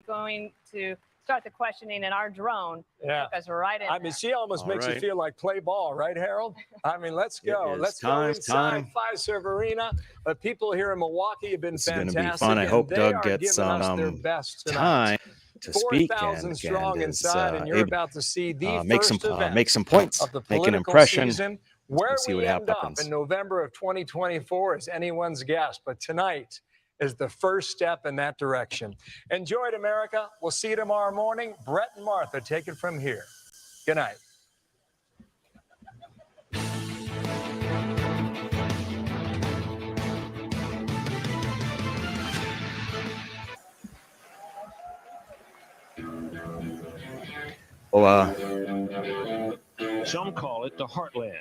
going to start the questioning in our drone. Yeah. Took us right in. I mean, she almost makes you feel like play ball, right, Harold? I mean, let's go. Let's go inside Fiserv Arena. But people here in Milwaukee have been fantastic. Going to be fun. I hope Doug gets some time to speak and strong is inside, and you're about to see the make first some points, of the make an political impression. Season. Where We'll see we what end up happens. in November of 2024 is anyone's guess, but tonight is the first step in that direction. Enjoy it, America. We'll see you tomorrow morning. Brett and Martha take it from here. Good night. Some call it the Heartland.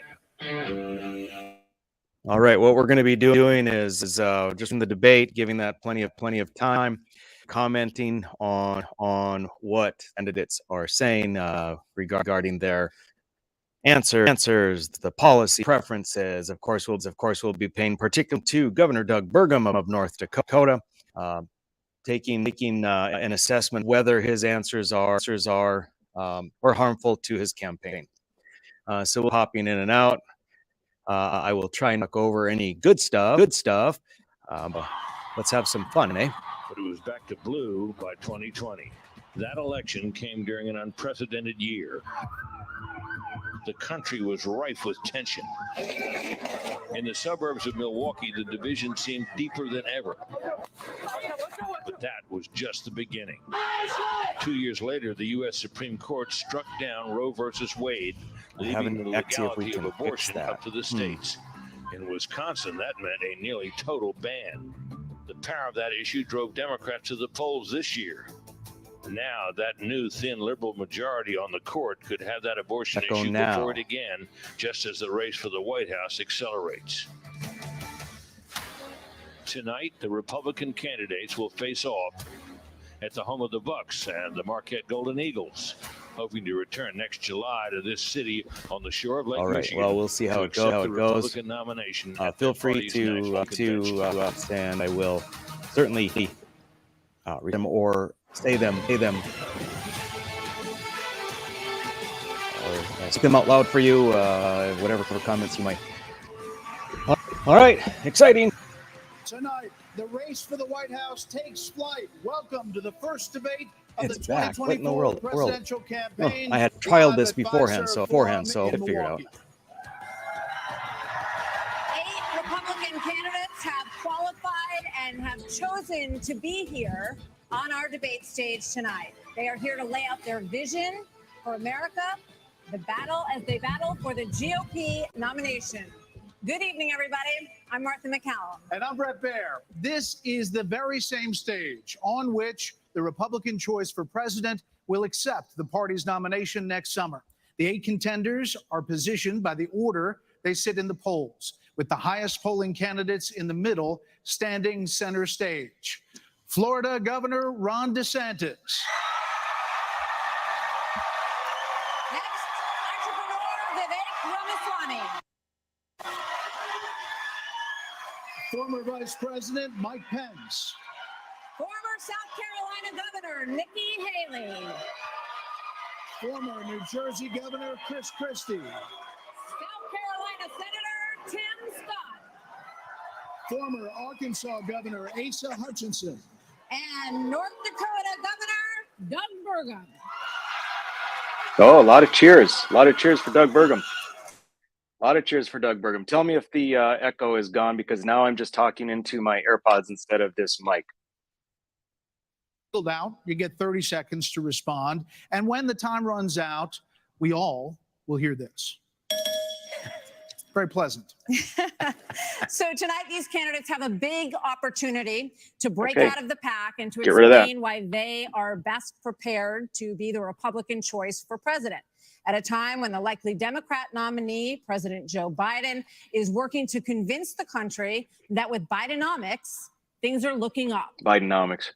All right, what we're going to be doing is just in the debate, giving that plenty of time, commenting on what candidates are saying regarding their answers, the policy preferences. Of course, we'll be paying particular to Governor Doug Burgum of North Dakota, taking an assessment whether his answers are harmful to his campaign. So we'll hopping in and out. I will try and knock over any good stuff. But let's have some fun, eh? But it was back to blue by 2020. That election came during an unprecedented year. The country was rife with tension. In the suburbs of Milwaukee, the division seemed deeper than ever. But that was just the beginning. 2 years later, the U.S. Supreme Court struck down Roe versus Wade, leaving the legality of abortion up to the states. In Wisconsin, that meant a nearly total ban. The power of that issue drove Democrats to the polls this year. Now, that new thin liberal majority on the court could have that abortion issue before it again, just as the race for the White House accelerates. Tonight, the Republican candidates will face off at the home of the Bucks and the Marquette Golden Eagles, hoping to return next July to this city on the shore of Lake Michigan. Well, we'll see how it goes. Republican nomination feel free to and I will certainly read them or say them, or speak them out loud for you, whatever comments you might. All right, exciting. Tonight, the race for the White House takes flight. Welcome to the first debate of the 2024 presidential campaign. I had trialed this beforehand, so I could figure it out. 8 Republican candidates have qualified and have chosen to be here on our debate stage tonight. They are here to lay out their vision for America, the battle as they battle for the GOP nomination. Good evening, everybody. I'm Martha McCallum. And I'm Bret Baier. This is the very same stage on which the Republican choice for president will accept the party's nomination next summer. The 8 contenders are positioned by the order they sit in the polls, with the highest polling candidates in the middle standing center stage. Florida Governor Ron DeSantis. Next, entrepreneur Vivek Ramaswamy. Former Vice President Mike Pence. Former South Carolina Governor Nikki Haley. Former New Jersey Governor Chris Christie. South Carolina Senator Tim Scott. Former Arkansas Governor Asa Hutchinson. And North Dakota Governor Doug Burgum. Oh, a lot of cheers for Doug Burgum. Tell me if the echo is gone, because now I'm just talking into my AirPods instead of this mic. Out, you get 30 seconds to respond. And when the time runs out, we all will hear this. Very pleasant. So tonight, these candidates have a big opportunity to break out of the pack and to explain why they are best prepared to be the Republican choice for president at a time when the likely Democrat nominee, President Joe Biden, is working to convince the country that with Bidenomics, things are looking up. Bidenomics.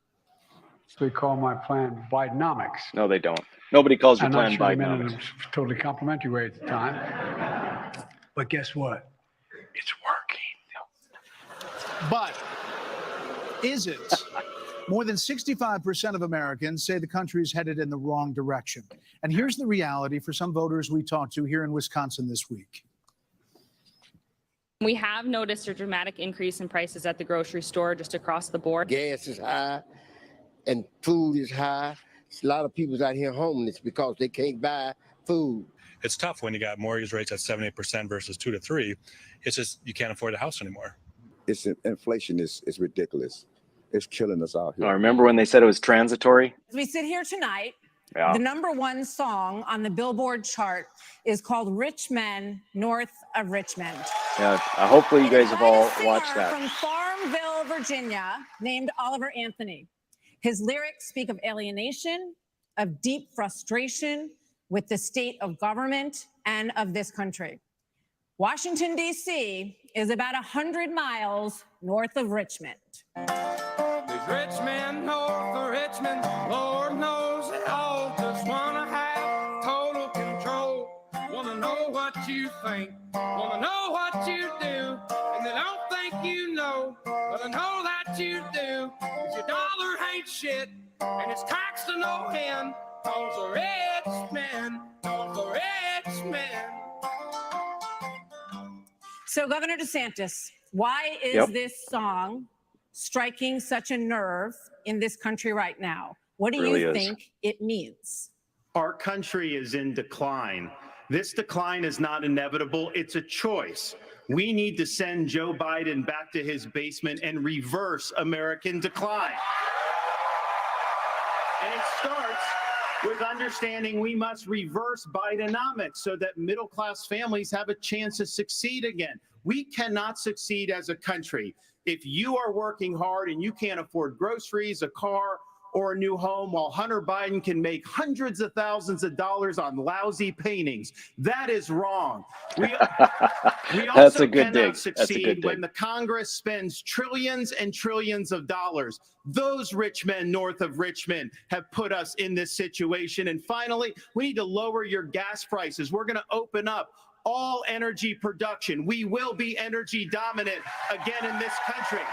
They call my plan Bidenomics. No, they don't. Nobody calls your plan I'm not sure Bidenomics. they meant it in a totally complimentary way at the time. But guess what? It's working. But is it? More than 65% of Americans say the country is headed in the wrong direction. And here's the reality for some voters we talked to here in Wisconsin this week. We have noticed a dramatic increase in prices at the grocery store just across the board. Gas is high and food is high. A lot of people's out here homeless because they can't buy food. It's tough when you got mortgage rates at 7-8% versus 2 to 3. It's just you can't afford a house anymore. Inflation is ridiculous. It's killing us out here. I remember when they said it was transitory. As we sit here tonight, Yeah. the #1 song on the Billboard chart is called Rich Men North of Richmond. Yeah. Hopefully you guys have all By a singer watched that. From Farmville, Virginia, named Oliver Anthony. His lyrics speak of alienation, of deep frustration with the state of government and of this country. Washington, D.C. is about 100 miles north of Richmond. These rich men north of Richmond, Lord knows they all just want to have total control. Want to know what you think, want to know what you do, and they don't think you know, but I know that you do. 'Cause your dollar ain't shit, and it's taxed to no end. Cause the rich men, cause the rich men. So, Governor DeSantis, why is Yep. this song striking such a nerve in this country right now? What do Really you is. think it means? Our country is in decline. This decline is not inevitable. It's a choice. We need to send Joe Biden back to his basement and reverse American decline. And it starts with understanding we must reverse Bidenomics so that middle-class families have a chance to succeed again. We cannot succeed as a country if you are working hard and you can't afford groceries, a car, or a new home, while Hunter Biden can make hundreds of thousands of dollars on lousy paintings. That is wrong. We That's also a good cannot dig. That's a succeed good dig. when the Congress spends trillions and trillions of dollars. Those rich men north of Richmond have put us in this situation. And finally, we need to lower your gas prices. We're going to open up all energy production. We will be energy dominant again in this country.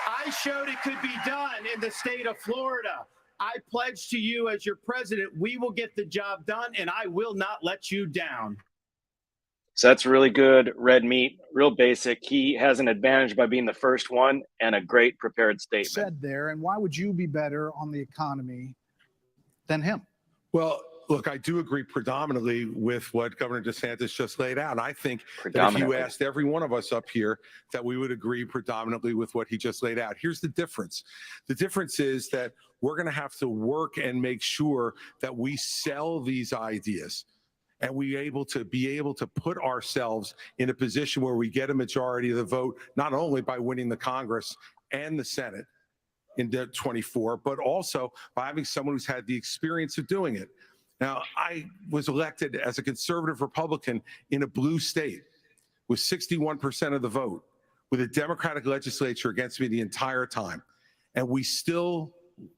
I showed it could be done in the state of Florida. I pledge to you as your president, we will get the job done and I will not let you down. So that's really good red meat, real basic. He has an advantage by being the first one and a great prepared statement. Said there, and why would you be better on the economy than him? Well, look, I do agree predominantly with what Governor DeSantis just laid out. And I think that if you Predominantly. asked every one of us up here, that we would agree predominantly with what he just laid out. Here's the difference. The difference is that we're going to have to work and make sure that we sell these ideas and be able to put ourselves in a position where we get a majority of the vote, not only by winning the Congress and the Senate in 24, but also by having someone who's had the experience of doing it. Now, I was elected as a conservative Republican in a blue state with 61% of the vote, with a Democratic legislature against me the entire time. And we still,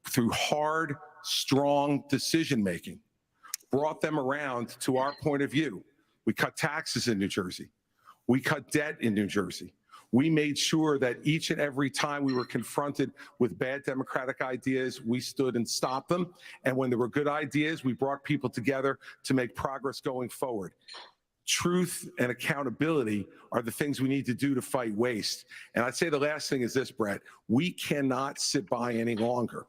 through hard, strong decision-making, brought them around to our point of view. We cut taxes in New Jersey. We cut debt in New Jersey. We made sure that each and every time we were confronted with bad Democratic ideas, we stood and stopped them. And when there were good ideas, we brought people together to make progress going forward. Truth and accountability are the things we need to do to fight waste. And I'd say the last thing is this, Brett. We cannot sit by any longer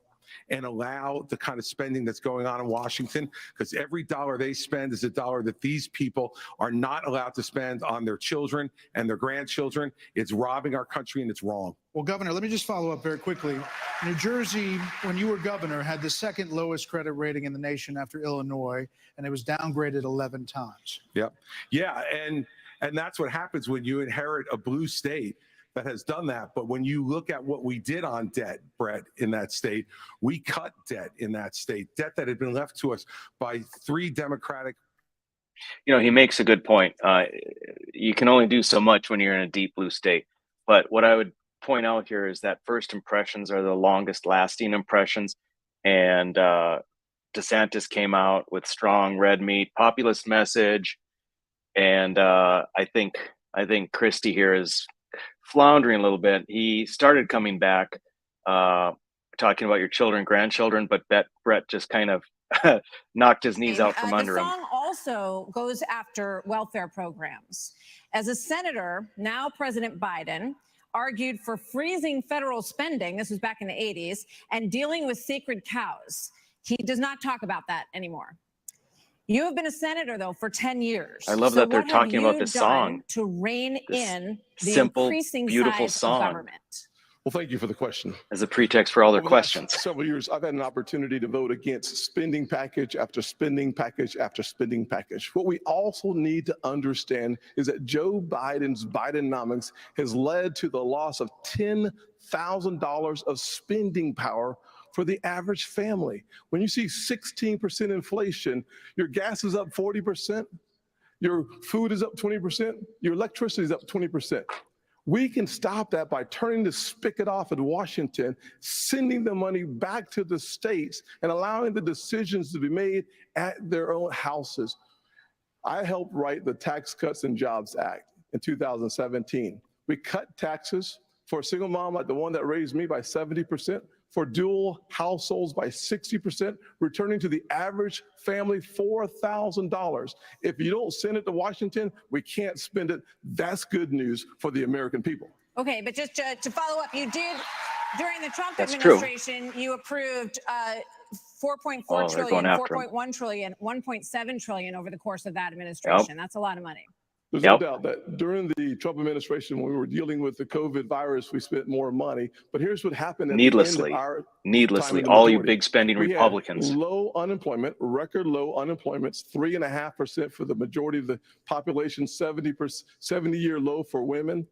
and allow the kind of spending that's going on in Washington, because every dollar they spend is a dollar that these people are not allowed to spend on their children and their grandchildren. It's robbing our country and it's wrong. Well, Governor, let me just follow up very quickly. New Jersey, when you were governor, had the second lowest credit rating in the nation after Illinois, and it was downgraded 11 times. Yep. Yeah. And that's what happens when you inherit a blue state that has done that. But when you look at what we did on debt, Brett, in that state, we cut debt in that state, debt that had been left to us by 3 Democratic. You know, he makes a good point. You can only do so much when you're in a deep blue state. But what I would point out here is that first impressions are the longest lasting impressions. And DeSantis came out with strong red meat, populist message. And I think Christie here is floundering a little bit. He started coming back, talking about your children, grandchildren, but Brett just kind of knocked his knees out from under him. The song also goes after welfare programs. As a senator, now President Biden argued for freezing federal spending, this was back in the 80s, and dealing with sacred cows. He does not talk about that anymore. You have been a senator, though, for 10 years. I love that they're talking about this song. To rein in the simple, increasing beautiful size song. of government. Well, thank you for the question. As a pretext for all their Over the last questions. several years, I've had an opportunity to vote against spending package after spending package after spending package. What we also need to understand is that Joe Biden's Bidenomics has led to the loss of $10,000 of spending power for the average family. When you see 16% inflation, your gas is up 40%, your food is up 20%, your electricity is up 20%. We can stop that by turning the spigot off in Washington, sending the money back to the states, and allowing the decisions to be made at their own houses. I helped write the Tax Cuts and Jobs Act in 2017. We cut taxes for a single mom like the one that raised me by 70%, for dual households by 60%, returning to the average family $4,000. If you don't send it to Washington, we can't spend it. That's good news for the American people. Okay, but just to follow up, you did, during the Trump That's administration, you approved 4.4 trillion, going after 4.1 trillion, 1.7 trillion over the course of that administration. That's a lot of money. There's no doubt that during the Trump administration, when we were dealing with the COVID virus, we spent more money. But here's what happened at Needlessly, the end of our needlessly, time in the all you majority. big spending We had Republicans. low unemployment, record low unemployment, 3.5% for the majority of the population, 70-year low for women.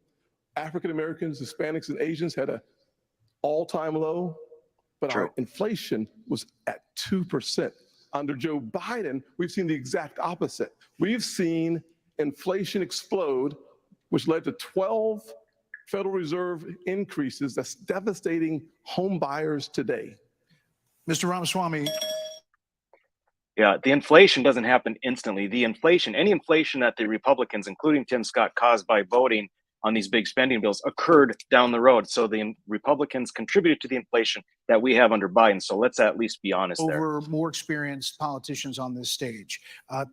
African Americans, Hispanics, and Asians had an all-time low, but our inflation was at 2%. Under Joe Biden, we've seen the exact opposite. We've seen inflation explode, which led to 12 Federal Reserve increases that's devastating home buyers today. Mr. Ramaswamy. Yeah, the inflation doesn't happen instantly. The inflation, any inflation that the Republicans, including Tim Scott, caused by voting on these big spending bills occurred down the road. So the Republicans contributed to the inflation that we have under Biden. So let's at least be honest there. Over more experienced politicians on this stage.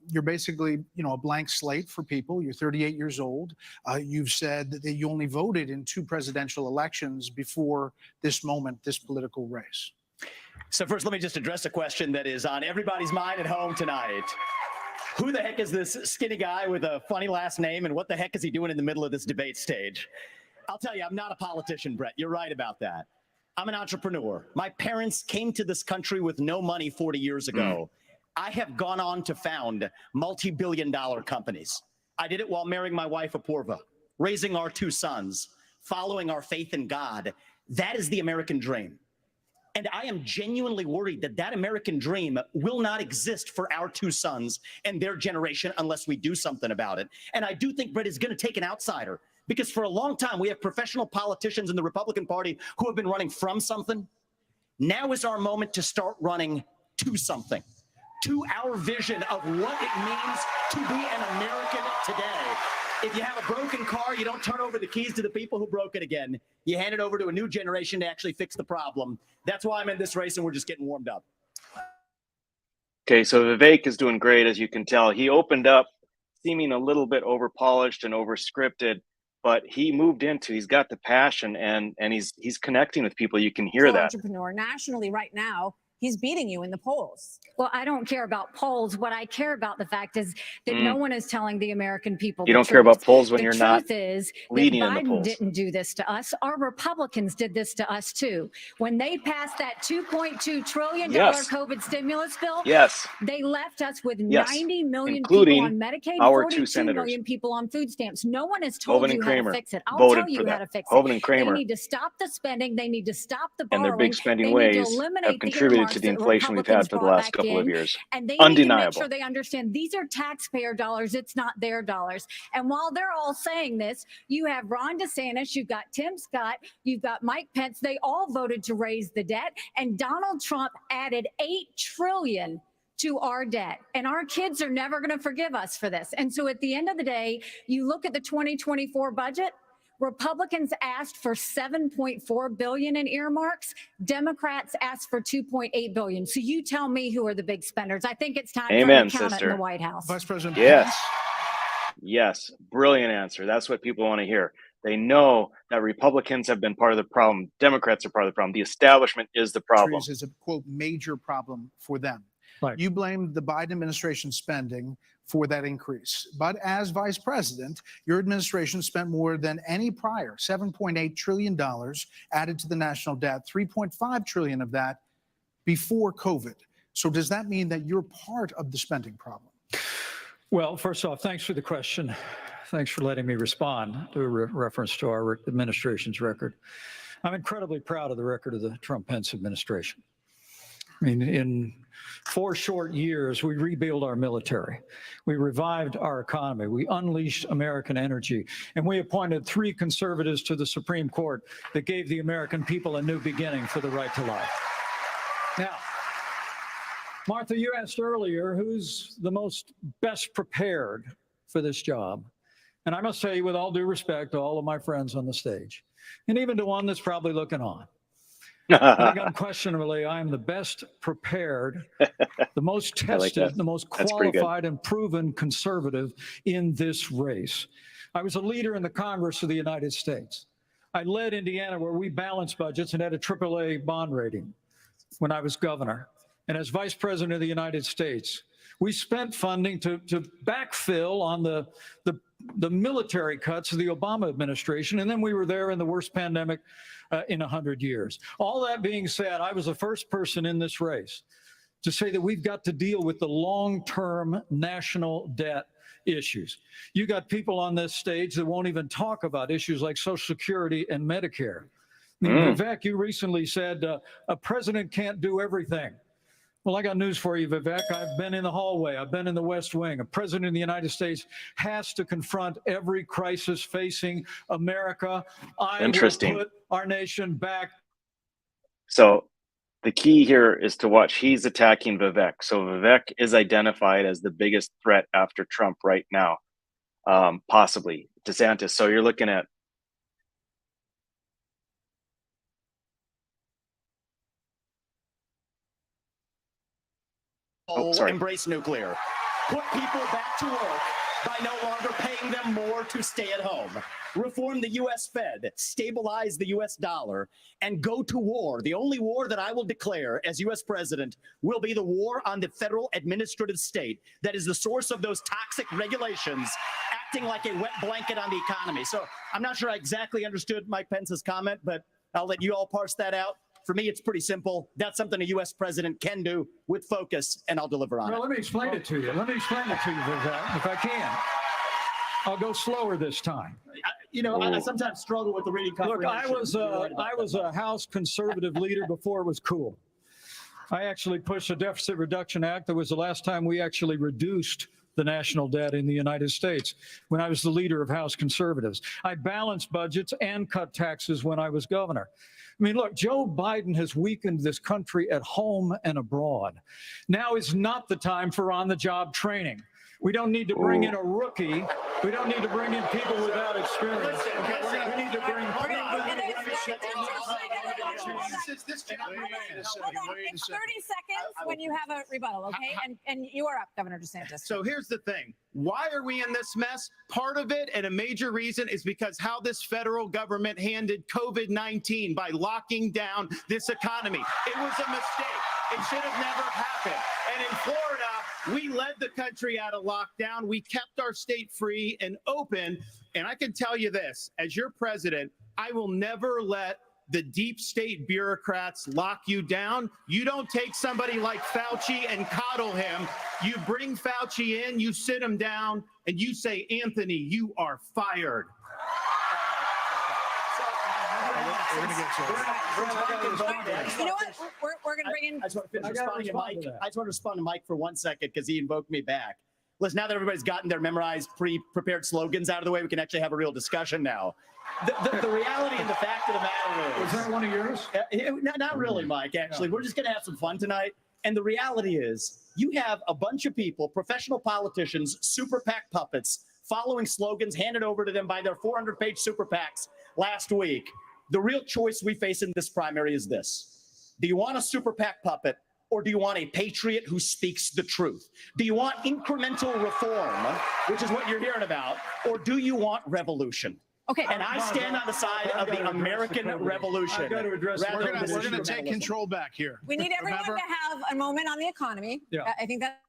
You're basically, a blank slate for people. You're 38 years old. You've said that you only voted in 2 presidential elections before this moment, this political race. So first, let me just address a question that is on everybody's mind at home tonight. Who the heck is this skinny guy with a funny last name, and what the heck is he doing in the middle of this debate stage? I'll tell you, I'm not a politician, Brett. You're right about that. I'm an entrepreneur. My parents came to this country with no money 40 years ago. I have gone on to found multi-billion-dollar companies. I did it while marrying my wife, Apoorva, raising our 2 sons, following our faith in God. That is the American dream. And I am genuinely worried that that American dream will not exist for our 2 sons and their generation unless we do something about it. And I do think Brett is going to take an outsider, because for a long time, we have professional politicians in the Republican Party who have been running from something. Now is our moment to start running to something, to our vision of what it means to be an American today. If you have a broken car, you don't turn over the keys to the people who broke it again. You hand it over to a new generation to actually fix the problem. That's why I'm in this race, and we're just getting warmed up. Okay, so Vivek is doing great, as you can tell. He opened up seeming a little bit over-polished and over-scripted, but he moved into, he's got the passion, and he's connecting with people. You can hear that. Entrepreneur nationally right now, he's beating you in the polls. Well, I don't care about polls. What I care about, the fact is that no one is telling the American people You the don't care truth. about polls when The you're not truth is leading that in the Biden polls. didn't do this to us. Our Republicans did this to us too. When they passed that $2.2 trillion Yes. COVID stimulus bill, Yes. they left us with Yes. 90 million Including people on Medicaid, our 2 42 senators. million people on food stamps. No one has told Hoeven you and how Kramer to fix it. I'll voted tell you for how that. to fix Hoeven it. and Kramer. They need to stop the spending. They need to stop the And borrowing. their big spending they need to ways eliminate have contributed to the inflation we've had for the last couple of years. And they need to make Undeniable. sure they understand these are taxpayer dollars. It's not their dollars. And while they're all saying this, you have Ron DeSantis, you've got Tim Scott, you've got Mike Pence. They all voted to raise the debt. And Donald Trump added $8 trillion to our debt. And our kids are never going to forgive us for this. And so at the end of the day, you look at the 2024 budget, Republicans asked for $7.4 billion in earmarks. Democrats asked for $2.8 billion. So you tell me who are the big spenders. I think it's time for an accountant in sister. the White House. Vice President Yes. Pence. Yes. Brilliant answer. That's what people want to hear. They know that Republicans have been part of the problem. Democrats are part of the problem. The establishment is the problem. Is a quote major problem for them. Right. You blamed the Biden administration spending for that increase. But as vice president, your administration spent more than any prior, $7.8 trillion added to the national debt, $3.5 trillion of that before COVID. So does that mean that you're part of the spending problem? Well, first off, thanks for the question. Thanks for letting me respond to a reference to our administration's record. I'm incredibly proud of the record of the Trump-Pence administration. I mean, in 4 short years, we rebuilt our military. We revived our economy. We unleashed American energy. And we appointed 3 conservatives to the Supreme Court that gave the American people a new beginning for the right to life. Now, Martha, you asked earlier who's the most best prepared for this job. And I must say, with all due respect to all of my friends on the stage, and even to one that's probably looking on, I think unquestionably I am the best prepared, the most tested, the most qualified and proven conservative in this race. I was a leader in the Congress of the United States. I led Indiana where we balanced budgets and had a AAA bond rating when I was governor. And as vice president of the United States, we spent funding to backfill on the military cuts of the Obama administration. And then we were there in the worst pandemic in 100 years. All that being said, I was the first person in this race to say that we've got to deal with the long-term national debt issues. You got people on this stage that won't even talk about issues like Social Security and Medicare. I mean, Vivek, you recently said a president can't do everything. Well, I got news for you, Vivek. I've been in the hallway. I've been in the West Wing. A president of the United States has to confront every crisis facing America. I will put our nation back. So the key here is to watch. He's attacking Vivek. So Vivek is identified as the biggest threat after Trump right now, possibly DeSantis. So you're looking at embrace nuclear, put people back to work by no longer paying them more to stay at home, reform the U.S. Fed, stabilize the U.S. dollar, and go to war. The only war that I will declare as U.S. president will be the war on the federal administrative state that is the source of those toxic regulations acting like a wet blanket on the economy. So I'm not sure I exactly understood Mike Pence's comment, but I'll let you all parse that out. For me, it's pretty simple. That's something a U.S. president can do with focus, and I'll deliver on it. Well, let me explain it to you. Vivek, if I can. I'll go slower this time. I sometimes struggle with the reading comprehension. Look, I was a House conservative leader before it was cool. I actually pushed a Deficit Reduction Act. That was the last time we actually reduced the national debt in the United States when I was the leader of House conservatives. I balanced budgets and cut taxes when I was governor. I mean, look, Joe Biden has weakened this country at home and abroad. Now is not the time for on-the-job training. We don't need to bring in a rookie. We don't need to bring in people without experience. We need to bring It's 30 seconds when you have a rebuttal, okay? And you are up, Governor DeSantis. So here's the thing. Why are we in this mess? Part of it, and a major reason, is because how this federal government handled COVID-19 by locking down this economy. It was a mistake. It should have never happened. And in Florida, we led the country out of lockdown. We kept our state free and open. And I can tell you this, as your president, I will never let the deep state bureaucrats lock you down. You don't take somebody like Fauci and coddle him. You bring Fauci in, you sit him down, and you say, Anthony, you are fired. You know what? We're going to bring in. I just want to respond to Mike for 1 second because he invoked me back. Listen, now that everybody's gotten their memorized, pre-prepared slogans out of the way, we can actually have a real discussion now. The reality and the fact of the matter is... Was that one of yours? Not really, Mike, actually. We're just going to have some fun tonight. And the reality is you have a bunch of people, professional politicians, super PAC puppets, following slogans handed over to them by their 400-page super PACs last week. The real choice we face in this primary is this. Do you want a super PAC puppet, or do you want a patriot who speaks the truth? Do you want incremental reform, which is what you're hearing about, or do you want revolution? Okay. And I stand on the side of the American revolution. We're going to take control back here. We need everyone Remember? to have a moment on the economy. Yeah. I think that.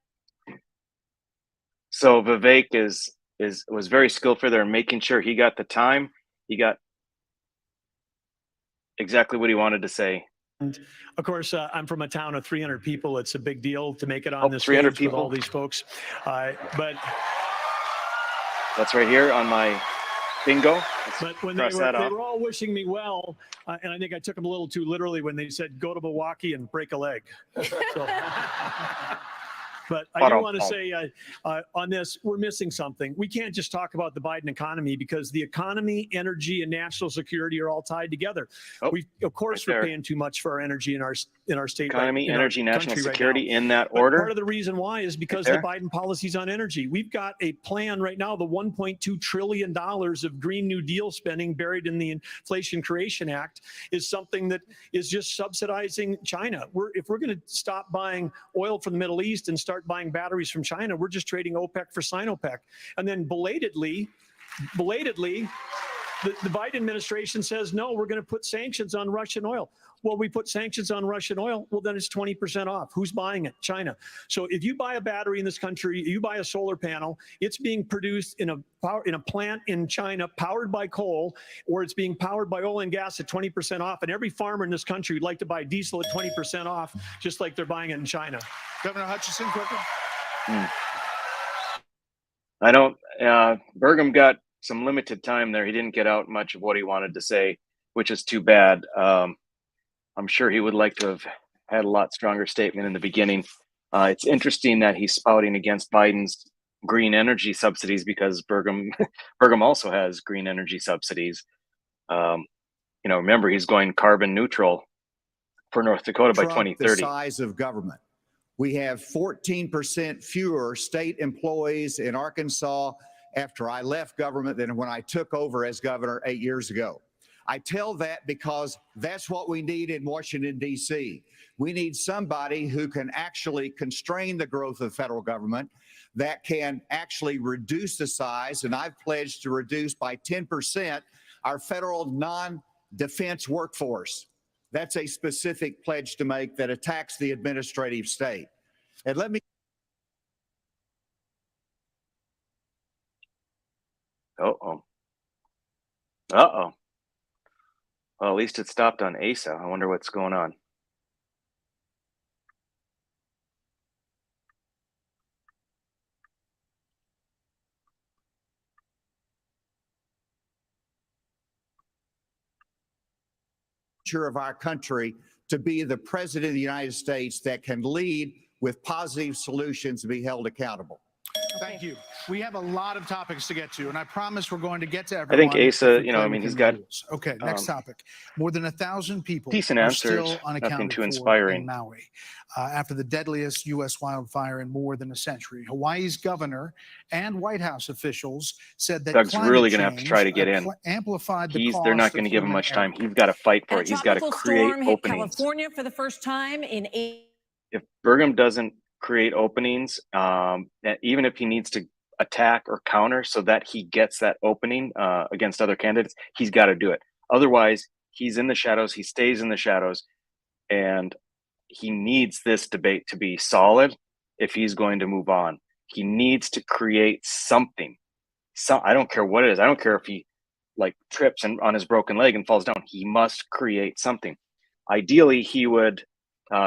So Vivek was very skillful there in making sure he got the time. He got exactly what he wanted to say. And of course, I'm from a town of 300 people. It's a big deal to make it on this 300 stage with people. all these folks. But That's right here on my bingo. But when Cross they that off. were all wishing me well, and I think I took them a little too literally when they said, go to Milwaukee and break a leg. So, but I do want to say on this, we're missing something. We can't just talk about the Biden economy because the economy, energy, and national security are all tied together. We, of course, we're paying too much for our energy in our state. Economy, energy, national country security right now. in that But order. part of the reason why is because the Biden policies on energy. We've got a plan right now, the $1.2 trillion of Green New Deal spending buried in the Inflation Creation Act is something that is just subsidizing China. If we're going to stop buying oil from the Middle East and start buying batteries from China, we're just trading OPEC for Sinopec. And then belatedly, the Biden administration says, no, we're going to put sanctions on Russian oil. Well, we put sanctions on Russian oil. Well, then it's 20% off. Who's buying it? China. So if you buy a battery in this country, you buy a solar panel, it's being produced in a plant in China powered by coal, or it's being powered by oil and gas at 20% off. And every farmer in this country would like to buy diesel at 20% off, just like they're buying it in China. Governor Hutchinson, quickly. I don't. Burgum got some limited time there. He didn't get out much of what he wanted to say, which is too bad. I'm sure he would like to have had a lot stronger statement in the beginning. It's interesting that he's spouting against Biden's green energy subsidies because Burgum also has green energy subsidies. Remember, he's going carbon neutral for North Dakota by 2030. The size of government. We have 14% fewer state employees in Arkansas after I left government than when I took over as governor 8 years ago. I tell that because that's what we need in Washington, D.C. We need somebody who can actually constrain the growth of the federal government, that can actually reduce the size, and I've pledged to reduce by 10% our federal non-defense workforce. That's a specific pledge to make that attacks the administrative state. And let me. Uh-oh. Well, at least it stopped on Asa. I wonder what's going on. Of our country to be the president of the United States that can lead with positive solutions and be held accountable. Thank you. We have a lot of topics to get to, and I promise we're going to get to I everyone. think Asa, if we play he's within got the rules. Okay, next topic. More than 1,000 people decent are answers, still unaccounted nothing too for inspiring. in Maui after the deadliest U.S. wildfire in more than a century. Hawaii's governor and White House officials said that Doug's climate really going to have to try to change get in. amplified the They're not cost going to of give him human much error. time. He's got to fight for A it. He's got to tropical create storm hit openings. California for the first time in 8. If Burgum doesn't create openings, even if he needs to attack or counter so that he gets that opening against other candidates, he's got to do it. Otherwise, he's in the shadows. He stays in the shadows, and he needs this debate to be solid if he's going to move on. He needs to create something. I don't care what it is. I don't care if he trips on his broken leg and falls down. He must create something. Ideally, he would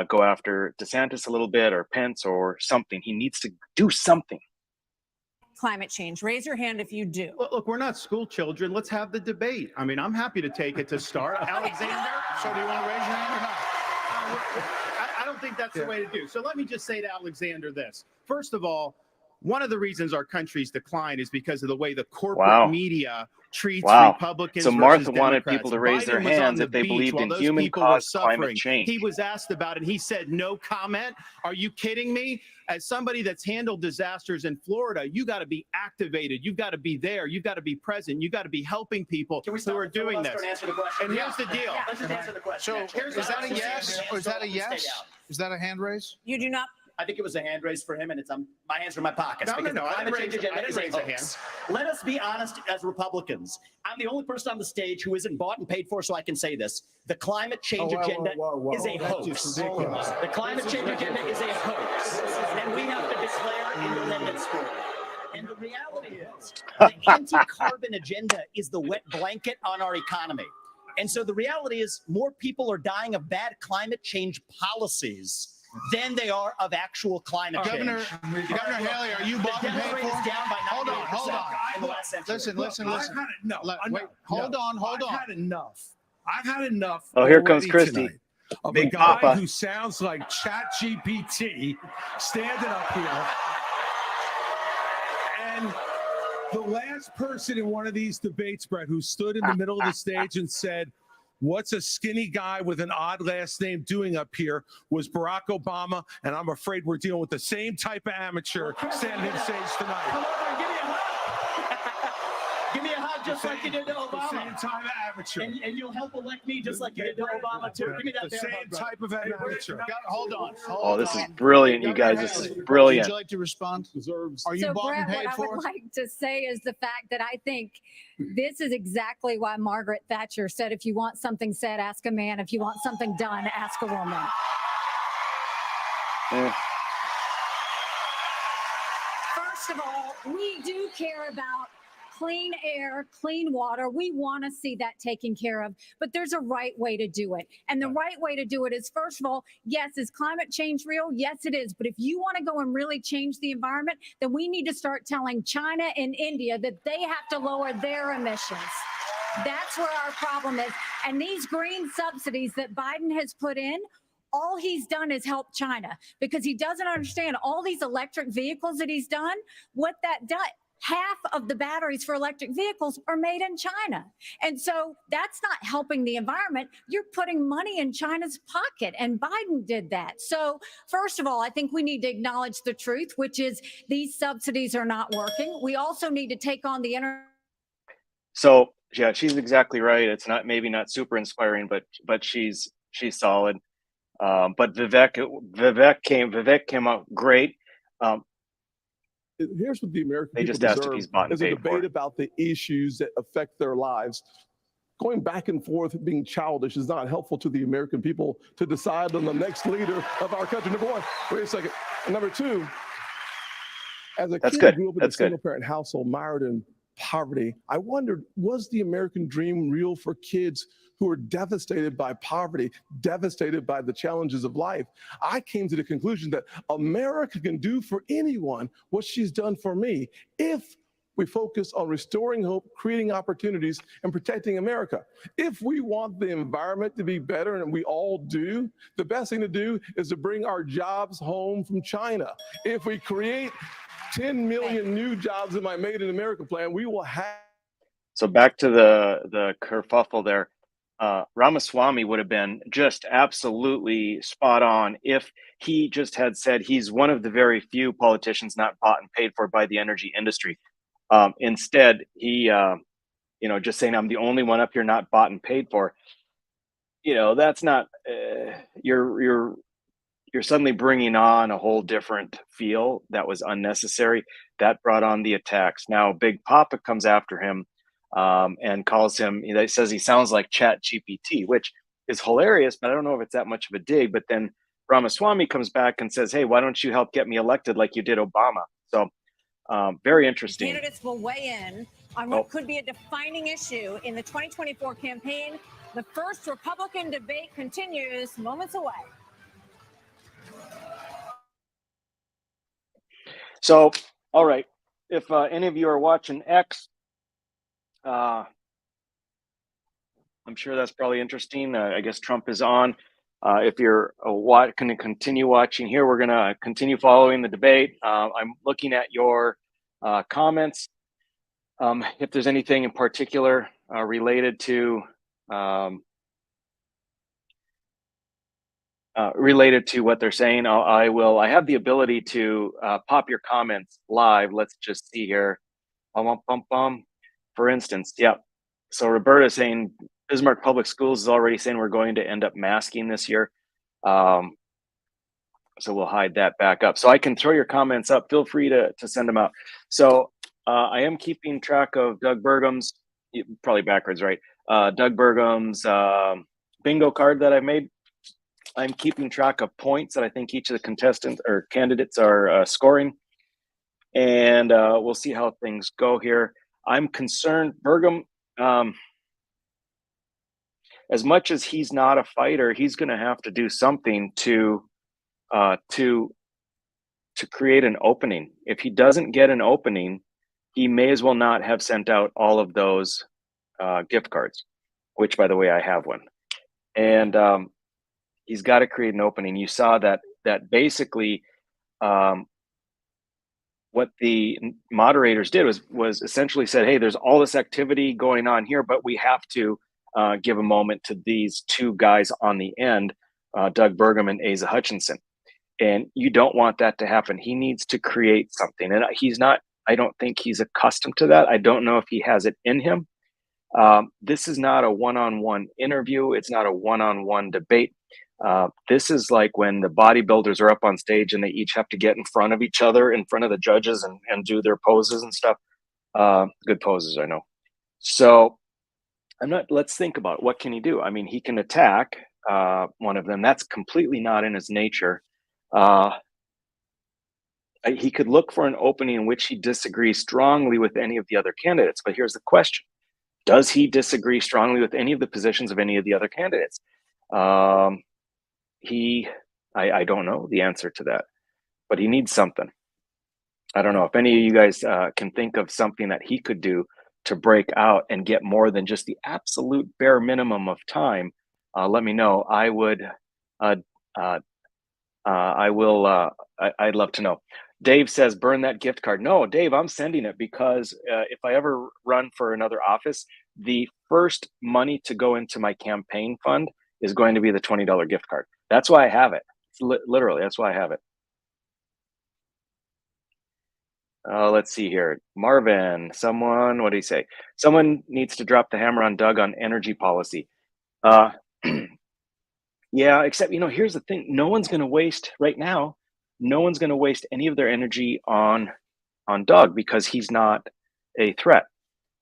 go after DeSantis a little bit, or Pence, or something. He needs to do something. Climate change. Raise your hand if you do. Look, we're not school children. Let's have the debate. I mean, I'm happy to take it to start. Alexander, so do you want to raise your hand or not? I don't think that's the way to do. So let me just say to Alexander this. First of all, One of the reasons our country's decline is because of the way the corporate media treats Wow. Republicans. So Martha versus wanted Democrats. people to raise their Biden was on hands the if they beach believed while in those human people were caused climate suffering. change. He was asked about it, and he said, "No comment." Are you kidding me? As somebody that's handled disasters in Florida, you got to be activated. You've got to be there. You've got to be present. You've got to be helping people who are doing this. And answer the question. And here's the deal. Let's just answer the question. So actually. is that a yes or is that a yes? Is that a hand raise? You do not. I think it was a hand raise for him, and it's my hands are in my pockets. No, because no, the I climate didn't change raise- I agenda didn't is a raise a hoax. Let us be honest as Republicans. I'm the only person on the stage who isn't bought and paid for, so I can say this. The climate change agenda is a That's just hoax. ridiculous. The climate change agenda is a hoax, and we have to declare independence for it. And the reality is, the anti-carbon agenda is the wet blanket on our economy. And so the reality is, more people are dying of bad climate change policies than they are of actual climate change. Governor Haley, are you bought and paid for? Hold on. in the last century. Listen. I've had enough. Wait, hold on. I've had enough. I've had enough. Oh, here comes already Christy. tonight Of Big a guy Papa. who sounds like ChatGPT standing up here. And the last person in one of these debates, Brett, who stood in the middle of the stage and said, "What's a skinny guy with an odd last name doing up here?" was Barack Obama. And I'm afraid we're dealing with the same type of amateur standing on stage Come tonight. over and give me a hug. Give me a hug just like you did to The Obama. same type of amateur. And you'll help elect me just like you did to Obama, too. Give me that The bear same hug, brother. type of amateur. Hold on. Oh, this is brilliant, you guys. This is brilliant. Would you like to respond? Are you So bought and Brett, paid what I for? would like to say is the fact that I think this is exactly why Margaret Thatcher said, if you want something said, ask a man. If you want something done, ask a woman. First of all, we do care about clean air, clean water. We want to see that taken care of, but there's a right way to do it. And the right way to do it is, first of all, yes, is climate change real? Yes, it is. But if you want to go and really change the environment, then we need to start telling China and India that they have to lower their emissions. That's where our problem is. And these green subsidies that Biden has put in, all he's done is help China, because he doesn't understand all these electric vehicles that he's done, what that does. Half of the batteries for electric vehicles are made in China. And so that's not helping the environment. You're putting money in China's pocket, and Biden did that. So first of all, I think we need to acknowledge the truth, which is these subsidies are not working. We also need to take on the So yeah, she's exactly right. It's maybe not super inspiring, but she's solid. But Vivek came out great. Here's what the American They people just asked if deserve he's bought and is a paid for debate it. about the issues that affect their lives. Going back and forth being childish is not helpful to the American people to decide on the next leader of our country. Number one, wait a second. And number two, as a That's kid good. who grew up in That's a good. single parent household mired in poverty, I wondered, was the American dream real for kids who are devastated by poverty, devastated by the challenges of life? I came to the conclusion that America can do for anyone what she's done for me if we focus on restoring hope, creating opportunities, and protecting America. If we want the environment to be better, and we all do, the best thing to do is to bring our jobs home from China. If we create 10 million new jobs in my Made in America plan, we will have. So back to the kerfuffle there. Ramaswamy would have been just absolutely spot on if he just had said he's one of the very few politicians not bought and paid for by the energy industry. Instead, he, just saying I'm the only one up here not bought and paid for. That's not. You're suddenly bringing on a whole different feel that was unnecessary. That brought on the attacks. Now, Big Papa comes after him. And calls him, he says he sounds like ChatGPT, which is hilarious, but I don't know if it's that much of a dig. But then Ramaswamy comes back and says, hey, why don't you help get me elected like you did Obama? So very interesting. Candidates will weigh in on what could be a defining issue in the 2024 campaign. The first Republican debate continues moments away. So, all right. If any of you are watching X, I'm sure that's probably interesting. I guess Trump is on If you're going to continue watching here, we're going to continue following the debate. I'm looking at your comments. If there's anything in particular related to what they're saying, I have the ability to pop your comments live. Let's just see here. For instance, yeah. So Roberta saying Bismarck Public Schools is already saying we're going to end up masking this year. So we'll hide that back up. So I can throw your comments up. Feel free to send them out. So I am keeping track of Doug Burgum's, probably backwards, right? Doug Burgum's bingo card that I made. I'm keeping track of points that I think each of the contestants or candidates are scoring. And we'll see how things go here. I'm concerned, Burgum, as much as he's not a fighter, he's going to have to do something to create an opening. If he doesn't get an opening, he may as well not have sent out all of those gift cards, which, by the way, I have one. And he's got to create an opening. You saw that basically what the moderators did was essentially said, hey, there's all this activity going on here, but we have to give a moment to these two guys on the end, Doug Burgum and Asa Hutchinson. And you don't want that to happen. He needs to create something. And I don't think he's accustomed to that. I don't know if he has it in him. This is not a one-on-one interview. It's not a one-on-one debate. This is like when the bodybuilders are up on stage and they each have to get in front of each other, in front of the judges and do their poses and stuff. Good poses, I know. So let's think about it. What can he do? I mean, he can attack one of them. That's completely not in his nature. He could look for an opening in which he disagrees strongly with any of the other candidates. But here's the question. Does he disagree strongly with any of the positions of any of the other candidates? I don't know the answer to that, but he needs something. I don't know if any of you guys can think of something that he could do to break out and get more than just the absolute bare minimum of time. Let me know. I would. I will. I'd love to know. Dave says, burn that gift card. No, Dave, I'm sending it because if I ever run for another office, the first money to go into my campaign fund is going to be the $20 gift card. That's why I have it. Literally, that's why I have it. Let's see here. Marvin, what did he say? Someone needs to drop the hammer on Doug on energy policy. Yeah, except, here's the thing. No one's going to waste right now. No one's going to waste any of their energy on Doug because he's not a threat.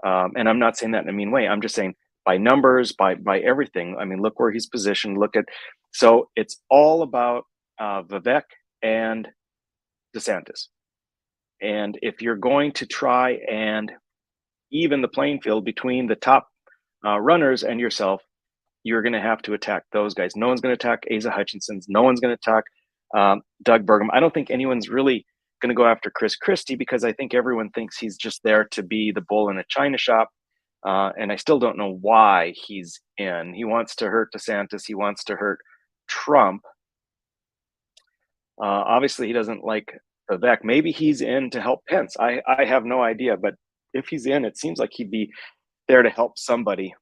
And I'm not saying that in a mean way. I'm just saying by numbers, by everything. I mean, look where he's positioned. So it's all about Vivek and DeSantis. And if you're going to try and even the playing field between the top runners and yourself, you're going to have to attack those guys. No one's going to attack Asa Hutchinson. No one's going to attack Doug Burgum. I don't think anyone's really going to go after Chris Christie because I think everyone thinks he's just there to be the bull in a china shop. And I still don't know why he's in. He wants to hurt DeSantis. He wants to hurt Trump. Obviously, he doesn't like Vivek. Maybe he's in to help Pence. I have no idea. But if he's in, it seems like he'd be there to help somebody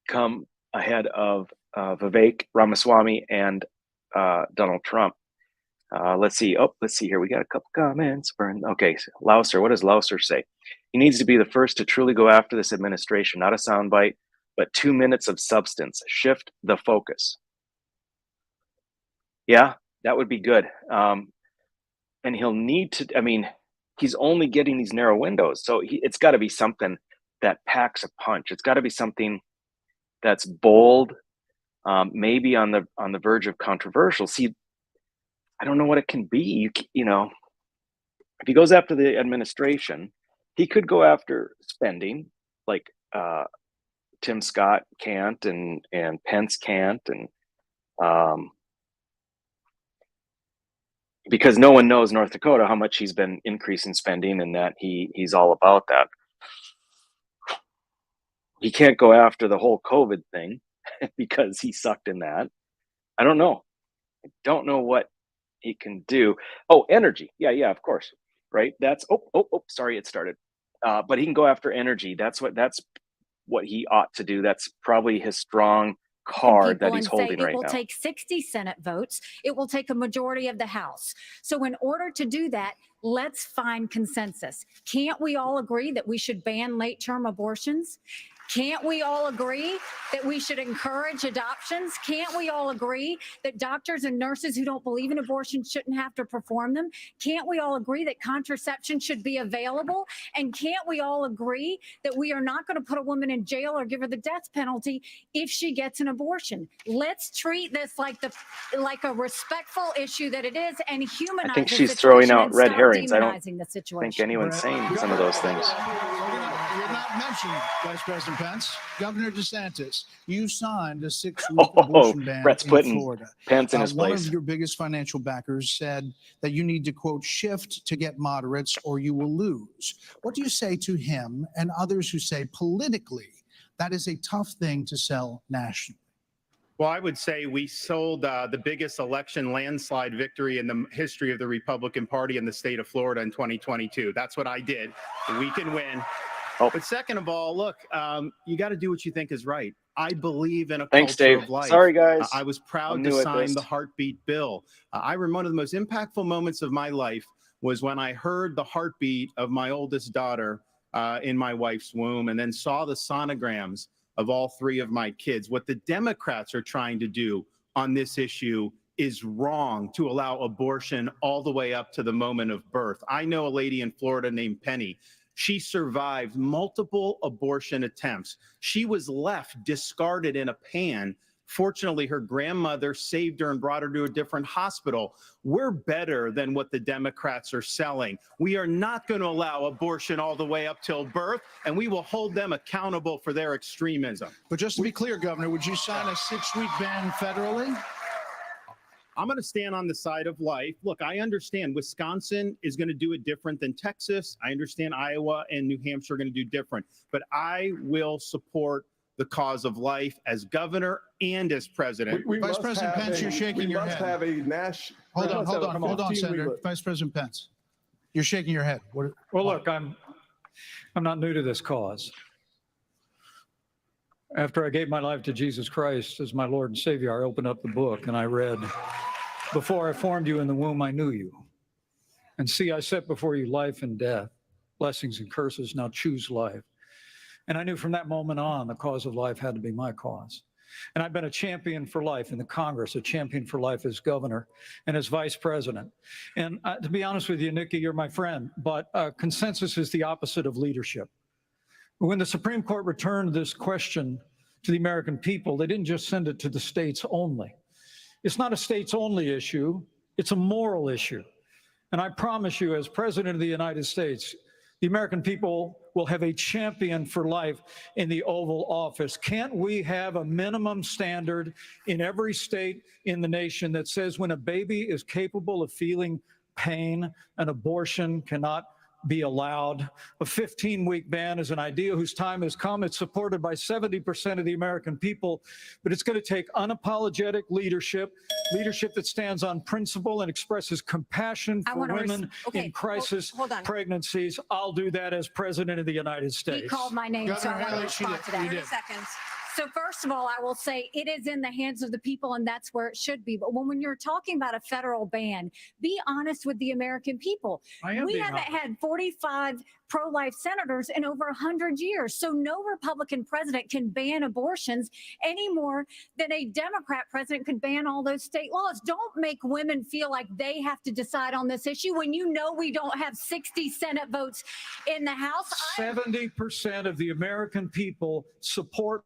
come ahead of Vivek Ramaswamy and Donald Trump. Let's see here. We got a couple comments. Okay, Louser. What does Louser say? He needs to be the first to truly go after this administration, not a soundbite, but 2 minutes of substance. Shift the focus. Yeah, that would be good. And he'll need to, he's only getting these narrow windows. So it's got to be something that packs a punch. It's got to be something that's bold, maybe on the verge of controversial. See, I don't know what it can be. If he goes after the administration, he could go after spending, like Tim Scott can't and Pence can't, and because no one knows North Dakota how much he's been increasing spending, and that he's all about that. He can't go after the whole COVID thing because he sucked in that. I don't know. I don't know what he can do. Oh, energy. Yeah, of course. Right. That's sorry, it started. But he can go after energy. That's what he ought to do. That's probably his strong card that he's holding right now. It will take 60 Senate votes. It will take a majority of the House. So in order to do that, let's find consensus. Can't we all agree that we should ban late-term abortions? Can't we all agree that we should encourage adoptions? Can't we all agree that doctors and nurses who don't believe in abortion shouldn't have to perform them? Can't we all agree that contraception should be available? And can't we all agree that we are not going to put a woman in jail or give her the death penalty if she gets an abortion? Let's treat this like a respectful issue that it is and humanize I think the she's throwing situation out and red stop herrings. I don't demonizing the situation. think anyone's saying some of those things. You're not mentioned, Vice President Pence. Governor DeSantis, you signed a 6-week abortion ban Brett's in putting Florida. Pence in his One place. of your biggest financial backers said that you need to, quote, shift to get moderates or you will lose. What do you say to him and others who say politically that is a tough thing to sell nationally? Well, I would say we sold the biggest election landslide victory in the history of the Republican Party in the state of Florida in 2022. That's what I did. We can win. But second of all, look, you got to do what you think is right. I believe in a Thanks, culture Dave. of life. Sorry, guys. I was proud I'm to new at sign this. the heartbeat bill. I remember one of the most impactful moments of my life was when I heard the heartbeat of my oldest daughter in my wife's womb and then saw the sonograms of all 3 of my kids. What the Democrats are trying to do on this issue is wrong, to allow abortion all the way up to the moment of birth. I know a lady in Florida named Penny. She survived multiple abortion attempts. She was left discarded in a pan. Fortunately, her grandmother saved her and brought her to a different hospital. We're better than what the Democrats are selling. We are not going to allow abortion all the way up till birth, and we will hold them accountable for their extremism. But just to be clear, Governor, would you sign a 6-week ban federally? I'm going to stand on the side of life. Look, I understand Wisconsin is going to do it different than Texas. I understand Iowa and New Hampshire are going to do different. But I will support the cause of life as governor and as president. Vice President Pence, you're shaking your head. We must have a national. Hold on, Senator. Vice President Pence, you're shaking your head. Well, look, I'm not new to this cause. After I gave my life to Jesus Christ as my Lord and Savior, I opened up the book and I read, "Before I formed you in the womb, I knew you. And see, I set before you life and death, blessings and curses. Now choose life." And I knew from that moment on, the cause of life had to be my cause. And I've been a champion for life in the Congress, a champion for life as governor and as vice president. And to be honest with you, Nikki, you're my friend, but consensus is the opposite of leadership. When the Supreme Court returned this question to the American people, they didn't just send it to the states only. It's not a states only issue, it's a moral issue. And I promise you, as President of the United States, the American people will have a champion for life in the Oval Office. Can't we have a minimum standard in every state in the nation that says when a baby is capable of feeling pain, an abortion cannot be allowed? A 15-week ban is an idea whose time has come. It's supported by 70% of the American people, but it's going to take unapologetic leadership that stands on principle and expresses compassion for women in crisis pregnancies. I'll do that as President of the United States. He called my name, so I want to respond to that. 30 seconds. So first of all, I will say it is in the hands of the people, and that's where it should be. But when you're talking about a federal ban, be honest with the American people. We haven't had 45 pro-life senators in over 100 years. So no Republican president can ban abortions any more than a Democrat president could ban all those state laws. Don't make women feel like they have to decide on this issue when you know we don't have 60 Senate votes in the House. 70% of the American people support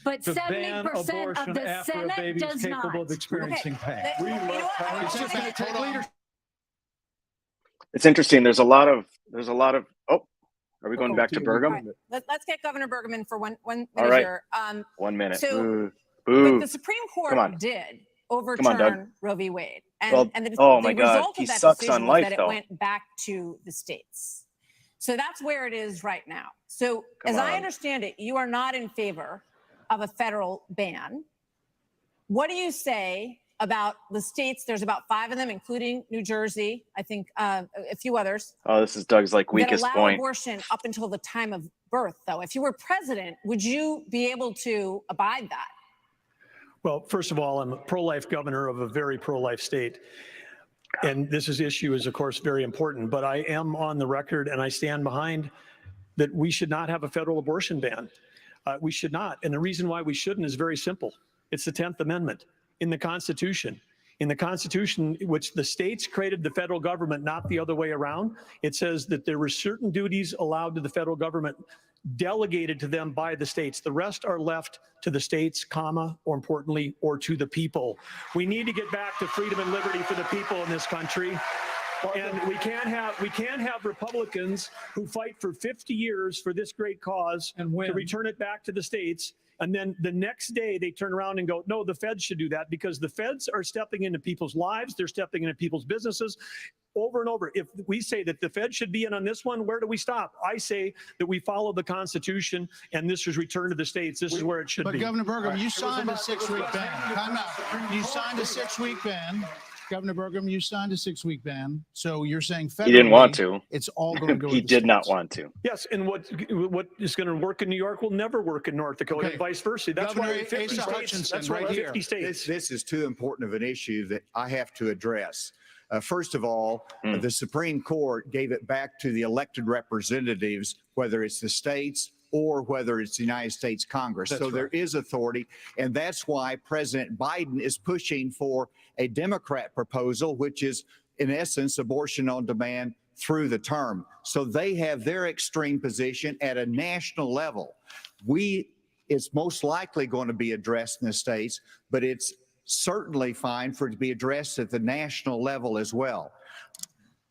but to 70% ban abortion of the after Senate a baby is does capable not. of experiencing pain. It's just going to take leadership. It's interesting. There's a lot of. Oh, are we going back to Burgum? Right. Let's get Governor Bergman for one minute All right. here. 1 minute. So, Boo. but the Supreme Court did overturn Roe v. Wade, and, Well, and the, oh the my God, result he of that sucks decision on was life, that it though. went back to the states. So that's where it is right now. So as I understand it, you are not in favor of a federal ban. What do you say about the states? There's about 5 of them, including New Jersey, I think a few others. Oh, this is Doug's like weakest that allow point. abortion up until the time of birth, though. If you were president, would you be able to abide that? Well, first of all, I'm a pro-life governor of a very pro-life state. And this issue is, of course, very important. But I am on the record, and I stand behind that we should not have a federal abortion ban. We should not. And the reason why we shouldn't is very simple. It's the 10th Amendment in the Constitution. In the Constitution, which the states created the federal government, not the other way around, it says that there were certain duties allowed to the federal government delegated to them by the states. The rest are left to the states, comma, or importantly, or to the people. We need to get back to freedom and liberty for the people in this country. And we can't have Republicans who fight for 50 years for this great cause and to return it back to the states. And then the next day they turn around and go, no, the feds should do that, because the feds are stepping into people's lives. They're stepping into people's businesses over and over. If we say that the feds should be in on this one, where do we stop? I say that we follow the Constitution, and this is returned to the states. This is where it should be. But Governor Burgum, you signed a 6-week ban. Time out. You signed a 6-week ban. Governor Burgum, you signed a 6-week ban. So you're saying federally, He didn't want to. It's all going to go He to the did not states. want to. Yes, and what is going to work in New York will never work in North Dakota, and vice versa. That's Governor why 50 Asa states. Hutchinson, That's why right here. 50 states. This is too important of an issue that I have to address. First of all, the Supreme Court gave it back to the elected representatives, whether it's the states or whether it's the United States Congress. That's So there is authority. And that's why President Biden is pushing for a Democrat proposal, which is, in essence, abortion on demand through the term. So they have their extreme position at a national level. It's most likely going to be addressed in the states, but it's certainly fine for it to be addressed at the national level as well.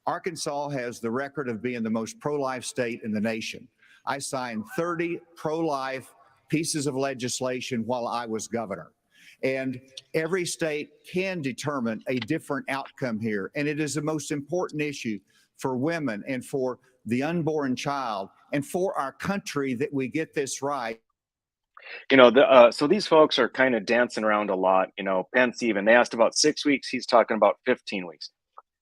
Arkansas has the record of being the most pro-life state in the nation. I signed 30 pro-life pieces of legislation while I was governor. And every state can determine a different outcome here. And it is the most important issue for women and for the unborn child and for our country that we get this right. You know, so these folks are kind of dancing around a lot. You know, Pence even, they asked about 6 weeks. He's talking about 15 weeks.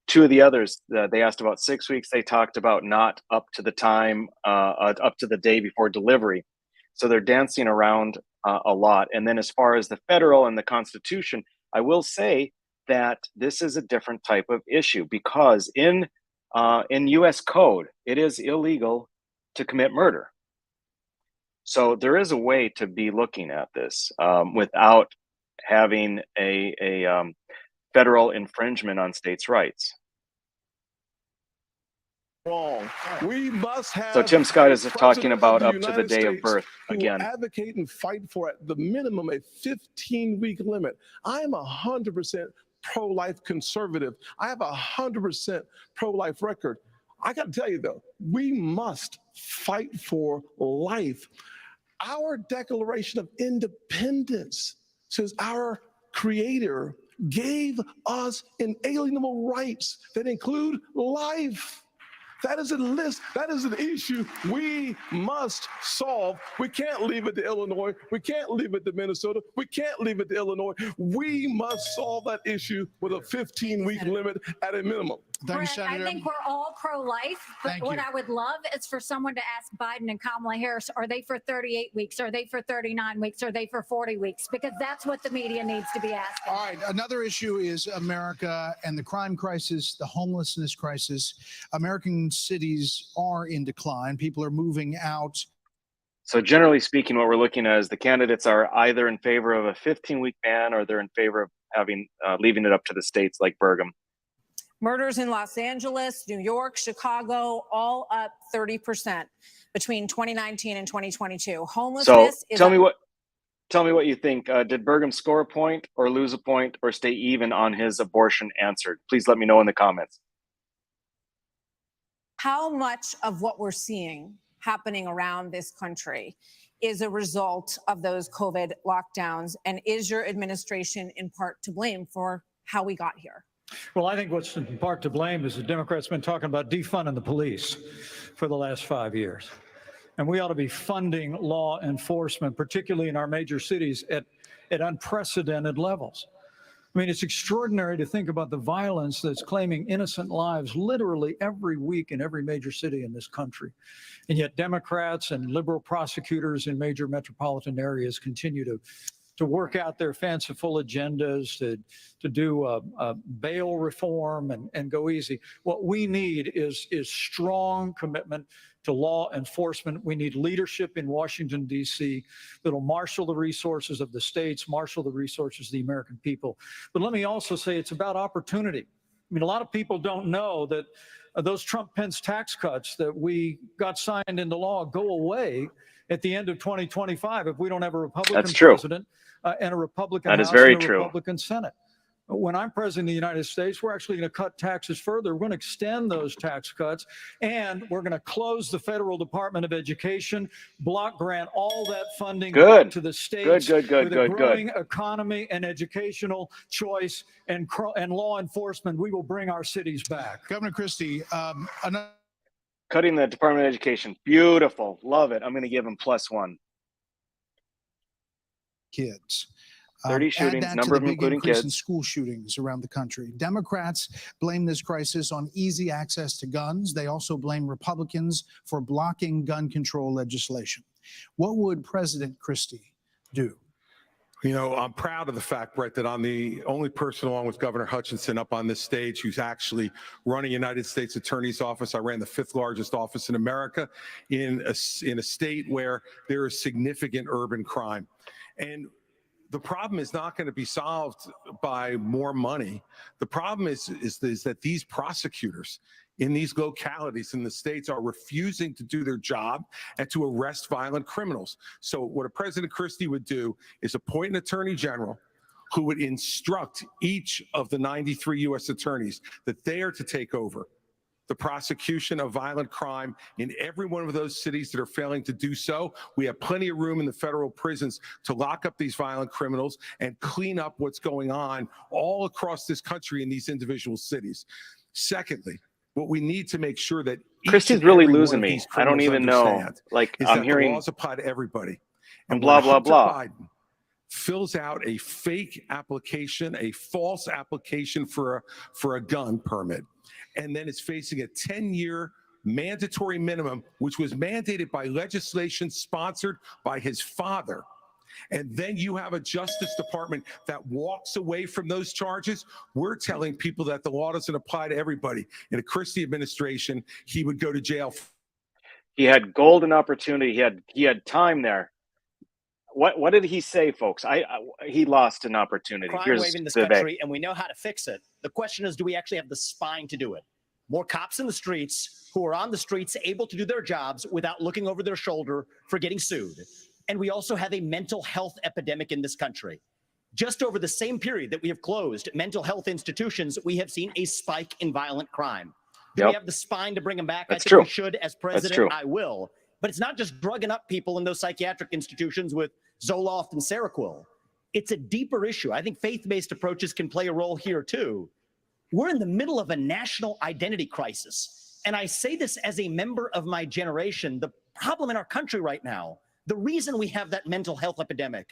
2 of the others, they asked about 6 weeks. They talked about not up to the time, up to the day before delivery. So they're dancing around a lot. And then as far as the federal and the Constitution, I will say that this is a different type of issue, because in U.S. code, it is illegal to commit murder. So there is a way to be looking at this without having a federal infringement on states' rights. Wrong. We must have. So Tim Scott is talking about of up to the United day of States birth who again. Advocate and fight for at the minimum a 15-week limit. I am 100% pro-life conservative. I have 100% pro-life record. I got to tell you though, we must fight for life. Our Declaration of Independence says our Creator gave us inalienable rights that include life. That is a list. That is an issue we must solve. We can't leave it to Illinois. We can't leave it to Minnesota. We can't leave it to Illinois. We must solve that issue with a 15-week limit at a minimum. Thank you, Brett, Senator. I think we're all pro-life, but Thank what you. I would love is for someone to ask Biden and Kamala Harris, are they for 38 weeks? Are they for 39 weeks? Are they for 40 weeks? Because that's what the media needs to be asking. All right. Another issue is America and the crime crisis, the homelessness crisis. American cities are in decline. People are moving out. So generally speaking, what we're looking at is the candidates are either in favor of a 15-week ban or they're in favor of having leaving it up to the states like Burgum. Murders in Los Angeles, New York, Chicago, all up 30% between 2019 and 2022. So Homelessness is tell me what you think. Did Burgum score a point or lose a point or stay even on his abortion answer? Please let me know in the comments. how much of what we're seeing happening around this country is a result of those COVID lockdowns? And is your administration in part to blame for how we got here? Well, I think what's in part to blame is the Democrats been talking about defunding the police for the last 5 years. And we ought to be funding law enforcement, particularly in our major cities, at unprecedented levels. I mean, it's extraordinary to think about the violence that's claiming innocent lives literally every week in every major city in this country. And yet Democrats and liberal prosecutors in major metropolitan areas continue to work out their fanciful agendas, to do bail reform and go easy. What we need is strong commitment to law enforcement. We need leadership in Washington, D.C. that'll marshal the resources of the states, marshal the resources of the American people. But let me also say it's about opportunity. I mean, a lot of people don't know that those Trump-Pence tax cuts that we got signed into law go away at the end of 2025 if we don't have a Republican president and a Republican House and a Republican Senate. When I'm president of the United States, we're actually going to cut taxes further. We're going to extend those tax cuts, and we're going to close the Federal Department of Education, block grant all that funding back to the states with a growing economy and educational choice and law enforcement. We will bring our cities back. Governor Christie, Cutting the Department of Education. Beautiful. Love it. I'm going to give him +1. Kids. 30 shootings, number of them including kids. In school shootings around the country. Democrats blame this crisis on easy access to guns. They also blame Republicans for blocking gun control legislation. What would President Christie do? You know, I'm proud of the fact, Brett, that I'm the only person along with Governor Hutchinson up on this stage who's actually running United States Attorney's Office. I ran the 5th largest office in America in a state where there is significant urban crime. And the problem is not going to be solved by more money. The problem is that these prosecutors in these localities in the states are refusing to do their job and to arrest violent criminals. So what a President Christie would do is appoint an attorney general who would instruct each of the 93 U.S. attorneys that they are to take over the prosecution of violent crime in every one of those cities that are failing to do so. We have plenty of room in the federal prisons to lock up these violent criminals and clean up what's going on all across this country in these individual cities. Secondly, what we need to make sure that Christie's really losing me. I don't even know. Like, I'm hearing the laws apply to everybody. And blah, blah, blah. Biden fills out a fake application, a false application for a gun permit, and then is facing a 10-year mandatory minimum, which was mandated by legislation sponsored by his father. And then you have a Justice Department that walks away from those charges. We're telling people that the law doesn't apply to everybody. In a Christie administration, he would go to jail. He had golden opportunity. He had time there. What did he say, folks? He lost an opportunity. Crime wave in this country, and we know how to fix it. The question is, do we actually have the spine to do it? More cops in the streets who are on the streets able to do their jobs without looking over their shoulder for getting sued. And we also have a mental health epidemic in this country. Just over the same period that we have closed mental health institutions, we have seen a spike in violent crime. Do we have the spine to bring them back? I think we should. As president, I will. But it's not just drugging up people in those psychiatric institutions with Zoloft and Seroquel. It's a deeper issue. I think faith-based approaches can play a role here too. We're in the middle of a national identity crisis. And I say this as a member of my generation. The problem in our country right now, the reason we have that mental health epidemic,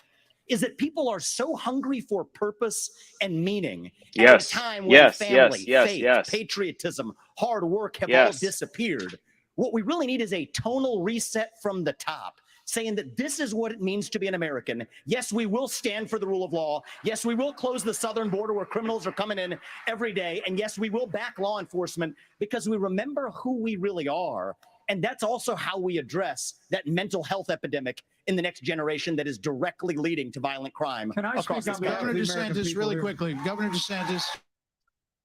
is that people are so hungry for purpose and meaning at a time when family, faith, patriotism, hard work have all disappeared. What we really need is a tonal reset from the top, saying that this is what it means to be an American. Yes, we will stand for the rule of law. Yes, we will close the southern border where criminals are coming in every day. And yes, we will back law enforcement because we remember who we really are. And that's also how we address that mental health epidemic in the next generation that is directly leading to violent crime across this country. Governor DeSantis, really quickly. Governor DeSantis.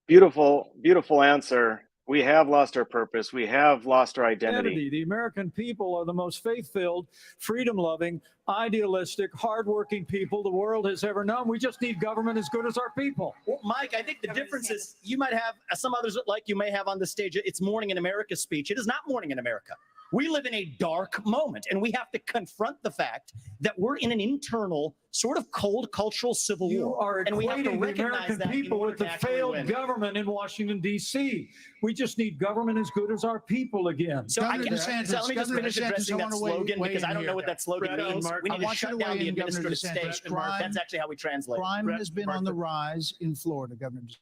Beautiful, beautiful answer. We have lost our purpose. We have lost our identity. The American people are the most faith-filled, freedom-loving, idealistic, hardworking people the world has ever known. We just need government as good as our people. Well, Mike, I think the difference is you might have some others like you may have on the stage. It's Morning in America speech. It is not Morning in America. We live in a dark moment, and we have to confront the fact that we're in an internal sort of cold cultural civil You war. are And we have to equating the recognize American that in people order with to the actually failed win. government in Washington, D.C. We just need government as good as our people again. So, Governor let me DeSantis, just Governor finish DeSantis, addressing I that wanna slogan weigh because in I don't know here. what that slogan Brett, means. Mark, We I need to want you shut to down weigh the in, Governor administrative DeSantis. state. And Mark, that's actually how we translate. Crime Brett, has been Mark, on the rise in Florida, Governor DeSantis.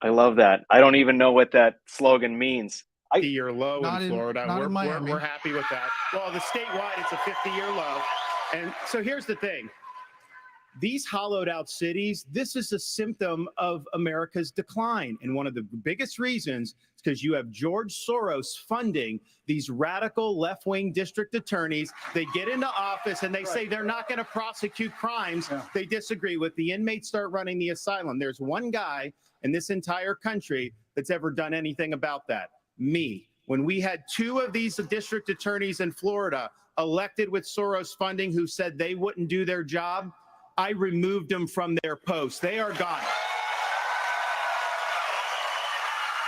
I love that. I don't even know what that slogan means. 50-year low Not in in- Florida. not in Miami. We're happy with that. Well, the statewide, it's a 50-year low. And so here's the thing. These hollowed out cities, this is a symptom of America's decline. And one of the biggest reasons is because you have George Soros funding these radical left-wing district attorneys. They get into office and they say they're not going to prosecute crimes they disagree with. The inmates start running the asylum. There's one guy in this entire country that's ever done anything about that. Me. When we had two of these district attorneys in Florida elected with Soros funding who said they wouldn't do their job, I removed them from their posts. They are gone.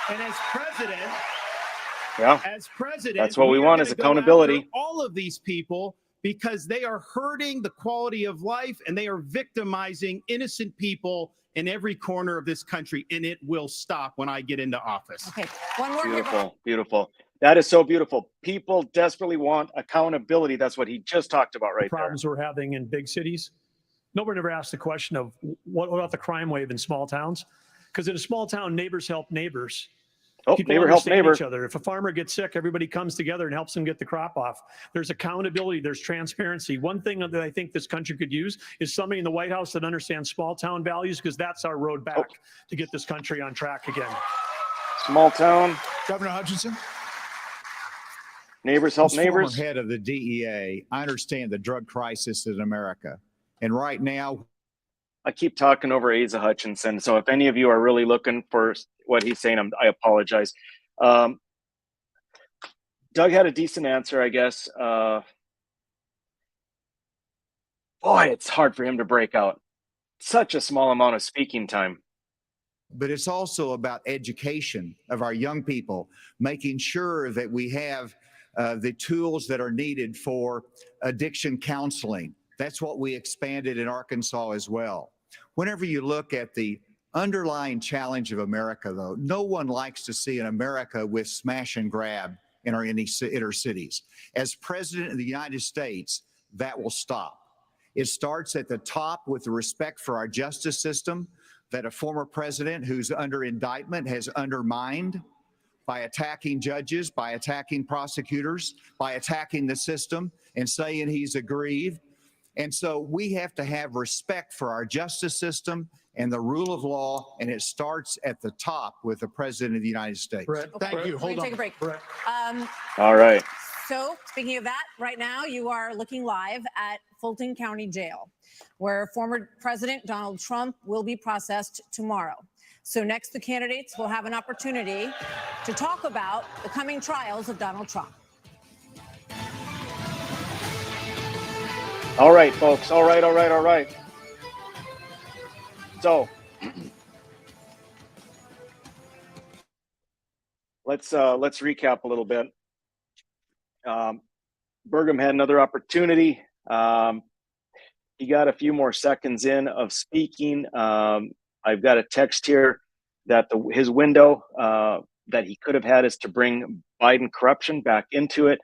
And as president, that's what we are want gonna is go accountability. after all of these people because they are hurting the quality of life and they are victimizing innocent people in every corner of this country, and it will stop when I get into office. Okay, one more. Beautiful, beautiful. That is so beautiful. People desperately want accountability. That's what he just talked about right there. problems we're having in big cities. Nobody ever asked the question of what about the crime wave in small towns? Because in a small town, neighbors help neighbors. Oh, People neighbor help understand neighbor. each other. If a farmer gets sick, everybody comes together and helps them get the crop off. There's accountability. There's transparency. One thing that I think this country could use is somebody in the White House that understands small town values, because that's our road back to get this country on track again. Small town. Governor Hutchinson. Neighbors help As neighbors. former head of the DEA, I understand the drug crisis in America. And right now, I keep talking over Asa Hutchinson. So if any of you are really looking for what he's saying, I apologize. Doug had a decent answer, I guess. Boy, it's hard for him to break out. Such a small amount of speaking time. but it's also about education of our young people, making sure that we have the tools that are needed for addiction counseling. That's what we expanded in Arkansas as well. Whenever you look at the underlying challenge of America, though, no one likes to see an America with smash and grab in our inner cities. As President of the United States, that will stop. It starts at the top with the respect for our justice system that a former president who's under indictment has undermined by attacking judges, by attacking prosecutors, by attacking the system and saying he's aggrieved. And so we have to have respect for our justice system and the rule of law, and it starts at the top with the President of the United States. Brett, thank you. Hold on. Take a break. All right. So, speaking of that, right now you are looking live at Fulton County Jail, where former President Donald Trump will be processed tomorrow. So next, the candidates will have an opportunity to talk about the coming trials of Donald Trump. All right, folks. All right. So let's recap a little bit. Burgum had another opportunity. He got a few more seconds in of speaking. I've got a text here that his window that he could have had is to bring Biden corruption back into it.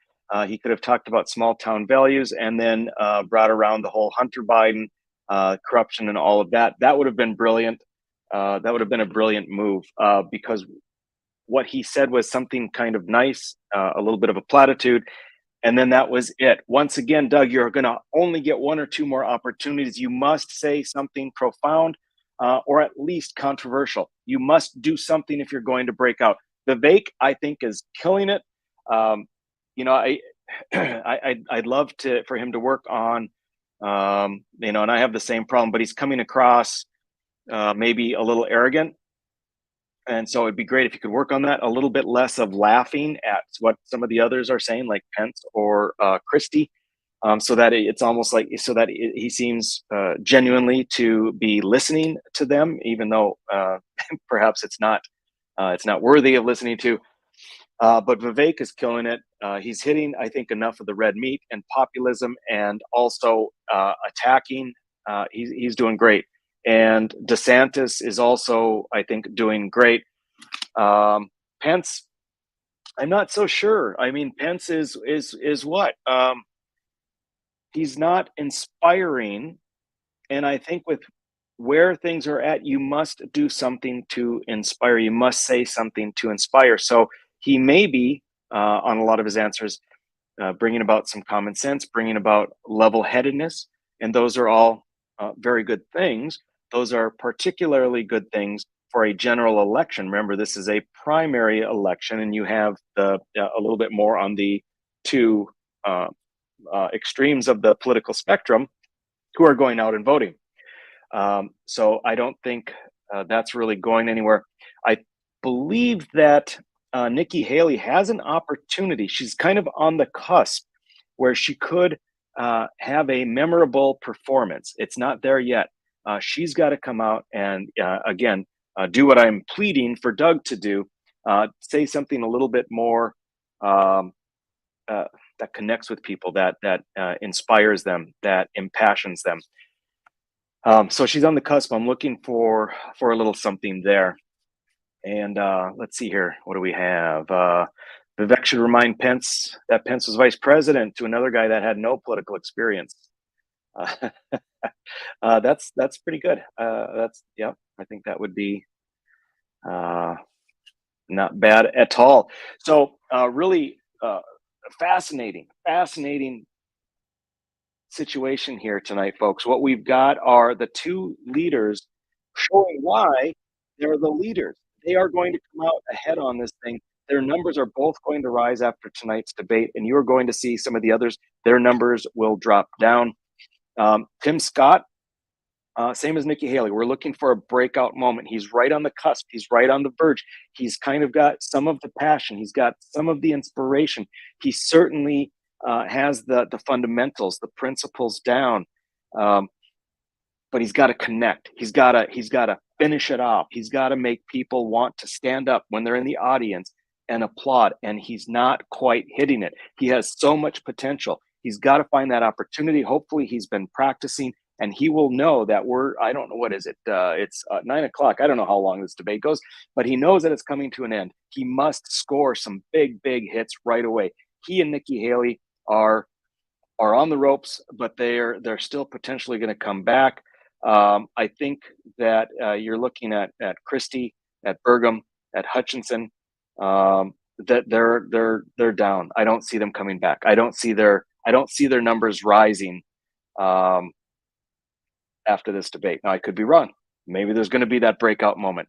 He could have talked about small town values and then brought around the whole Hunter Biden corruption and all of that. That would have been brilliant. That would have been a brilliant move because what he said was something kind of nice, a little bit of a platitude. And then that was it. Once again, Doug, you're going to only get one or two more opportunities. You must say something profound or at least controversial. You must do something if you're going to break out. Vivek, I think, is killing it. I'd love for him to work on, and I have the same problem, but he's coming across maybe a little arrogant. And so it'd be great if you could work on that, a little bit less of laughing at what some of the others are saying, like Pence or Christie, so that it's almost like he seems genuinely to be listening to them, even though perhaps it's not worthy of listening to. But Vivek is killing it. He's hitting, I think, enough of the red meat and populism, and also attacking. He's doing great. And DeSantis is also, I think, doing great. Pence, I'm not so sure. I mean, Pence is what? He's not inspiring. And I think with where things are at, you must do something to inspire. You must say something to inspire. So he may be, on a lot of his answers, bringing about some common sense, bringing about level-headedness, and those are all very good things. Those are particularly good things for a general election. Remember, this is a primary election, and you have a little bit more on the two extremes of the political spectrum who are going out and voting. So I don't think that's really going anywhere. I believe that Nikki Haley has an opportunity. She's kind of on the cusp where she could have a memorable performance. It's not there yet. She's got to come out and, again, do what I'm pleading for Doug to do, say something a little bit more that connects with people, that inspires them, that impassions them. So she's on the cusp. I'm looking for a little something there. And let's see here. What do we have? Vivek should remind Pence that Pence was vice president to another guy that had no political experience. That's pretty good. Yeah, I think that would be not bad at all. So really fascinating situation here tonight, folks. What we've got are the two leaders showing why they're the leaders. They are going to come out ahead on this thing. Their numbers are both going to rise after tonight's debate, and you're going to see some of the others, their numbers will drop down. Tim Scott, same as Nikki Haley, we're looking for a breakout moment. He's right on the cusp. He's right on the verge. He's kind of got some of the passion. He's got some of the inspiration. He certainly has the fundamentals, the principles down. But he's got to connect. He's got to finish it off. He's got to make people want to stand up when they're in the audience and applaud. And he's not quite hitting it. He has so much potential. He's got to find that opportunity. Hopefully he's been practicing, and he will know that I don't know, what is it? It's 9 o'clock. I don't know how long this debate goes, but he knows that it's coming to an end. He must score some big hits right away. He and Nikki Haley are on the ropes, but they're still potentially going to come back. I think that you're looking at Christie, at Burgum, at Hutchinson, that they're down. I don't see them coming back. I don't see their numbers rising after this debate. Now, I could be wrong. Maybe there's going to be that breakout moment.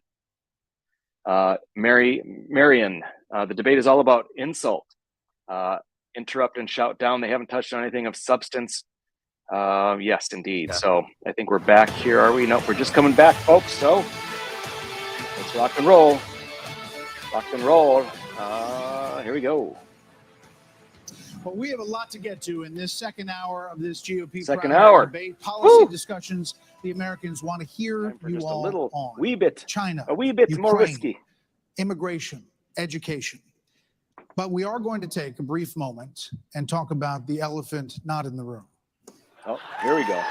Marion, the debate is all about insult. Interrupt and shout down. They haven't touched on anything of substance. Yes, indeed. Yeah. So I think we're back here. Are we? Nope, we're just coming back, folks. So let's rock and roll. Rock and roll. Here we go. Well, we have a lot to get to in this second hour of this GOP second hour debate. Policy discussions the Americans want to hear you just all a little, on. Wee bit. China. A wee bit Ukraine, more risky. Immigration, education. But we are going to take a brief moment and talk about the elephant not in the room. Oh, here we go.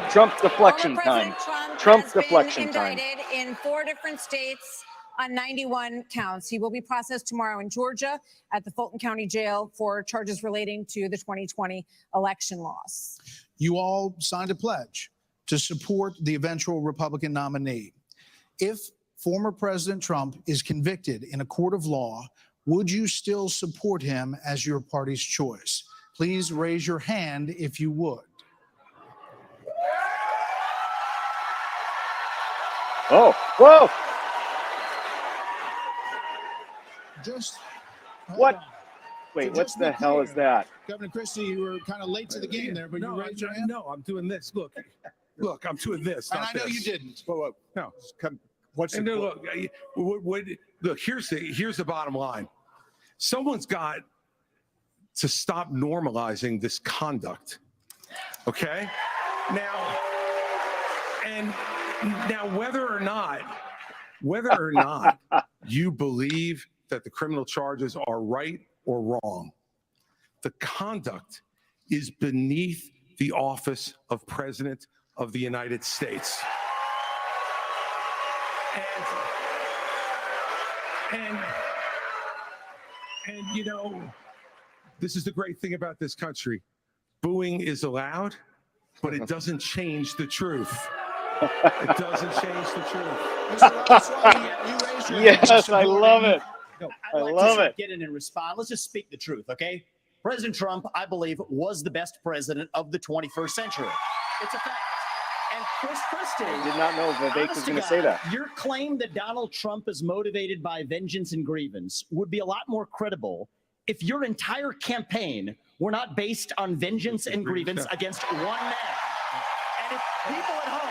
Trump deflection time. Trump deflection time. Indicted in 4 different states on 91 counts. He will be processed tomorrow in Georgia at the Fulton County Jail for charges relating to the 2020 election loss. You all signed a pledge to support the eventual Republican nominee. If former President Trump is convicted in a court of law, would you still support him as your party's choice? Please raise your hand if you would. Oh, whoa. Just what? Wait, what the hell is that? Governor Christie, you were kind of late to the game there, but you raised your hand. No, I'm doing this. Look, I'm doing this. And I know you didn't. Whoa. No, what's the look? Here's the bottom line. Someone's got to stop normalizing this conduct. Okay? Now, whether or not you believe that the criminal charges are right or wrong. The conduct is beneath the office of President of the United States. And you know, this is the great thing about this country. Booing is allowed, but it doesn't change the truth. It doesn't change the truth. Yes, I love it. I love it. Get in and respond. Let's just speak the truth, okay? President Trump, I believe, was the best president of the 21st century. It's a fact. And Chris Christie, I did not know Vivek was going to say that. Your claim that Donald Trump is motivated by vengeance and grievance would be a lot more credible if your entire campaign were not based on vengeance and grievance against one man. And if people at home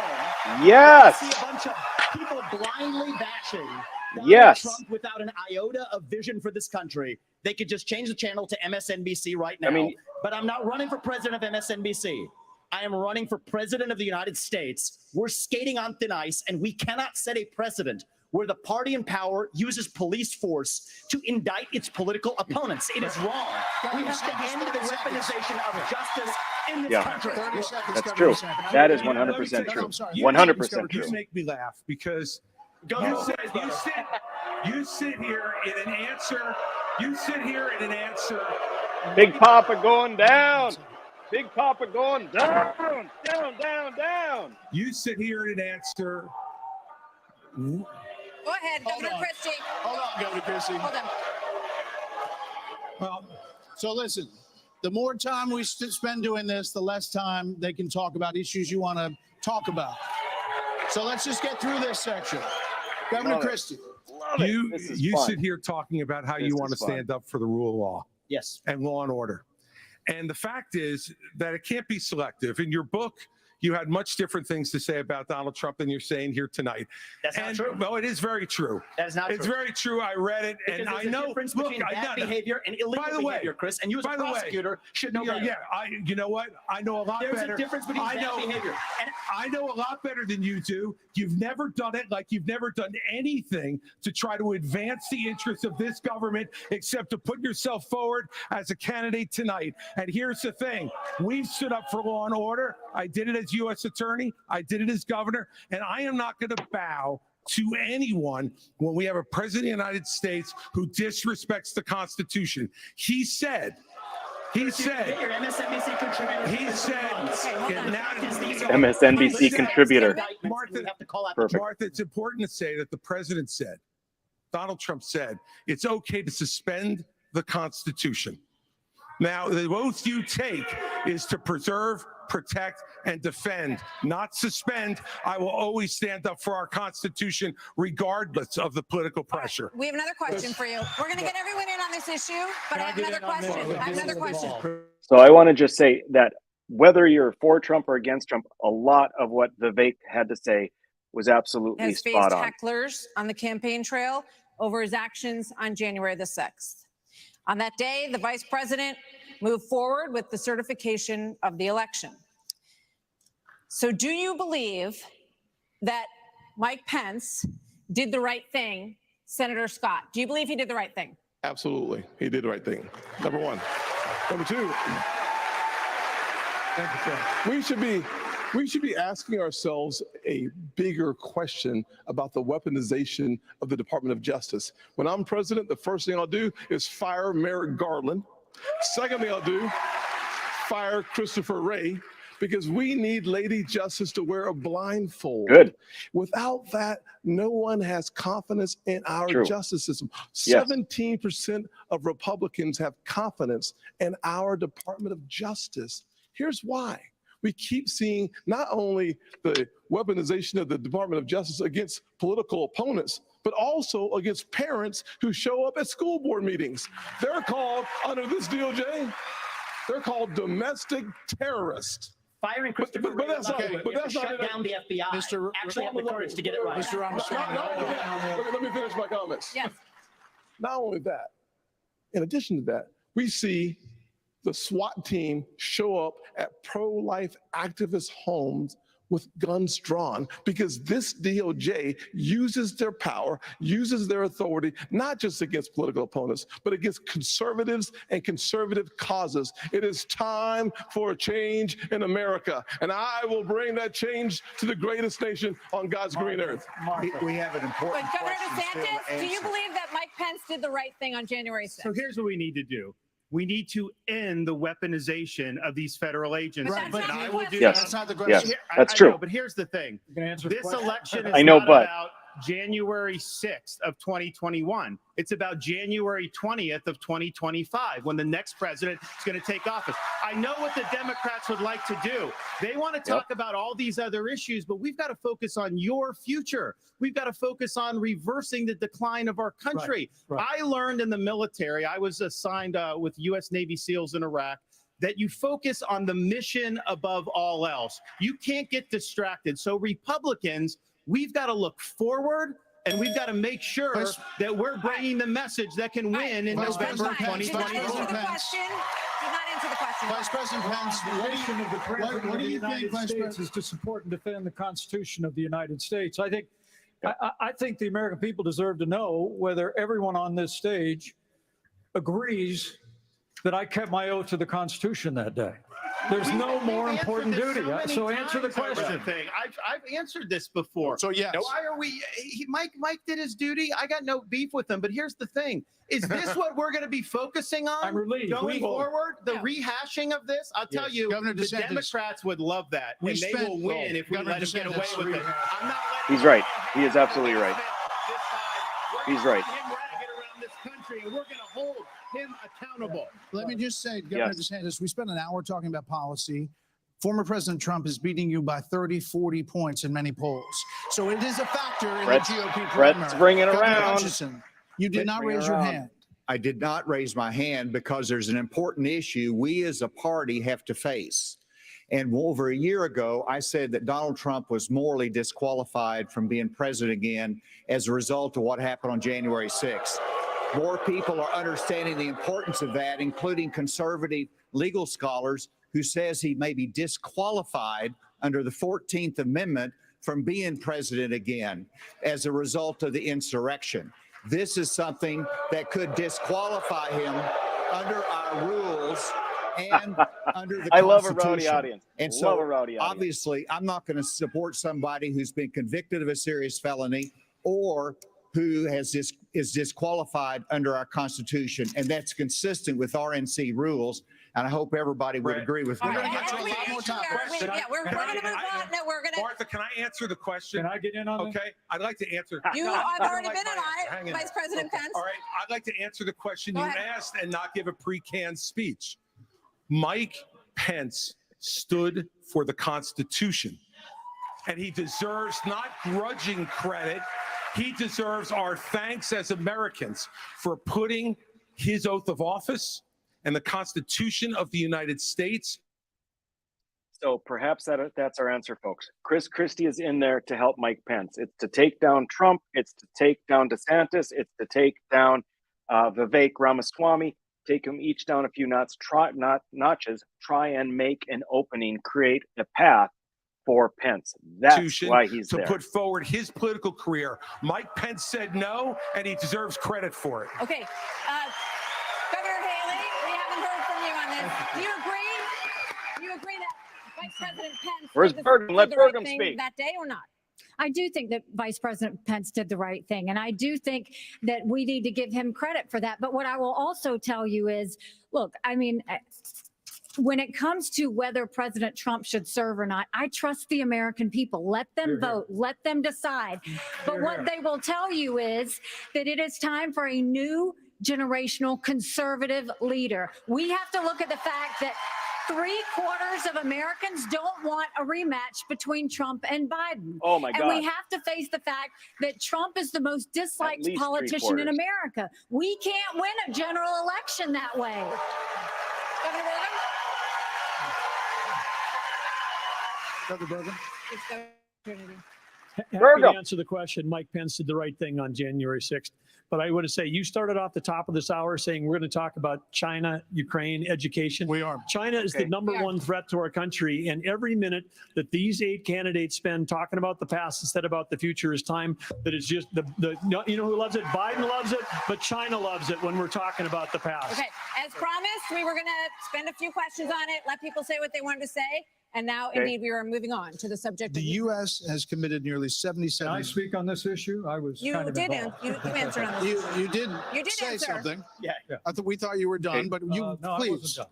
see a bunch of people blindly bashing Donald Trump without an iota of vision for this country, they could just change the channel to MSNBC right now. But I'm not running for president of MSNBC. I am running for president of the United States. We're skating on thin ice, and we cannot set a precedent where the party in power uses police force to indict its political opponents. It is wrong. We have to end the weaponization of justice in this country. That's true. That is 100% true. 100% true. You make me laugh because you sit here in an answer. You sit here in an answer. Big Papa going down. Big Papa going down, down, down, down. You sit here in an answer. Go ahead, Governor Christie. Hold on, Governor Christie. Hold on. Well, so listen, the more time we spend doing this, the less time they can talk about issues you want to talk about. So let's just get through this section. Governor Christie. You sit here talking about how you want to stand up for the rule of law. Yes. And law and order. And the fact is that it can't be selective. In your book, you had much different things to say about Donald Trump than you're saying here tonight. That's not true. Well, it is very true. That is not true. It's very true. I read it, Because and I there's a know. difference Look, between bad behavior and illegal behavior, Chris. And you as a prosecutor should know better. You know what? I know a lot better. There's a difference between bad behavior. And I know a lot better than you do. You've never done it like you've never done anything to try to advance the interests of this government except to put yourself forward as a candidate tonight. And here's the thing. We've stood up for law and order. I did it as U.S. attorney. I did it as governor. And I am not going to bow to anyone when we have a president of the United States who disrespects the Constitution. He said, MSNBC contributor. Martha, it's important to say that the president said, Donald Trump said, it's okay to suspend the Constitution. Now, the oath you take is to preserve, protect, and defend, not suspend. I will always stand up for our Constitution, regardless of the political pressure. We have another question for you. We're going to get everyone in on this issue, but I have another question. So I want to just say that whether you're for Trump or against Trump, a lot of what Vivek had to say was absolutely Has faced spot on. hecklers on the campaign trail over his actions on January the 6th. On that day, the vice president moved forward with the certification of the election. So do you believe that Mike Pence did the right thing, Senator Scott? Do you believe he did the right thing? Absolutely. He did the right thing. Number one. Number two, we should be asking ourselves a bigger question about the weaponization of the Department of Justice. When I'm president, the first thing I'll do is fire Merrick Garland. Second thing I'll do, fire Christopher Wray, because we need Lady Justice to wear a blindfold. Good. Without that, no one has confidence in our justice system. Yes. 17% of Republicans have confidence in our Department of Justice. Here's why. We keep seeing not only the weaponization of the Department of Justice against political opponents, but also against parents who show up at school board meetings. They're called, under this DOJ, they're called domestic terrorists. Firing Christopher Wray, but that's not shut down the FBI. Actually have the courage to get it right. Mr. Ramaswamy, let me finish my comments. Yes. Not only that, in addition to that, we see the SWAT team show up at pro-life activist homes with guns drawn, because this DOJ uses their power, uses their authority, not just against political opponents, but against conservatives and conservative causes. It is time for a change in America, and I will bring that change to the greatest nation on God's green earth. We have an important But Governor question still to DeSantis, do you answer. believe that Mike Pence did the right thing on January 6th? So here's what we need to do. We need to end the weaponization of these federal agencies. Right, but And that's I not will the do question. that. That's not the question. That's true. But here's the thing. You gonna answer the This question? election is I know, not but- about January 6th of 2021. It's about January 20th of 2025, when the next president is going to take office. I know what the Democrats would like to do. They want to talk about all these other issues, but we've got to focus on your future. We've got to focus on reversing the decline of our country. right. I learned in the military, I was assigned with U.S. Navy SEALs in Iraq, that you focus on the mission above all else. You can't get distracted. So Republicans, we've got to look forward, and we've got to make sure that we're bringing the message that can win in November Did not answer 2024. the question. Did not answer the question. Vice President Pence, The mission of the President what of do the you think, United Vice States President? is to support and defend the Constitution of the United States. I think the American people deserve to know whether everyone on this stage agrees that I kept my oath to the Constitution that day. There's no more important duty. So answer the question. I've answered this before. So yes. Why are we? Mike did his duty. I got no beef with him. But here's the thing: is this what we're going to be focusing on I'm relieved. going We will. forward? The rehashing of this. I'll tell you, Governor the DeSantis, Democrats would love that, we and they spent- will win if we Governor let him get away DeSantis, with it. I'm not letting He's right. He is absolutely right. He's right. him ragged around this country, and we're going to hold him accountable. Let me just say, Governor Yes. DeSantis, we spent an hour talking about policy. Former President Trump is beating you by 30, 40 points in many polls. So it is a factor in Brett's- the GOP primary. Brett's bringing it Governor around. Hutchinson, you did Brett's not bringing it raise your around. hand. I did not raise my hand because there's an important issue we as a party have to face. And over a year ago, I said that Donald Trump was morally disqualified from being president again as a result of what happened on January 6th. More people are understanding the importance of that, including conservative legal scholars who says he may be disqualified under the 14th Amendment from being president again as a result of the insurrection. This is something that could disqualify him under our rules and under the I love a Constitution. rowdy audience. And Love so a rowdy audience. obviously, I'm not going to support somebody who's been convicted of a serious felony or who is disqualified under our Constitution. And that's consistent with RNC rules. And I hope everybody would agree with me. We're going to get to a lot more time. We're going to move on. No, we're going to. Martha, can I answer the question? Can I get in on this? Okay, I'd like to answer. You No, have I don't already like been my answer. on Hang it, in Vice there. President Pence. All right, I'd like to answer the question Go you ahead. asked and not give a pre-canned speech. Mike Pence stood for the Constitution, and he deserves not grudging credit. He deserves our thanks as Americans for putting his oath of office and the Constitution of the United States. So perhaps that's our answer, folks. Chris Christie is in there to help Mike Pence. It's to take down Trump. It's to take down DeSantis. It's to take down Vivek Ramaswamy. Take them each down a few notches. Try and make an opening, create a path for Pence. That's Constitution why he's to there. put forward his political career. Mike Pence said no, and he deserves credit for it. Okay. Governor Haley, we haven't heard from you on this. Do you agree? Do you agree that Vice President Pence Where's did Burgum? Let the right Burgum thing speak. that day or not? I do think that Vice President Pence did the right thing. And I do think that we need to give him credit for that. But what I will also tell you is, look, I mean, when it comes to whether President Trump should serve or not, I trust the American people. Let them Hear, hear. vote. Let them decide. But Hear, what hear. they will tell you is that it is time for a new generational conservative leader. We have to look at the fact that 3/4 of Americans don't want a rematch between Trump and Biden. Oh my And God. we have to face the fact that Trump is the most disliked least politician in 3/4. America. We can't win a general election that way. Governor Burgum? Governor Burgum? It's Governor Kennedy. Happy Burgum. to answer the question. Mike Pence did the right thing on January 6th. But I would say you started off the top of this hour saying we're going to talk about China, Ukraine, education. We are. China is the number one threat to our country. And every minute that these 8 candidates spend talking about the past instead about the future is time that is just you know who loves it? Biden loves it, but China loves it when we're talking about the past. Okay, as promised, we were going to spend a few questions on it, let people say what they wanted to say. And now, indeed, we are moving on to the subject. The U.S. has committed nearly 77. Can I speak on this issue? I was You kind of did. involved. You answered on this. You did. You did say answer. something. Yeah. We thought you were done, but you No, I please. wasn't done.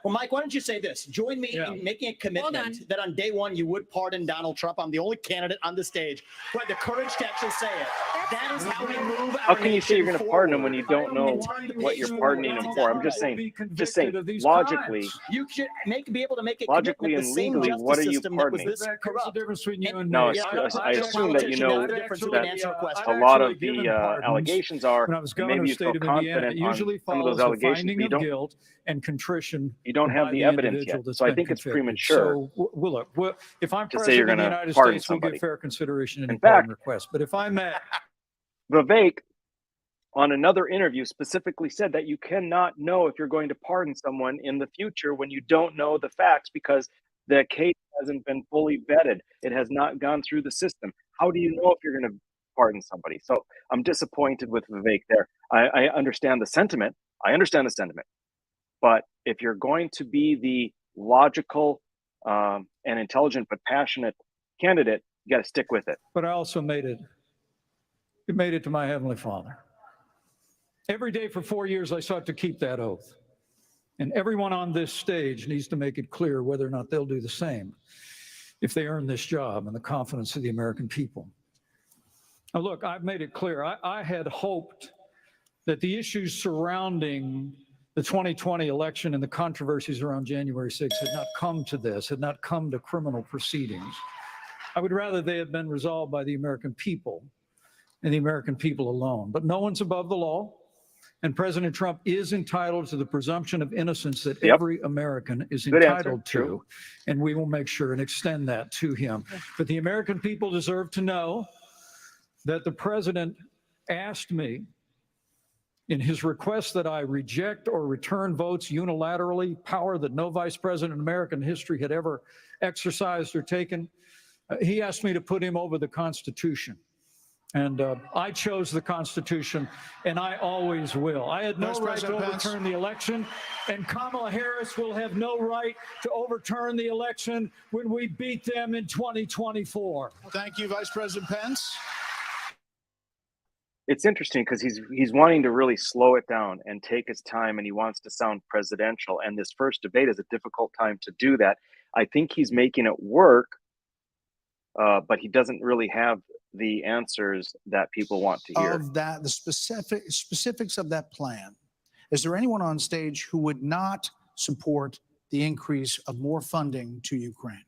Well, Mike, why don't you say this? Join me in making a commitment that on day one you would pardon Donald Trump. I'm the only candidate on the stage who had the courage to actually say it. That is how we move. How can you say you're going to pardon him when you don't know what you're pardoning him for? I'm just saying, logically, you should be able to make it logically and legally, what are you pardoning? What's the difference between you and No, me? I assume that you know that a lot of the allegations are, when I was and governor maybe of you the feel state of Indiana, it confident on usually some of follows those the allegations, finding but you of don't, guilt and contrition. you don't have by the evidence individual yet. that's So I been think it's convicted. premature So, look, if I'm to say you're president of the going to United pardon States, we'll somebody. give fair consideration and In fact, pardon request. But if I'm at Vivek, on another interview, specifically said that you cannot know if you're going to pardon someone in the future when you don't know the facts because the case hasn't been fully vetted. It has not gone through the system. How do you know if you're going to pardon somebody? So I'm disappointed with Vivek there. I understand the sentiment. But if you're going to be the logical and intelligent but passionate candidate, you got to stick with it. But I also made it to my Heavenly Father. Every day for 4 years, I sought to keep that oath. And everyone on this stage needs to make it clear whether or not they'll do the same if they earn this job and the confidence of the American people. Now, look, I've made it clear. I had hoped that the issues surrounding the 2020 election and the controversies around January 6th had not come to this, had not come to criminal proceedings. I would rather they had been resolved by the American people and the American people alone. But no one's above the law. And President Trump is entitled to the presumption of innocence that every American is entitled to. And we will make sure and extend that to him. But the American people deserve to know that the president asked me in his request that I reject or return votes unilaterally, power that no vice president in American history had ever exercised or taken. He asked me to put him over the Constitution. And I chose the Constitution, and I always will. I had no right to overturn the election, and Kamala Harris will have no right to overturn the election when we beat them in 2024. Thank you, Vice President Pence. It's interesting because he's wanting to really slow it down and take his time, and he wants to sound presidential. And this first debate is a difficult time to do that. I think he's making it work, but he doesn't really have the answers that people want to hear. Of that, the specifics of that plan, is there anyone on stage who would not support the increase of more funding to Ukraine?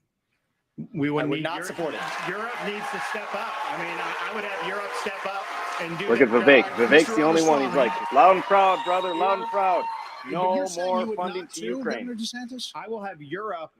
We would not support it. Europe needs to step up. I mean, I would have Europe step up and do Look at Vivek. Vivek's the only one. He's like, loud and proud, brother, loud and proud. No more funding to Ukraine. Governor DeSantis? I will have Europe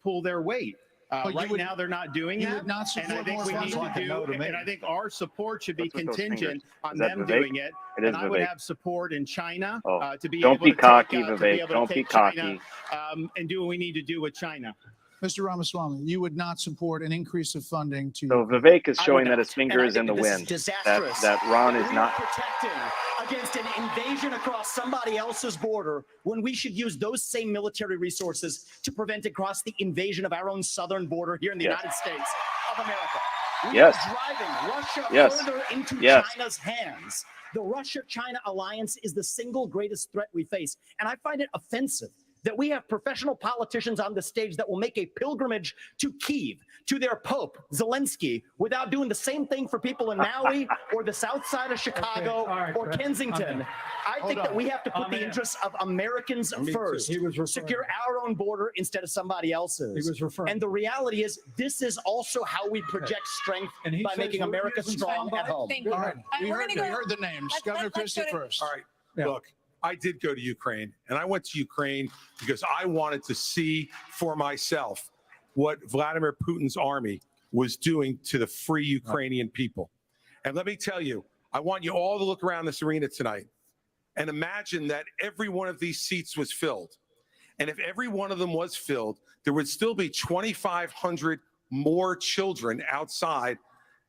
pull their weight. Right now, they're not doing that. Would not support and I think more we need funding? to do, and I think our support should be What's with those contingent fingers? on Is that them Vivek? doing it. It is And I would Vivek. have support in China Oh, to be don't able be to cocky, take, Vivek. Don't be China, cocky. and do what we need to do with China. Mr. Ramaswamy, you would not support an increase of funding to So Ukraine. Vivek is I would showing that not. his finger And I is in the think this is wind. disastrous. That Ron is We not. are protecting against an invasion across somebody else's border when we should use those same military resources to prevent across the invasion of our own southern border here in the Yes. United States of America. We Yes. are driving Russia Yes. further into Yes. China's hands. The Russia-China alliance is the single greatest threat we face. And I find it offensive that we have professional politicians on the stage that will make a pilgrimage to Kyiv, to their Pope, Zelensky, without doing the same thing for people in Maui or the south side of Chicago all right, or Brett, Kensington. I'm I think that we have to put the in. interests of Americans first. He was referring- Secure our own border instead of somebody else's. He was referring- And the reality is, this is also how we project strength And he by says making we're America using strong soundbite? at home. Thank you. All right, we We're heard, gonna go- heard the names. let's- Governor let's Christie go to- first. All right, Yeah. look, I did go to Ukraine, and I went to Ukraine because I wanted to see for myself what Vladimir Putin's army was doing to the free Ukrainian people. And let me tell you, I want you all to look around this arena tonight and imagine that every one of these seats was filled. And if every one of them was filled, there would still be 2,500 more children outside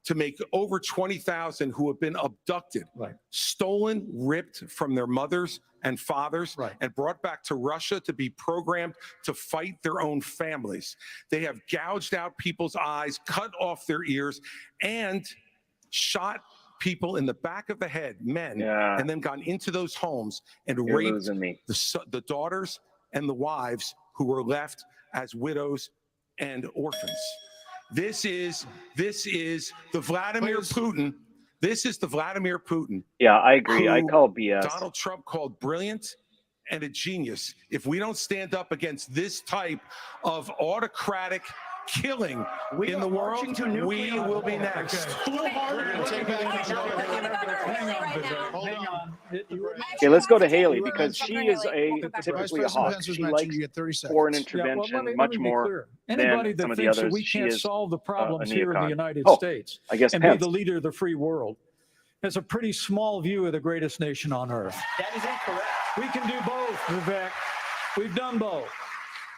to make over 20,000 who have been abducted, stolen, ripped from their mothers and fathers, and brought back to Russia to be programmed to fight their own families. They have gouged out people's eyes, cut off their ears, and shot people in the back of the head, men, and then gone into those homes and raped the daughters and the wives who were left as widows and orphans. This is the Vladimir Putin. This is the Vladimir Putin. Yeah, I agree. I who call BS. Donald Trump called brilliant and a genius. If we don't stand up against this type of autocratic killing in the world, we will be next. Hang on. Okay, let's go to Haley because she is typically a Vice President hawk. Pence was She mentioned. likes You get 30 seconds. foreign Yeah, intervention let me much be more clear. than Anybody some that of the thinks that others. we She can't is solve the problems a here in the neocon. United Oh, States I guess and Pence. be the leader of the free world has a pretty small view of the greatest nation on earth. That is incorrect. We can do both, Vivek. We've done both.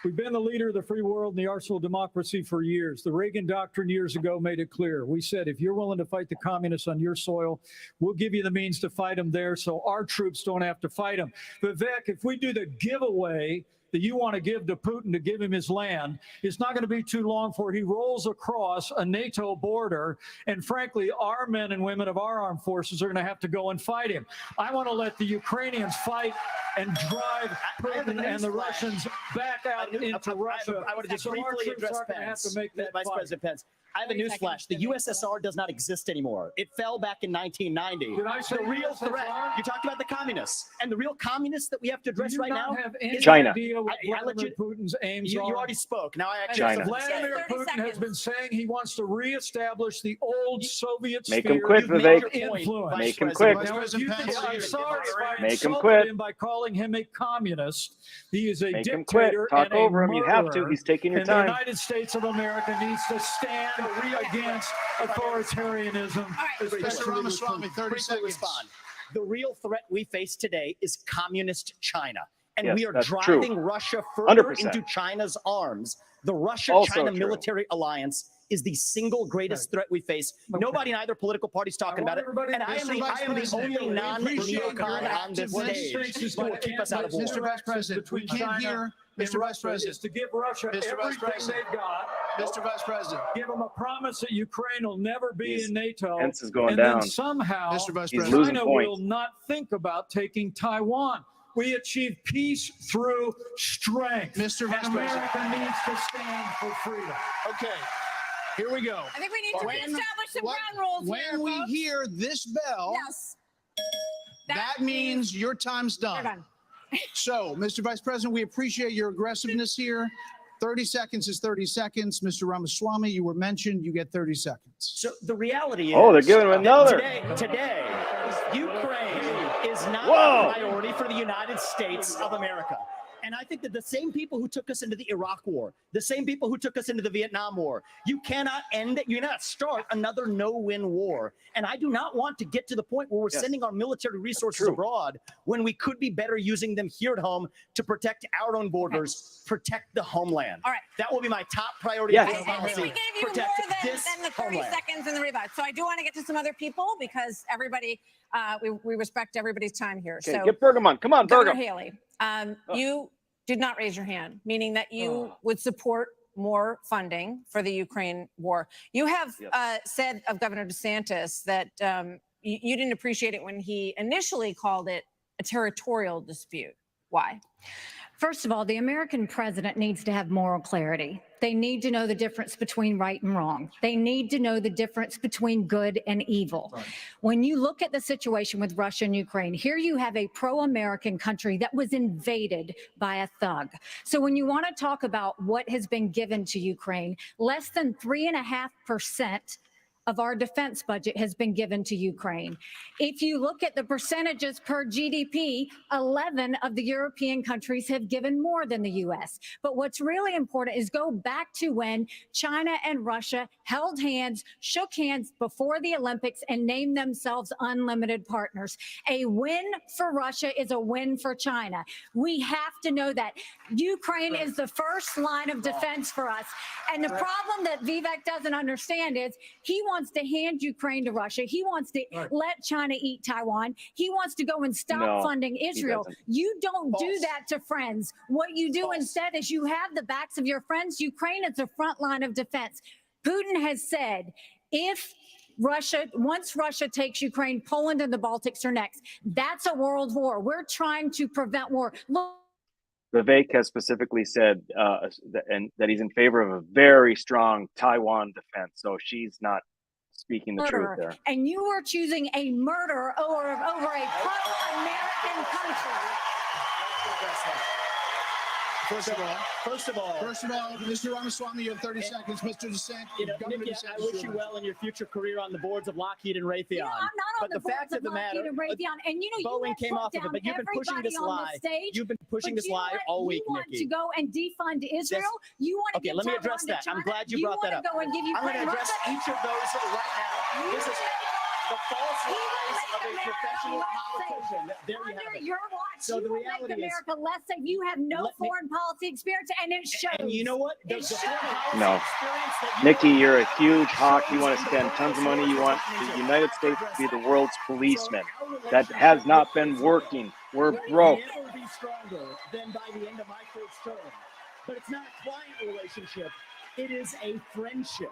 We've been the leader of the free world and the arsenal of democracy for years. The Reagan Doctrine years ago made it clear. We said, if you're willing to fight the communists on your soil, we'll give you the means to fight them there so our troops don't have to fight them. Vivek, if we do the giveaway that you want to give to Putin to give him his land, it's not going to be too long before he rolls across a NATO border. And frankly, our men and women of our armed forces are going to have to go and fight him. I want to let the Ukrainians fight and drive Putin and the Russians back out into Russia. I want to just So our briefly troops address aren't gonna have Pence. to make that Vice fight. President Pence. I have a newsflash. The USSR does not exist anymore. It fell back in 1990. Did I say the real USSR? threat? You talked about the communists, and the real communists that we have to Do address you right not now have any is China. idea what I let Vladimir Putin's aims you are? already spoke. Now I actually China. have something to say. Vladimir 30 Putin has been saying he wants to reestablish the old Soviet Make sphere him quit, of Vivek. influence. Make him Vice quit. Vice Now, if you President think, Pence, I'm sorry if I Make him insulted quit. him by calling him a communist. He is a Make him quit. dictator Talk and a over him. You have to. murderer, He's taking your and time. the United States of America needs to stand against authoritarianism. right. especially Mr. with Ramaswamy, Putin. 30 Briefly seconds. respond. The real threat we face today is communist China. And Yes, we are that's driving true. Russia further 100%. into China's arms. The Also Russia-China true. military alliance is the single greatest threat we face. Okay. Nobody in either political party is talking I about want it. everybody And to I am listen. the Vice only President, we appreciate your non-neocon on this activeness. stage. But keep us out of war. Mr. Vice President, we can't hear. Mr. Vice Is President, to give Russia Mr. Vice everything President. they've got. Mr. Vice President, Give them a promise that Ukraine will never be in NATO. Pence is going and down. then somehow Mr. Vice He's President. losing China points. will not think about taking Taiwan. We achieve peace through strength. Mr. Vice And President. America needs to stand for freedom. Okay, here we go. I think we need to When- reestablish some what- ground rules When here, we folks. hear this bell, Yes. that means your time's We're done. done. So, Mr. Vice President, we appreciate your aggressiveness here. 30 seconds is 30 seconds. Mr. Ramaswamy, you were mentioned. You get 30 seconds. So the reality is, Oh, they're giving him that another. Today, Ukraine is not Whoa. a priority for the United States of America. And I think that the same people who took us into the Iraq War, the same people who took us into the Vietnam War, you cannot end it. You cannot start another no-win war. And I do not want to get to the point where we're Yes. sending our military resources abroad when we could be better using them here at home to protect our own borders, protect the homeland. All right. That will be my top priority. Yes. of I foreign think we policy. gave you Protect more this than the 30 homeland. seconds in the rebut. So I do want to get to some other people because everybody, we respect everybody's time here. Okay, So get Bergam. Come on, Governor Bergam. Haley, you did not raise your hand, meaning that you would support more funding for the Ukraine war. You have Yes. said of Governor DeSantis that you didn't appreciate it when he initially called it a territorial dispute. Why? First of all, the American president needs to have moral clarity. They need to know the difference between right and wrong. They need to know the difference between good and evil. When you look at the situation with Russia and Ukraine, here you have a pro-American country that was invaded by a thug. So when you want to talk about what has been given to Ukraine, less than 3.5% of our defense budget has been given to Ukraine. If you look at the percentages per GDP, 11 of the European countries have given more than the U.S. But what's really important is go back to when China and Russia held hands, shook hands before the Olympics, and named themselves unlimited partners. A win for Russia is a win for China. We have to know that. Ukraine is the first line of defense for us. And the problem that Vivek doesn't understand is he wants to hand Ukraine to Russia. He wants to let China eat Taiwan. He wants to go and stop funding Israel. You don't do that to friends. What you do instead is you have the backs of your friends. Ukraine is the front line of defense. Putin has said, once Russia takes Ukraine, Poland and the Baltics are next. That's a world war. We're trying to prevent war. Look, Vivek has specifically said that he's in favor of a very strong Taiwan defense. So she's not speaking the truth there. And you are choosing a murderer over a pro-American country. First of all, Mr. Ramaswamy, you have 30 seconds. Mr. DeSantis, Nikki, I wish you well in your future career on the boards of Lockheed and Raytheon. I'm not on the boards of Lockheed and Raytheon. And Boeing came off of it, but you've been pushing this lie. You've been pushing this lie all week, Nikki. You want to go and defund Israel? You want to okay, let me address that. I'm glad you brought that up. I'm going to address each of those right now. This is the false lies of a professional politician. There you have it. Your watch, so the reality is, America less safe. You have no foreign policy experience, and it shows. And you know what? No. Nikki, you're a huge hawk. You want to spend tons of money. You want the United States to be the world's policeman. That has not been working. We're broke. We'll never be stronger than by the end of my first term. But it's not a client relationship. It is a friendship.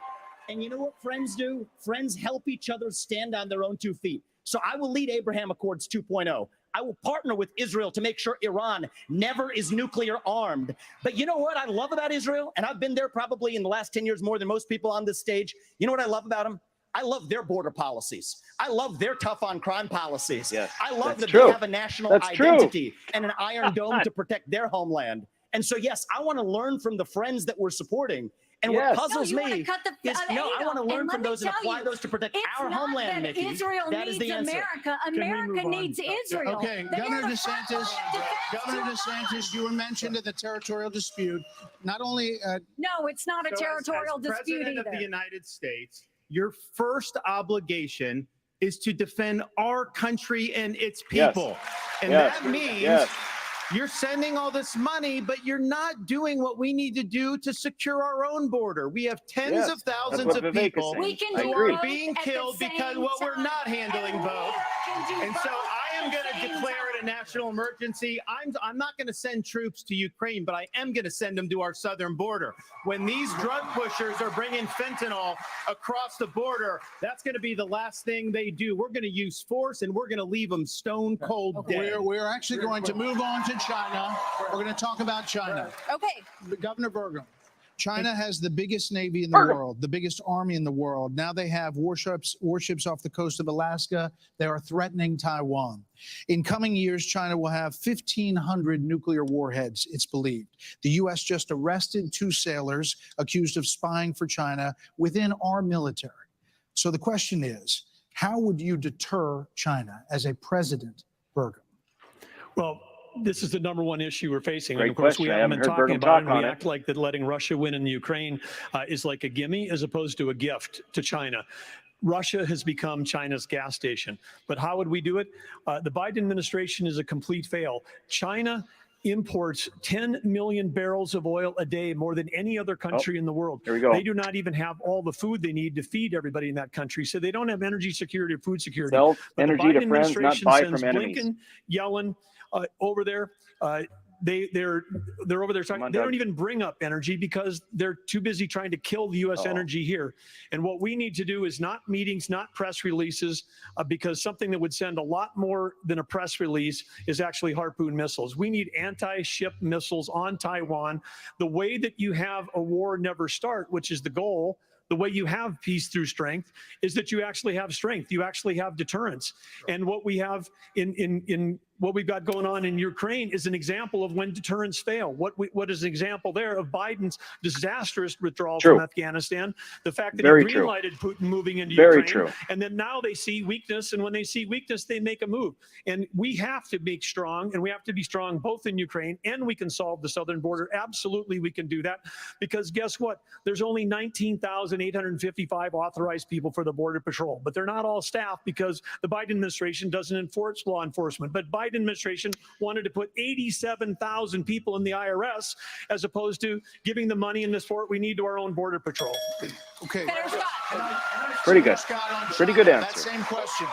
And you know what friends do? Friends help each other stand on their own 2 feet. So I will lead Abraham Accords 2.0. I will partner with Israel to make sure Iran never is nuclear armed. But you know what I love about Israel? And I've been there probably in the last 10 years more than most people on this stage. You know what I love about them? I love their border policies. I love their tough on crime policies. Yes, I love that true. they have a national identity and an iron dome to protect their homeland. And so, yes, I want to learn from the friends that we're supporting. And what puzzles me is, I want to learn from those and apply those to protect our homeland, Nikki. Israel that is needs the answer. America. America needs Israel. Okay, Governor DeSantis, you were mentioned at the territorial dispute. Not only no, it's not a territorial dispute President either. of the United States, your first obligation is to defend our country and its people. And that means you're sending all this money, but you're not doing what we need to do to secure our own border. We have tens of thousands of people who are being killed because we're not handling both. And so I am going to declare it a national emergency. I'm not going to send troops to Ukraine, but I am going to send them to our southern border. When these drug pushers are bringing fentanyl across the border, that's going to be the last thing they do. We're going to use force, and we're going to leave them stone cold dead. We're actually going to move on to China. We're going to talk about China. Okay. Governor Burgum. China has the biggest navy in the world, the biggest army in the world. Now they have warships off the coast of Alaska. They are threatening Taiwan. In coming years, China will have 1,500 nuclear warheads, it's believed. The U.S. just arrested 2 sailors accused of spying for China within our military. So the question is, how would you deter China as a president, Burgum? Well, this is the number one issue we're facing. Great and of course, question. we I haven't been haven't heard talking Burgum about it. talk on We it. act like that letting Russia win in the Ukraine is like a gimme as opposed to a gift to China. Russia has become China's gas station. But how would we do it? The Biden administration is a complete fail. China imports 10 million barrels of oil a day, more than any other country in the world. There we go. They do not even have all the food they need to feed everybody in that country. So they don't have energy security or food security. Sell But the energy Biden to friends, not administration buy sends from enemies. Blinken, Yellen over there. They're over there talking. They don't even bring up energy because they're too busy trying to kill the U.S. energy here. And what we need to do is not meetings, not press releases, because something that would send a lot more than a press release is actually Harpoon missiles. We need anti-ship missiles on Taiwan. The way that you have a war never start, which is the goal. The way you have peace through strength is that you actually have strength. You actually have deterrence. And what we have in what we've got going on in Ukraine is an example of when deterrents fail. What is an example there of Biden's disastrous withdrawal from Afghanistan? The fact that he greenlighted Putin moving into Ukraine, and then now they see weakness, and when they see weakness, they make a move. And we have to be strong, and we have to be strong both in Ukraine, and we can solve the southern border. Absolutely, we can do that, because guess what? There's only 19,855 authorized people for the Border Patrol, but they're not all staff because the Biden administration doesn't enforce law enforcement. But Biden administration wanted to put 87,000 people in the IRS as opposed to giving the money and the support we need to our own Border Patrol. Okay. Pretty good. Pretty good That answer. same question.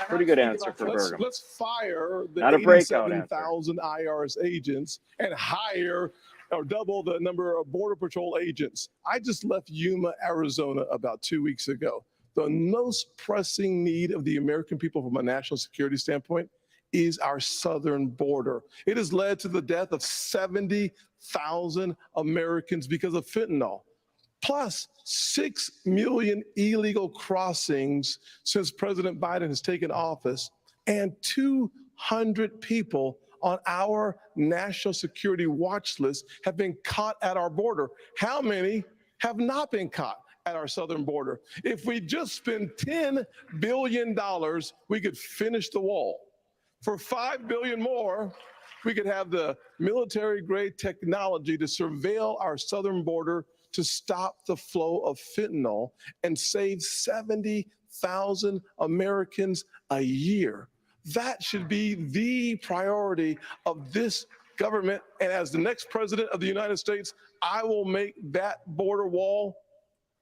Pretty good answer for Burgum. Let's fire the Not a breakout answer. 87,000 IRS agents and hire or double the number of Border Patrol agents. I just left Yuma, Arizona about 2 weeks ago. The most pressing need of the American people from a national security standpoint is our southern border. It has led to the death of 70,000 Americans because of fentanyl, plus 6 million illegal crossings since President Biden has taken office, and 200 people on our national security watch list have been caught at our border. How many have not been caught at our southern border? If we just spend $10 billion, we could finish the wall. For $5 billion more, we could have the military-grade technology to surveil our southern border to stop the flow of fentanyl and save 70,000 Americans a year. That should be the priority of this government. And as the next president of the United States, I will make that border wall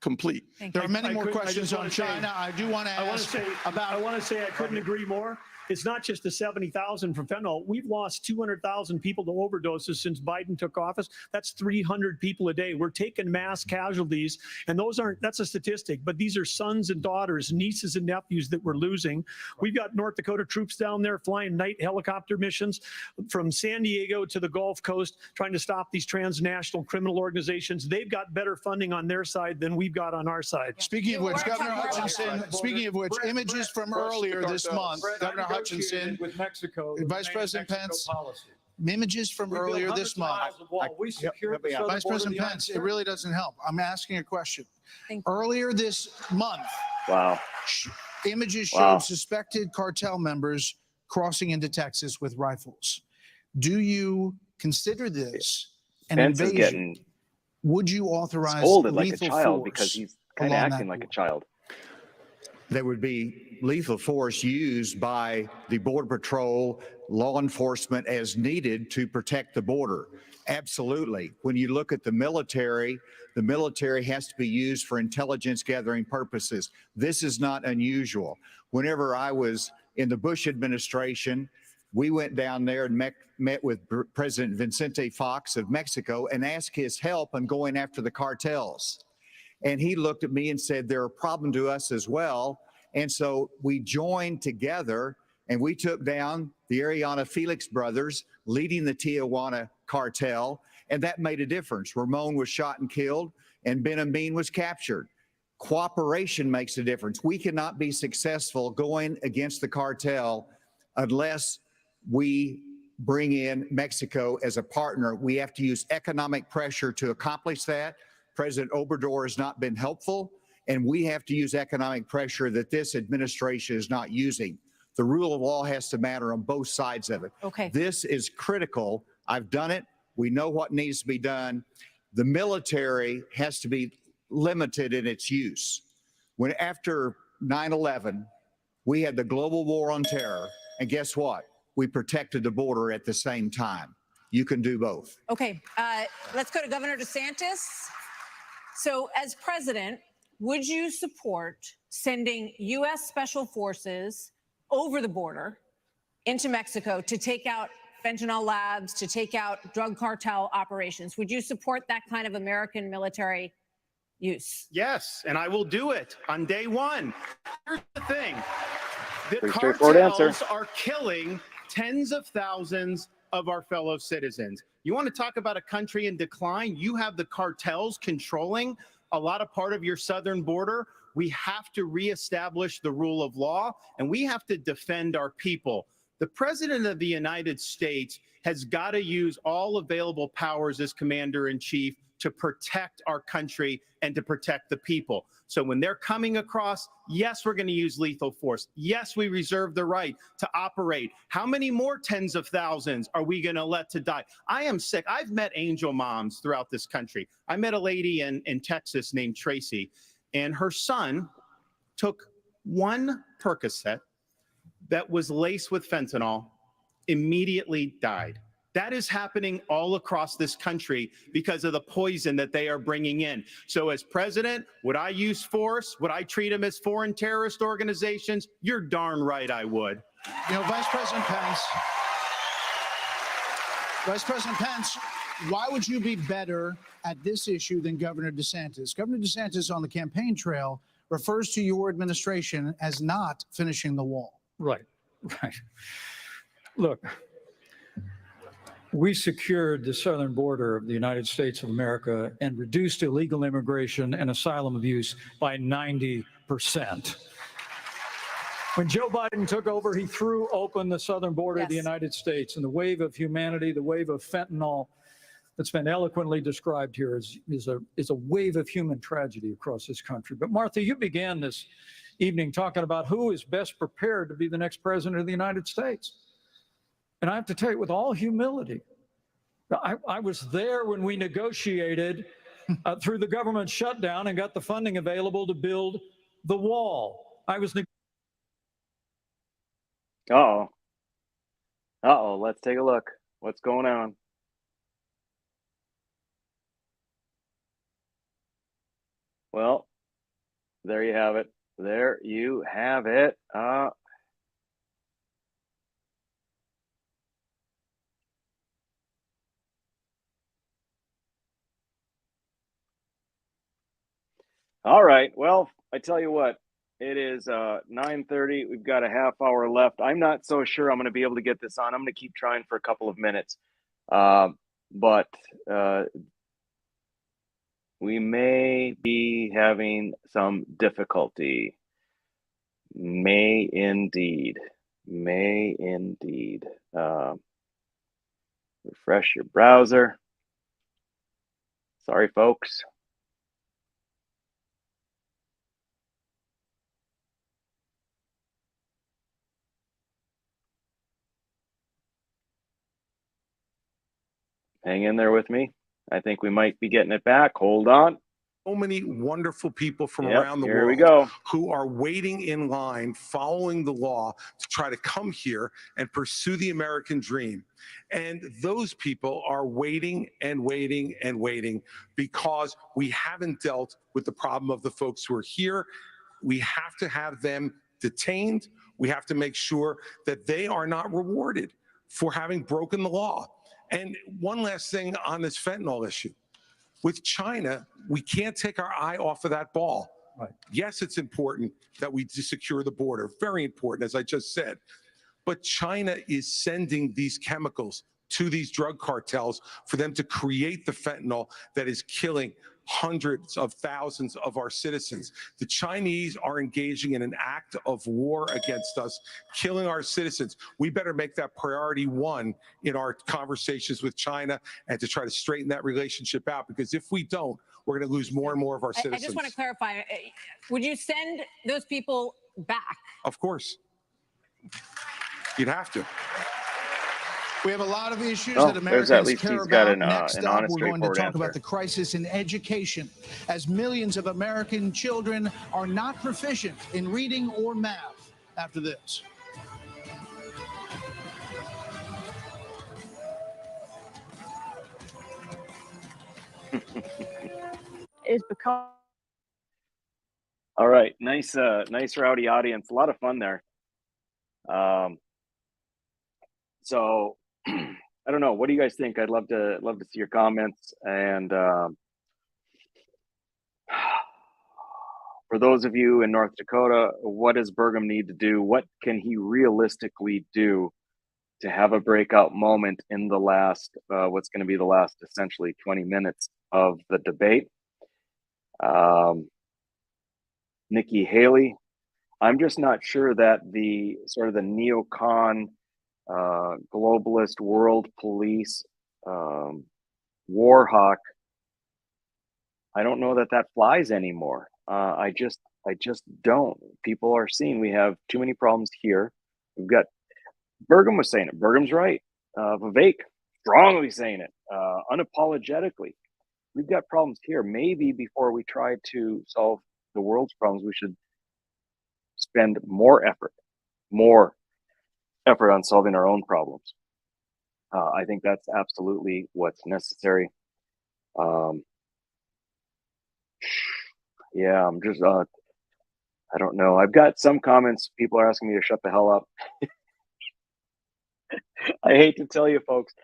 complete. There are many more questions on China. I do want to ask about. I want to say I couldn't agree more. It's not just the 70,000 from fentanyl. We've lost 200,000 people to overdoses since Biden took office. That's 300 people a day. We're taking mass casualties, and that's a statistic, but these are sons and daughters, nieces and nephews that we're losing. We've got North Dakota troops down there flying night helicopter missions from San Diego to the Gulf Coast, trying to stop these transnational criminal organizations. They've got better funding on their side than we've got on our side. Speaking of which, Governor Hutchinson, images from earlier this month, Governor Hutchinson, with Mexico, Vice President Pence, images from earlier this month. Vice President Pence, it really doesn't help. I'm asking a question. Earlier this month, images showed suspected cartel members crossing into Texas with rifles. Do you consider this an Pence invasion? is getting Would you authorize scolded like a lethal child force because he's kind of along acting that like a child. There would be lethal force used by the Border Patrol, law enforcement as needed to protect the border. Absolutely. When you look at the military has to be used for intelligence gathering purposes. This is not unusual. Whenever I was in the Bush administration, we went down there and met with President Vicente Fox of Mexico and asked his help in going after the cartels. And he looked at me and said, they're a problem to us as well. And so we joined together and we took down the Ariana Felix brothers leading the Tijuana cartel. And that made a difference. Ramon was shot and killed and Ben Amin was captured. Cooperation makes a difference. We cannot be successful going against the cartel unless we bring in Mexico as a partner. We have to use economic pressure to accomplish that. President Obrador has not been helpful, and we have to use economic pressure that this administration is not using. The rule of law has to matter on both sides of it. Okay. This is critical. I've done it. We know what needs to be done. The military has to be limited in its use. When after 9/11, we had the global war on terror, and guess what? We protected the border at the same time. You can do both. Okay, let's go to Governor DeSantis. So as president, would you support sending U.S. Special Forces over the border into Mexico to take out fentanyl labs, to take out drug cartel operations? Would you support that kind of American military use? Yes, and I will do it on day one. Here's the thing. The Pretty straightforward answer. cartels are killing tens of thousands of our fellow citizens. You want to talk about a country in decline? You have the cartels controlling a lot of part of your southern border. We have to reestablish the rule of law, and we have to defend our people. The president of the United States has got to use all available powers as commander in chief to protect our country and to protect the people. So when they're coming across, yes, we're going to use lethal force. Yes, we reserve the right to operate. How many more tens of thousands are we going to let to die? I am sick. I've met angel moms throughout this country. I met a lady in Texas named Tracy, and her son took one Percocet that was laced with fentanyl, immediately died. That is happening all across this country because of the poison that they are bringing in. So as president, would I use force? Would I treat them as foreign terrorist organizations? You're darn right I would. You know, Vice President Pence, why would you be better at this issue than Governor DeSantis? Governor DeSantis on the campaign trail refers to your administration as not finishing the wall. Right. Look, we secured the southern border of the United States of America and reduced illegal immigration and asylum abuse by 90%. When Joe Biden took over, he threw open the southern border of the United States, and the wave of humanity, the wave of fentanyl that's been eloquently described here is a wave of human tragedy across this country. But Martha, you began this evening talking about who is best prepared to be the next president of the United States. And I have to tell you, with all humility, I was there when we negotiated through the government shutdown and got the funding available to build the wall. Uh-oh. Let's take a look. What's going on? Well, there you have it. There you have it. All right. Well, I tell you what, it is 9:30. We've got a half hour left. I'm not so sure I'm going to be able to get this on. I'm going to keep trying for a couple of minutes. But we may be having some difficulty. May indeed. Refresh your browser. Sorry, folks. Hang in there with me. I think we might be getting it back. Hold on. So many wonderful people from Yep, around the here we world go. who are waiting in line, following the law to try to come here and pursue the American dream. And those people are waiting and waiting and waiting because we haven't dealt with the problem of the folks who are here. We have to have them detained. We have to make sure that they are not rewarded for having broken the law. And one last thing on this fentanyl issue. With China, we can't take our eye off of that ball. Right. Yes, it's important that we secure the border. Very important, as I just said. But China is sending these chemicals to these drug cartels for them to create the fentanyl that is killing hundreds of thousands of our citizens. The Chinese are engaging in an act of war against us, killing our citizens. We better make that priority one in our conversations with China and to try to straighten that relationship out, because if we don't, we're going to lose more and more of our citizens. I just want to clarify, would you send those people back? Of course. You'd have to. We have a lot of issues Oh, that there's Americans at least care he's got about. an Next up, honest, we're going to straightforward talk answer. about the crisis in education, as millions of American children are not proficient in reading or math. After this. Is because All right, nice rowdy audience. A lot of fun there. So I don't know. What do you guys think? I'd love to see your comments. And for those of you in North Dakota, what does Burgum need to do? What can he realistically do to have a breakout moment in the last, what's going to be the last essentially 20 minutes of the debate? Nikki Haley, I'm just not sure that the sort of the neocon globalist, world police, war hawk. I don't know that flies anymore. I just don't. People are seeing we have too many problems here. We've got Burgum was saying it. Burgum's right. Vivek strongly saying it, unapologetically. We've got problems here. Maybe before we try to solve the world's problems, we should spend more effort on solving our own problems. I think that's absolutely what's necessary. Yeah, I'm just, I don't know. I've got some comments. People are asking me to shut the hell up. I hate to tell you folks,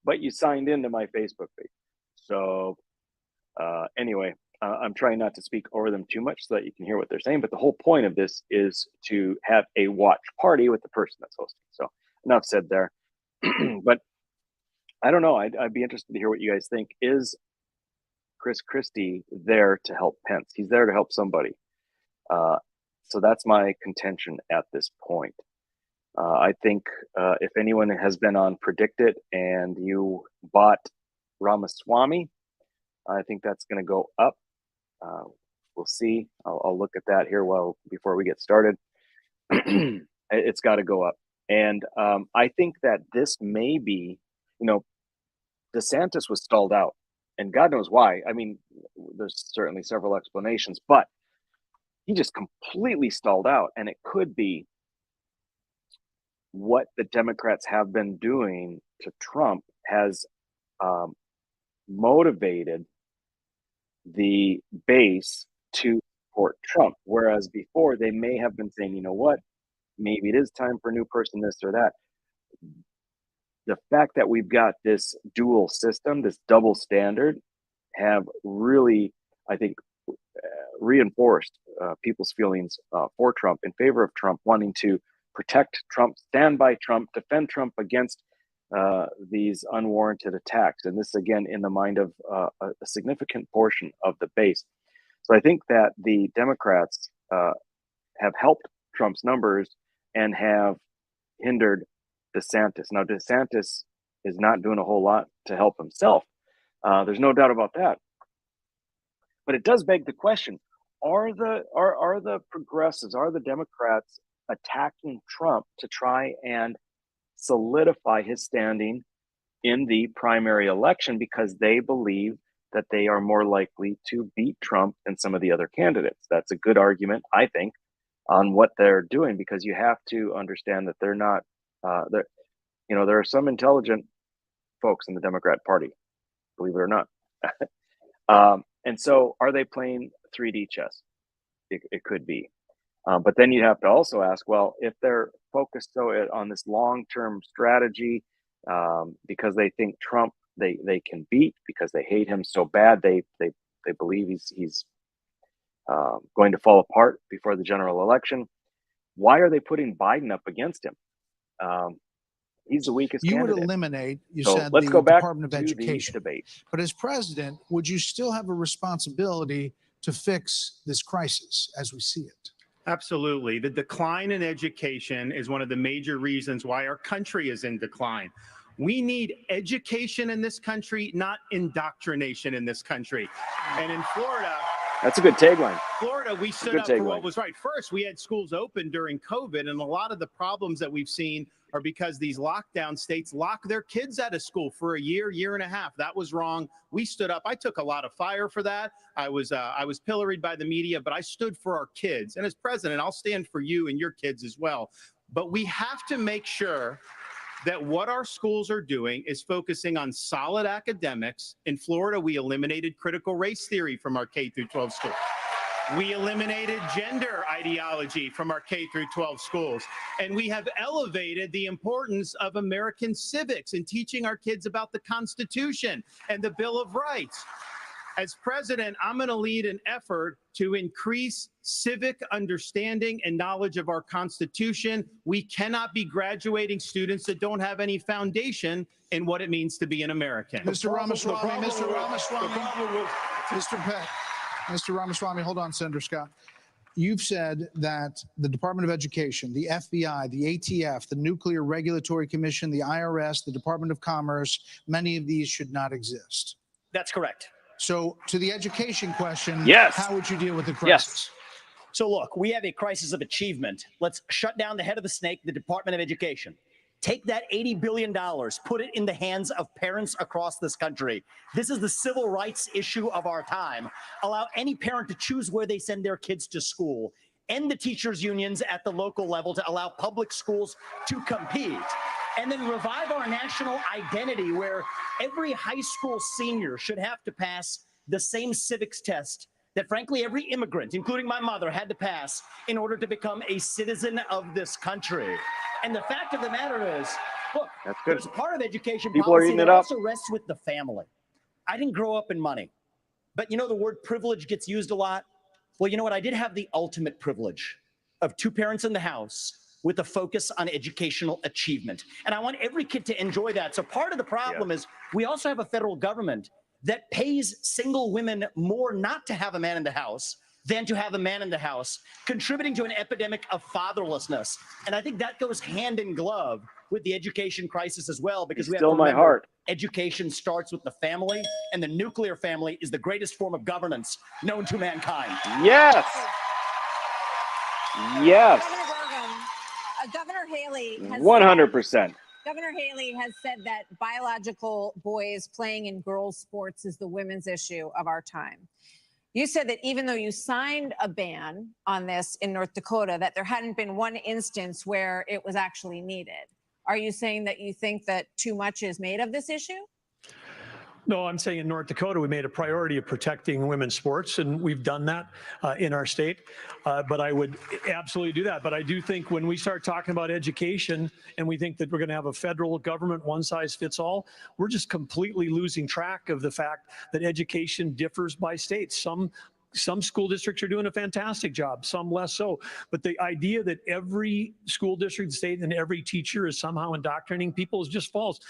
but you signed into my Facebook page. So anyway, I'm trying not to speak over them too much so that you can hear what they're saying. But the whole point of this is to have a watch party with the person that's hosting. So enough said there. But I don't know. I'd be interested to hear what you guys think. Is Chris Christie there to help Pence? He's there to help somebody. So that's my contention at this point. I think if anyone has been on Predict It and you bought Ramaswamy, I think that's going to go up. We'll see. I'll look at that here before we get started. It's got to go up. And I think that this may be, DeSantis was stalled out, and God knows why. I mean, there's certainly several explanations, but he just completely stalled out. And it could be what the Democrats have been doing to Trump has motivated the base to support Trump. Whereas before they may have been saying, you know what, maybe it is time for a new person, this or that. The fact that we've got this dual system, this double standard, have really, I think, reinforced people's feelings for Trump, in favor of Trump, wanting to protect Trump, stand by Trump, defend Trump against these unwarranted attacks. And this, again, in the mind of a significant portion of the base. So I think that the Democrats have helped Trump's numbers and have hindered DeSantis. Now, DeSantis is not doing a whole lot to help himself. There's no doubt about that. But it does beg the question, are the progressives, are the Democrats attacking Trump to try and solidify his standing in the primary election because they believe that they are more likely to beat Trump than some of the other candidates? That's a good argument, I think, on what they're doing, because you have to understand that they're not, there are some intelligent folks in the Democrat Party, believe it or not. And so are they playing 3D chess? It could be. But then you have to also ask, well, if they're focused on this long-term strategy, because they think Trump they can beat, because they hate him so bad, they believe he's going to fall apart before the general election, why are they putting Biden up against him? He's the weakest candidate. You would eliminate, Let's the go back Department of to the Education. debate. But as president, would you still have a responsibility to fix this crisis as we see it? Absolutely. The decline in education is one of the major reasons why our country is in decline. We need education in this country, not indoctrination in this country. And in Florida, that's a good tagline. Florida, we stood up for what was right. First, we had schools open during COVID, and a lot of the problems that we've seen are because these lockdown states lock their kids out of school for a year and a half. That was wrong. We stood up. I took a lot of fire for that. I was pilloried by the media, but I stood for our kids. And as president, I'll stand for you and your kids as well. But we have to make sure that what our schools are doing is focusing on solid academics. In Florida, we eliminated critical race theory from our K through 12 schools. We eliminated gender ideology from our K through 12 schools. And we have elevated the importance of American civics and teaching our kids about the Constitution and the Bill of Rights. As president, I'm going to lead an effort to increase civic understanding and knowledge of our Constitution. We cannot be graduating students that don't have any foundation in what it means to be an American. Mr. Ramaswamy, Mr. Ramaswamy, hold on, Senator Scott. you've said that the Department of Education, the FBI, the ATF, the Nuclear Regulatory Commission, the IRS, the Department of Commerce, many of these should not exist. That's correct. So to the education question, Yes. how would you deal with the crisis? Yes. So look, we have a crisis of achievement. Let's shut down the head of the snake, the Department of Education. Take that $80 billion, put it in the hands of parents across this country. This is the civil rights issue of our time. Allow any parent to choose where they send their kids to school. End the teachers' unions at the local level to allow public schools to compete. And then revive our national identity where every high school senior should have to pass the same civics test that, frankly, every immigrant, including my mother, had to pass in order to become a citizen of this country. And the fact of the matter is, look, there's a part of education People are policy eating that it up. also rests with the family. I didn't grow up in money, but the word privilege gets used a lot. Well, you know what? I did have the ultimate privilege of 2 parents in the house with a focus on educational achievement. And I want every kid to enjoy that. So part of the problem is we also have a federal government that pays single women more not to have a man in the house than to have a man in the house, contributing to an epidemic of fatherlessness. And I think that goes hand in glove with the education crisis as well, because we have to Still my remember heart. education starts with the family, and the nuclear family is the greatest form of governance known to mankind. Yes. Yes. Governor Haley has 100%. Governor Haley has said that biological boys playing in girls' sports is the women's issue of our time. You said that even though you signed a ban on this in North Dakota, that there hadn't been one instance where it was actually needed. Are you saying that you think that too much is made of this issue? No, I'm saying in North Dakota, we made a priority of protecting women's sports, and we've done that in our state. But I would absolutely do that. But I do think when we start talking about education and we think that we're going to have a federal government one size fits all, we're just completely losing track of the fact that education differs by state. Some school districts are doing a fantastic job, some less so. But the idea that every school district, state, and every teacher is somehow indoctrinating people is just false.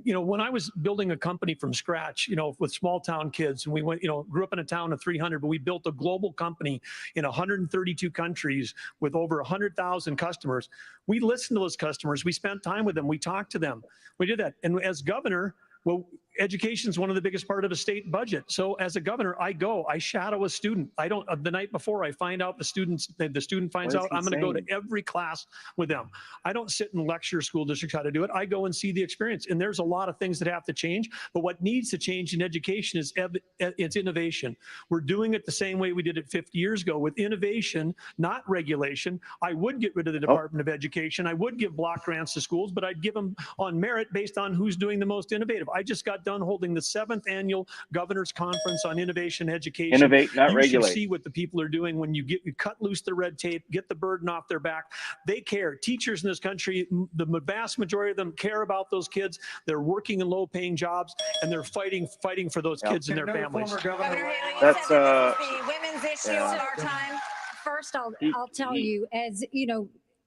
When I was building a company from scratch, with small town kids, and we went, grew up in a town of 300, but we built a global company in 132 countries with over 100,000 customers. We listened to those customers. We spent time with them. We talked to them. We did that. And as governor, well, education is one of the biggest part of a state budget. So as a governor, I shadow a student. The night before I find out the student finds out, I'm going to go to every class with them. I don't sit and lecture school districts how to do it. I go and see the experience. And there's a lot of things that have to change. But what needs to change in education is it's innovation. We're doing it the same way we did it 50 years ago with innovation, not regulation. I would get rid of the Department of Education. I would give block grants to schools, but I'd give them on merit based on who's doing the most innovative. I just got done holding the 7th annual Governor's Conference on Innovation Education. Innovate, not regulate. You should see what the people are doing when you cut loose the red tape, get the burden off their back. They care. Teachers in this country, the vast majority of them care about those kids. They're working in low-paying jobs, and they're fighting for those kids and their families. Governor Haley, you That's said that this is the women's issue of our time. First, I'll tell you,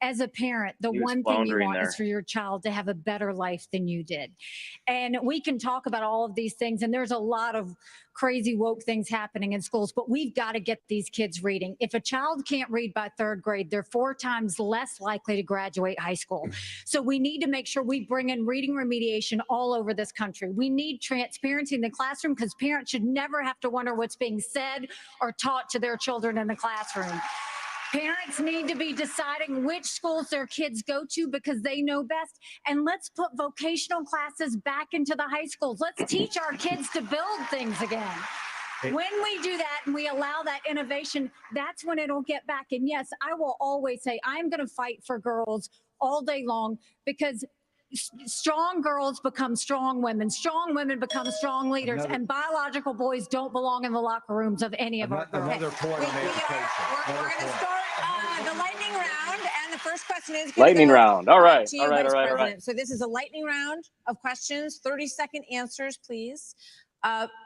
as a parent, the He was one thing you floundering want there. is for your child to have a better life than you did. And we can talk about all of these things, and there's a lot of crazy woke things happening in schools, but we've got to get these kids reading. If a child can't read by 3rd grade, they're 4 times less likely to graduate high school. So we need to make sure we bring in reading remediation all over this country. We need transparency in the classroom because parents should never have to wonder what's being said or taught to their children in the classroom. Parents need to be deciding which schools their kids go to because they know best. And let's put vocational classes back into the high schools. Let's teach our kids to build things again. When we do that and we allow that innovation, that's when it'll get back. And yes, I will always say I'm going to fight for girls all day long because strong girls become strong women become strong leaders, and biological boys don't belong in the locker rooms of any of our girls. Another point on education. We're going to start the lightning round, and the first question is Lightning round. All right. to you, All right. Vice All right. All President. right. So this is a lightning round of questions, 30-second answers, please.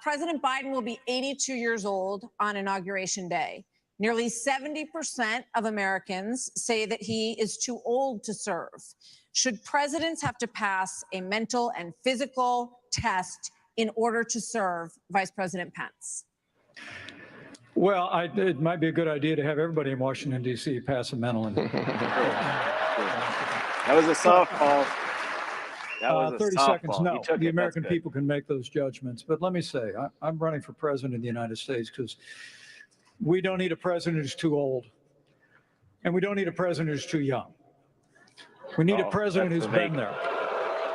President Biden will be 82 years old on Inauguration Day. Nearly 70% of Americans say that he is too old to serve. Should presidents have to pass a mental and physical test in order to serve, Vice President Pence? Well, it might be a good idea to have everybody in Washington, D.C. pass amendment. That was a softball. That was a 30 softball. seconds, You no. took The it. That's American good. people can make those judgments. But let me say, I'm running for president of the United States because we don't need a president who's too old. And we don't need a president who's too young. We need a president who's been there.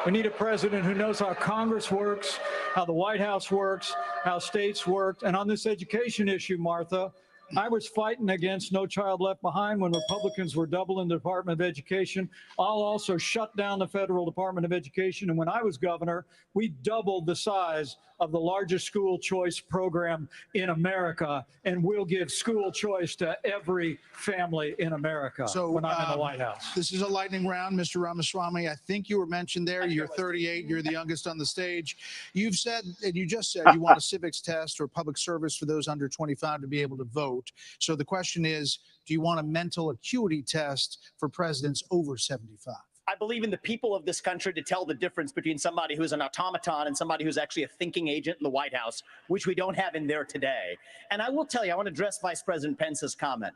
We need a president who knows how Congress works, how the White House works, how states work. And on this education issue, Martha, I was fighting against No Child Left Behind when Republicans were doubling the Department of Education. I'll also shut down the federal Department of Education. And when I was governor, we doubled the size of the largest school choice program in America. And we'll give school choice to every family in America when I'm in the White House. This is a lightning round, Mr. Ramaswamy. I think you were mentioned there. You're 38. You're the youngest on the stage. You've said, and you just said, you want a civics test or public service for those under 25 to be able to vote. So the question is, do you want a mental acuity test for presidents over 75? I believe in the people of this country to tell the difference between somebody who's an automaton and somebody who's actually a thinking agent in the White House, which we don't have in there today. And I will tell you, I want to address Vice President Pence's comment.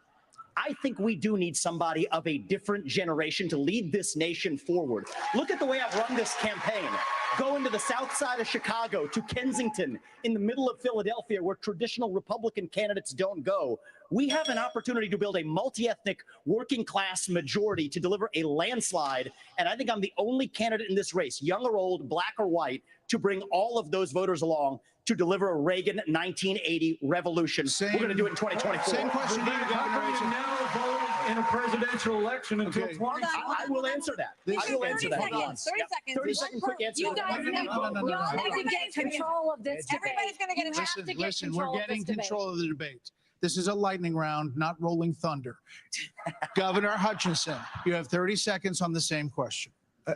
I think we do need somebody of a different generation to lead this nation forward. Look at the way I've run this campaign. Going to the south side of Chicago, to Kensington, in the middle of Philadelphia, where traditional Republican candidates don't go. We have an opportunity to build a multi-ethnic working class majority to deliver a landslide. And I think I'm the only candidate in this race, young or old, black or white, to bring all of those voters along to deliver a Reagan 1980 revolution. We're going to do it in 2024. Same question to you, Governor. Never voted in a presidential election until 20. I will answer that. I will answer that. 30 seconds. 30 seconds. 30-second quick answer. You guys need to get control of this debate. Everybody's going to get a chance. Listen, we're getting control of the debate. This is a lightning round, not rolling thunder. Governor Hutchinson, you have 30 seconds on the same question.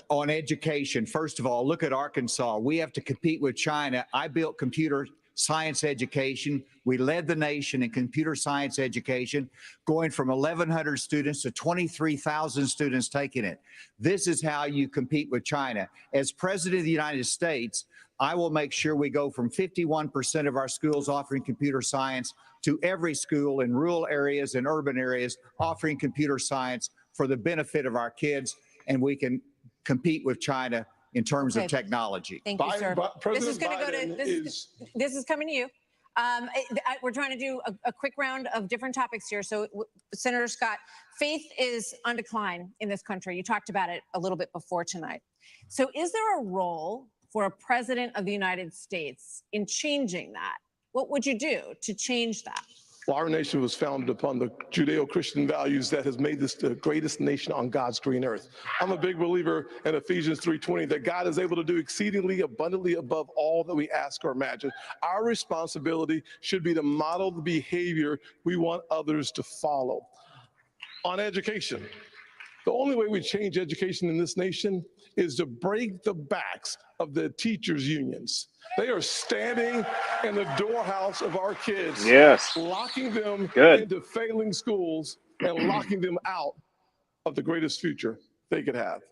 On education, first of all, look at Arkansas. We have to compete with China. I built computer science education. We led the nation in computer science education, going from 1,100 students to 23,000 students taking it. This is how you compete with China. As President of the United States, I will make sure we go from 51% of our schools offering computer science to every school in rural areas and urban areas offering computer science for the benefit of our kids, and we can compete with China in terms of technology. Thank you, sir. This is going to go to this is coming to you. We're trying to do a quick round of different topics here. So, Senator Scott, faith is on decline in this country. You talked about it a little bit before tonight. So, is there a role for a president of the United States in changing that? What would you do to change that? Well, our nation was founded upon the Judeo-Christian values that has made this the greatest nation on God's green earth. I'm a big believer in Ephesians 3:20 that God is able to do exceedingly abundantly above all that we ask or imagine. Our responsibility should be to model the behavior we want others to follow. On education, the only way we change education in this nation is to break the backs of the teachers' unions. They are standing in the doorhouse of our kids, locking them into failing schools and locking them out of the greatest future they could have.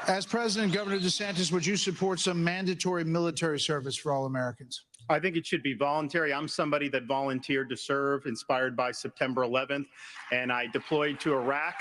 As President, Governor DeSantis, would you support some mandatory military service for all Americans? I think it should be voluntary. I'm somebody that volunteered to serve, inspired by September 11th, and I deployed to Iraq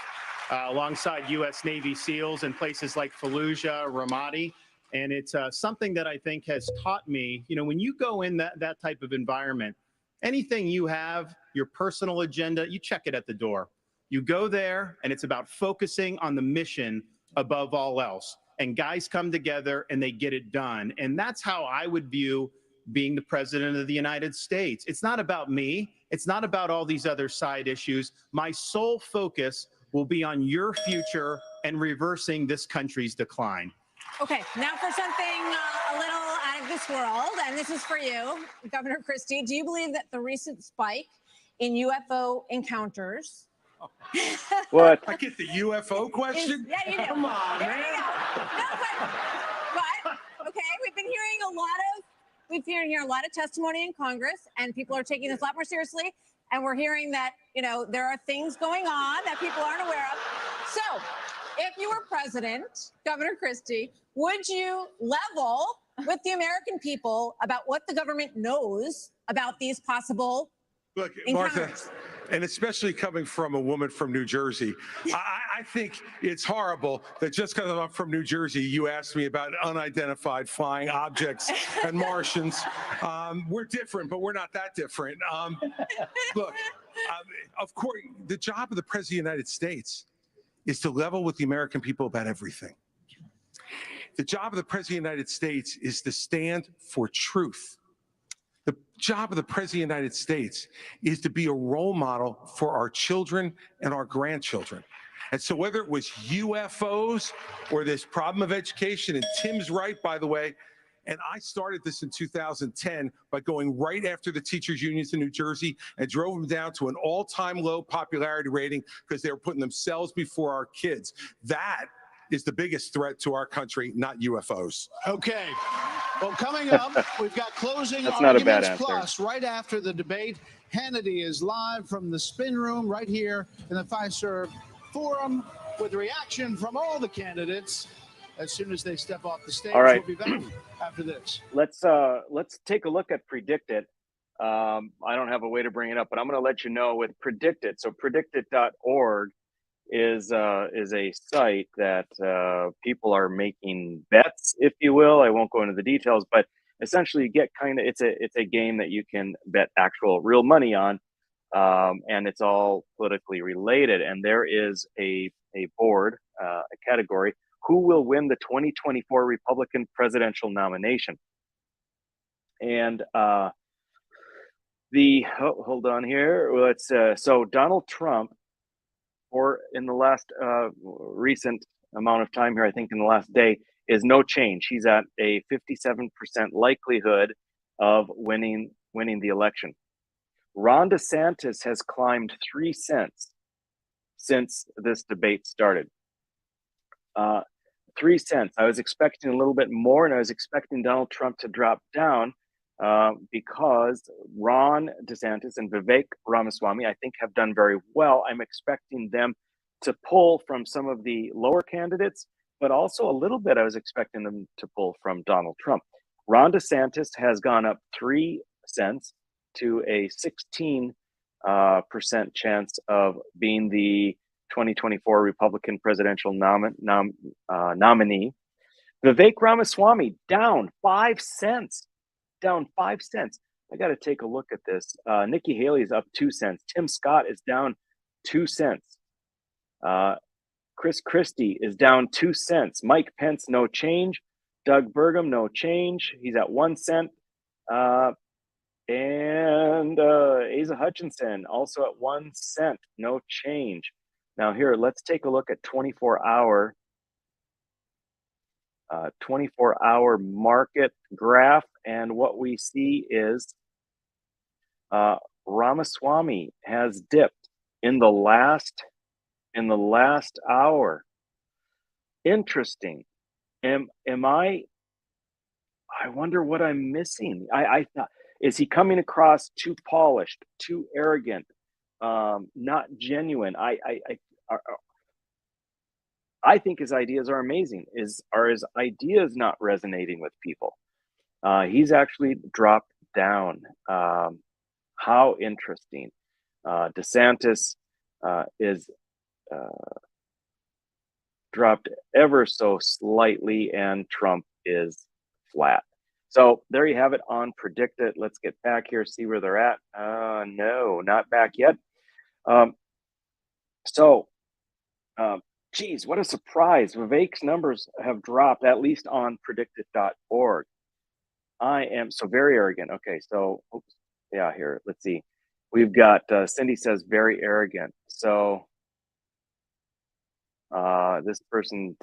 alongside U.S. Navy SEALs in places like Fallujah, Ramadi. And it's something that I think has taught me, you know, when you go in that type of environment, anything you have, your personal agenda, you check it at the door. You go there, and it's about focusing on the mission above all else. And guys come together, and they get it done. And that's how I would view being the president of the United States. It's not about me. It's not about all these other side issues. My sole focus will be on your future and reversing this country's decline. Okay, now for something a little out of this world, and this is for you, Governor Christie. Do you believe that the recent spike in UFO encounters? What? I get the UFO question? Yeah, you do. Come on, There man. you go. No, but okay, we've been hearing a lot of testimony in Congress, and people are taking this a lot more seriously. And we're hearing that, you know, there are things going on that people aren't aware of. So, if you were president, Governor Christie, would you level with the American people about what the government knows about these possible Look, Martha, and especially coming from a woman from New Jersey, I think it's horrible that just because I'm from New Jersey, you asked me about unidentified flying objects and Martians. We're different, but we're not that different. Look, of course, the job of the President of the United States is to level with the American people about everything. The job of the President of the United States is to stand for truth. The job of the President of the United States is to be a role model for our children and our grandchildren. And so whether it was UFOs or this problem of education, and Tim's right, by the way, and I started this in 2010 by going right after the teachers' unions in New Jersey and drove them down to an all-time low popularity rating because they were putting themselves before our kids. That is the biggest threat to our country, not UFOs. Okay. Well, coming up, we've got closing That's not a bad arguments answer. plus right after the debate. Hannity is live from the spin room right here in the Fiserv Forum with reaction from all the candidates as soon as they step off the stage. All right. We'll be back after this. Let's take a look at Predictit. I don't have a way to bring it up, but I'm going to let you know with Predictit. So predictit.org is a site that people are making bets, if you will. I won't go into the details, but essentially you get it's a game that you can bet actual real money on, and it's all politically related. And there is a board, a category, who will win the 2024 Republican presidential nomination. And hold on here. Let's so Donald Trump, or in the last recent amount of time here, I think in the last day, is no change. He's at a 57% likelihood of winning the election. Ron DeSantis has climbed 3 cents since this debate started. 3 cents. I was expecting a little bit more, and I was expecting Donald Trump to drop down because Ron DeSantis and Vivek Ramaswamy, I think, have done very well. I'm expecting them to pull from some of the lower candidates, but also a little bit I was expecting them to pull from Donald Trump. Ron DeSantis has gone up 3 cents to a 16% chance of being the 2024 Republican presidential nominee. Vivek Ramaswamy down 5 cents. Down 5 cents. I got to take a look at this. Nikki Haley is up 2 cents. Tim Scott is down 2 cents. Chris Christie is down 2 cents. Mike Pence, no change. Doug Burgum, no change. He's at 1 cent. And Asa Hutchinson, also at 1 cent, no change. Now here, let's take a look at 24-hour market graph, and what we see is Ramaswamy has dipped in the last hour. Interesting. I wonder what I'm missing. I thought, is he coming across too polished, too arrogant, not genuine? I think his ideas are amazing. Are his ideas not resonating with people? He's actually dropped down. How interesting. DeSantis is dropped ever so slightly, and Trump is flat. So there you have it on Predictit. Let's get back here, see where they're at. No, not back yet. Geez, what a surprise. Vivek's numbers have dropped, at least on predictit.org. I am so very arrogant. Okay, so, oops, yeah, here, let's see. We've got, Cindy says very arrogant. So this person,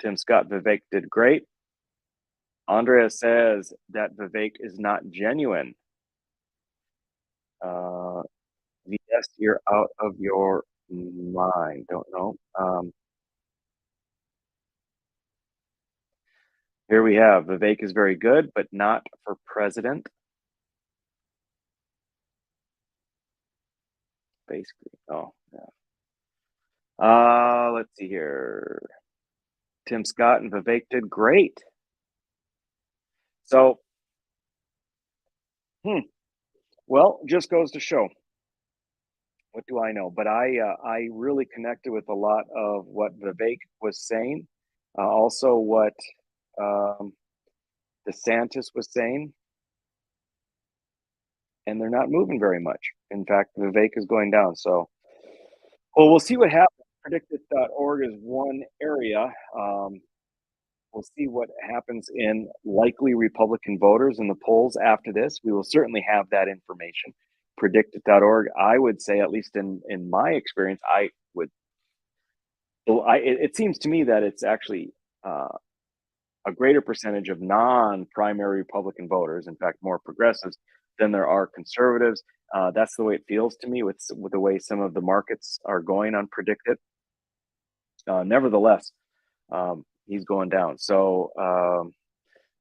Tim Scott, Vivek did great. Andrea says that Vivek is not genuine. Yes, you're out of your mind. Don't know. Here we have Vivek is very good, but not for president. Basically, oh yeah. Let's see here. Tim Scott and Vivek did great. So, Well, just goes to show. What do I know? But I really connected with a lot of what Vivek was saying, also what DeSantis was saying, and they're not moving very much. In fact, Vivek is going down. So, well, we'll see what happens. Predictit.org is one area. We'll see what happens in likely Republican voters in the polls after this. We will certainly have that information. Predictit.org, I would say, at least in my experience, it seems to me that it's actually a greater percentage of non-primary Republican voters, in fact, more progressives than there are conservatives. That's the way it feels to me with the way some of the markets are going on Predictit. Nevertheless, he's going down. So,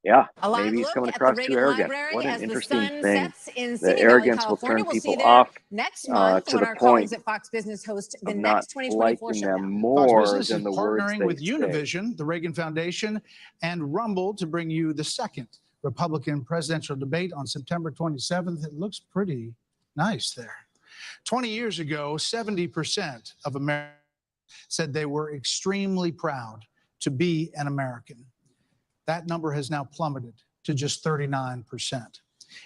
yeah, A live maybe he's look coming at the across too Reagan arrogant. Library What as an the interesting sun thing. sets in The Simi Valley, arrogance will California. turn We'll see people there off next month to when the our colleagues point at Fox Business host the of not next 2024 liking showdown. them Fox more Business is than the words partnering they with say. Univision, the Reagan Foundation, and Rumble to bring you the second Republican presidential debate on September 27th. It looks pretty nice there. 20 years ago, 70% of Americans said they were extremely proud to be an American. That number has now plummeted to just 39%.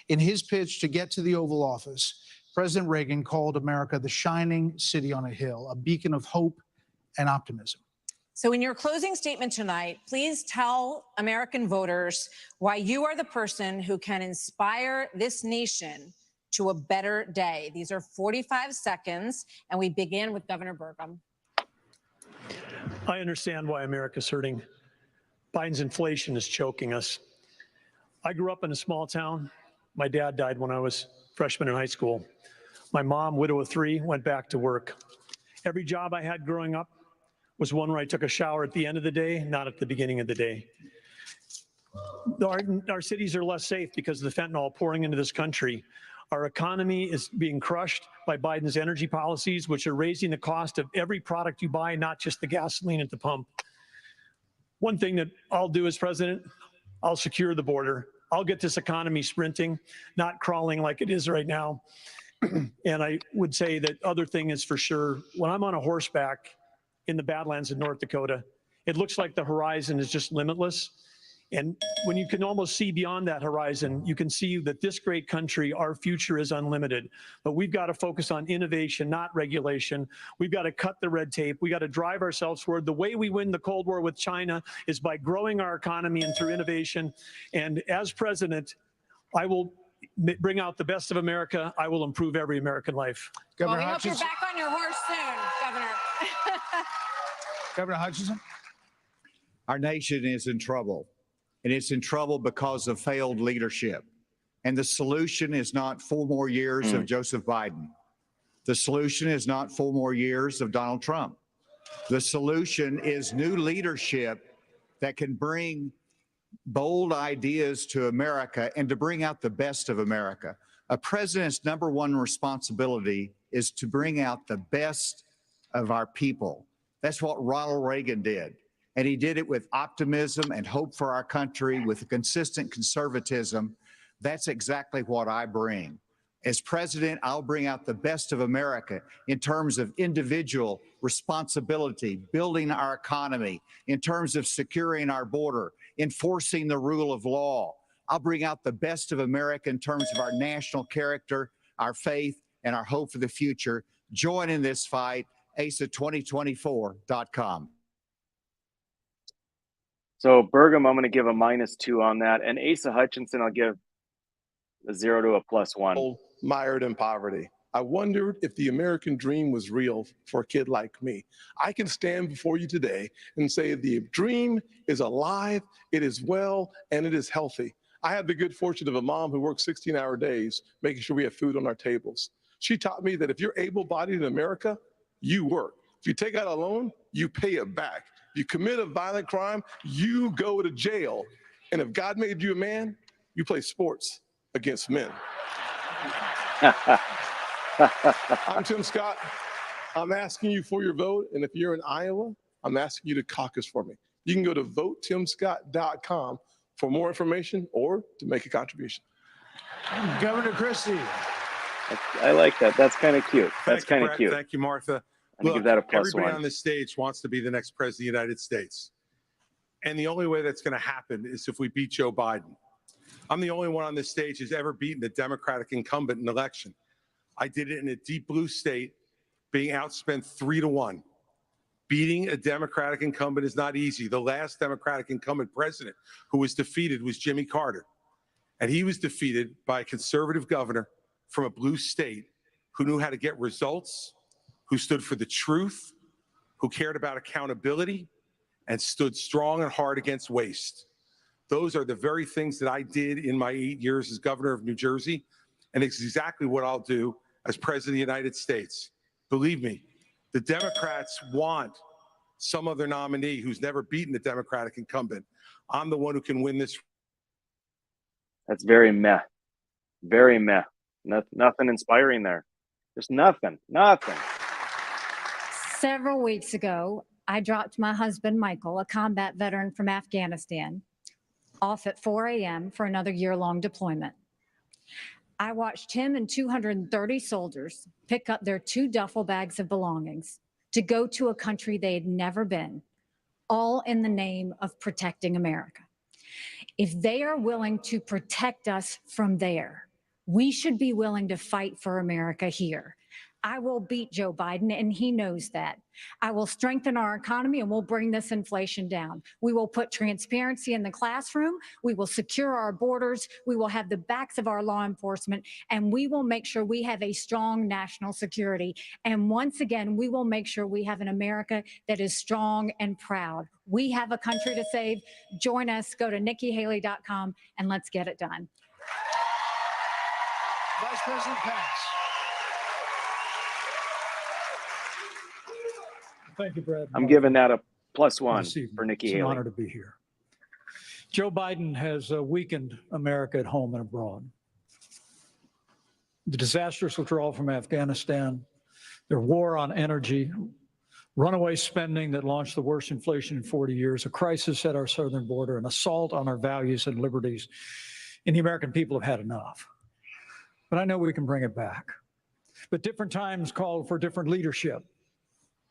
In his pitch to get to the Oval Office, President Reagan called America the shining city on a hill, a beacon of hope and optimism. So in your closing statement tonight, please tell American voters why you are the person who can inspire this nation to a better day. These are 45 seconds, and we begin with Governor Burgum. I understand why America's hurting. Biden's inflation is choking us. I grew up in a small town. My dad died when I was a freshman in high school. My mom, widow of 3, went back to work. Every job I had growing up was one where I took a shower at the end of the day, not at the beginning of the day. Our cities are less safe because of the fentanyl pouring into this country. Our economy is being crushed by Biden's energy policies, which are raising the cost of every product you buy, not just the gasoline at the pump. One thing that I'll do as president, I'll secure the border. I'll get this economy sprinting, not crawling like it is right now. And I would say that other thing is for sure, when I'm on a horseback in the Badlands of North Dakota, it looks like the horizon is just limitless. And when you can almost see beyond that horizon, you can see that this great country, our future is unlimited. But we've got to focus on innovation, not regulation. We've got to cut the red tape. We got to drive ourselves forward. The way we win the Cold War with China is by growing our economy and through innovation. And as president, I will bring out the best of America. I will improve every American life. Well, we hope you're back on your horse soon, Governor. Governor Hutchinson? Our nation is in trouble, and it's in trouble because of failed leadership. And the solution is not 4 more years of Joseph Biden. The solution is not 4 more years of Donald Trump. The solution is new leadership that can bring bold ideas to America and to bring out the best of America. A president's #1 responsibility is to bring out the best of our people. That's what Ronald Reagan did. And he did it with optimism and hope for our country, with consistent conservatism. That's exactly what I bring. As president, I'll bring out the best of America in terms of individual responsibility, building our economy, in terms of securing our border, enforcing the rule of law. I'll bring out the best of America in terms of our national character, our faith, and our hope for the future. Join in this fight, asa2024.com. So Burgum, I'm going to give a -2 on that. And Asa Hutchinson, I'll give a 0 to a +1. Mired in poverty. I wondered if the American dream was real for a kid like me. I can stand before you today and say the dream is alive, it is well, and it is healthy. I had the good fortune of a mom who worked 16-hour days, making sure we have food on our tables. She taught me that if you're able-bodied in America, you work. If you take out a loan, you pay it back. You commit a violent crime, you go to jail. And if God made you a man, you play sports against men. I'm Tim Scott. I'm asking you for your vote. And if you're in Iowa, I'm asking you to caucus for me. You can go to votetimscott.com for more information or to make a contribution. Governor Christie. I like that. That's kind of cute. That's Thank you, kind of Brett. +. Thank you, Martha. I'm gonna give that a everybody +1. on this stage wants to be the next president of the United States. And the only way that's going to happen is if we beat Joe Biden. I'm the only one on this stage who's ever beaten a Democratic incumbent in an election. I did it in a deep blue state, being outspent 3-1. Beating a Democratic incumbent is not easy. The last Democratic incumbent president who was defeated was Jimmy Carter. And he was defeated by a conservative governor from a blue state who knew how to get results, who stood for the truth, who cared about accountability, and stood strong and hard against waste. Those are the very things that I did in my 8 years as governor of New Jersey, and it's exactly what I'll do as president of the United States. Believe me, the Democrats want some other nominee who's never beaten a Democratic incumbent. I'm the one who can win this. That's very meh. Very meh. Nothing inspiring there. Just nothing. Nothing. Several weeks ago, I dropped my husband, Michael, a combat veteran from Afghanistan, off at 4 a.m. for another year-long deployment. I watched him and 230 soldiers pick up their 2 duffel bags of belongings to go to a country they had never been, all in the name of protecting America. If they are willing to protect us from there, we should be willing to fight for America here. I will beat Joe Biden, and he knows that. I will strengthen our economy, and we'll bring this inflation down. We will put transparency in the classroom. We will secure our borders. We will have the backs of our law enforcement, and we will make sure we have a strong national security. And once again, we will make sure we have an America that is strong and proud. We have a country to save. Join us. Go to NikkiHaley.com, and let's get it done. Vice President Pence. Thank you, Brad. I'm giving that a +1 This evening. for Nikki It's an Haley. honor to be here. Joe Biden has weakened America at home and abroad. The disastrous withdrawal from Afghanistan, their war on energy, runaway spending that launched the worst inflation in 40 years, a crisis at our southern border, an assault on our values and liberties, and the American people have had enough. But I know we can bring it back. But different times call for different leadership.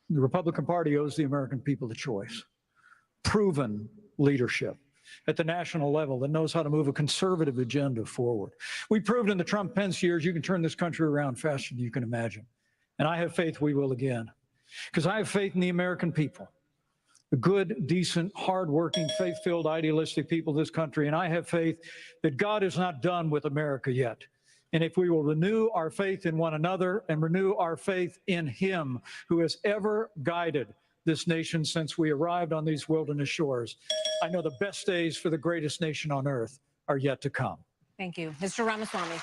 The Republican Party owes the American people the choice. Proven leadership at the national level that knows how to move a conservative agenda forward. We proved in the Trump-Pence years you can turn this country around faster than you can imagine. And I have faith we will again. Because I have faith in the American people, the good, decent, hardworking, faith-filled, idealistic people of this country. And I have faith that God is not done with America yet. And if we will renew our faith in one another and renew our faith in Him who has ever guided this nation since we arrived on these wilderness shores, I know the best days for the greatest nation on earth are yet to come. Thank you. Mr. Ramaswamy.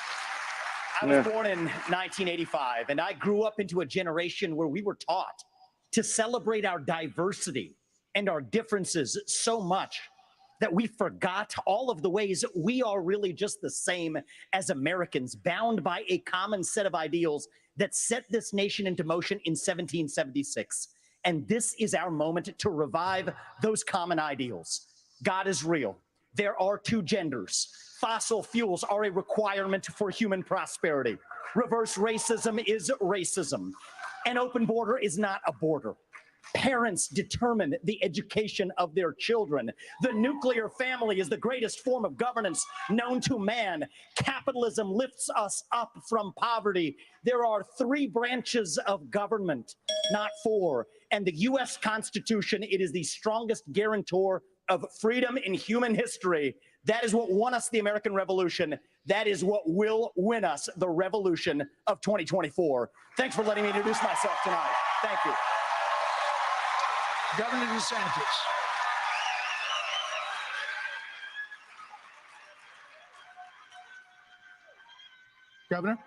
I was born in 1985, and I grew up into a generation where we were taught to celebrate our diversity and our differences so much that we forgot all of the ways we are really just the same as Americans, bound by a common set of ideals that set this nation into motion in 1776. And this is our moment to revive those common ideals. God is real. There are 2 genders. Fossil fuels are a requirement for human prosperity. Reverse racism is racism. An open border is not a border. Parents determine the education of their children. The nuclear family is the greatest form of governance known to man. Capitalism lifts us up from poverty. There are 3 branches of government, not 4. And the U.S. Constitution, it is the strongest guarantor of freedom in human history. That is what won us the American Revolution. That is what will win us the revolution of 2024. Thanks for letting me introduce myself tonight. Thank you. Governor DeSantis. Governor?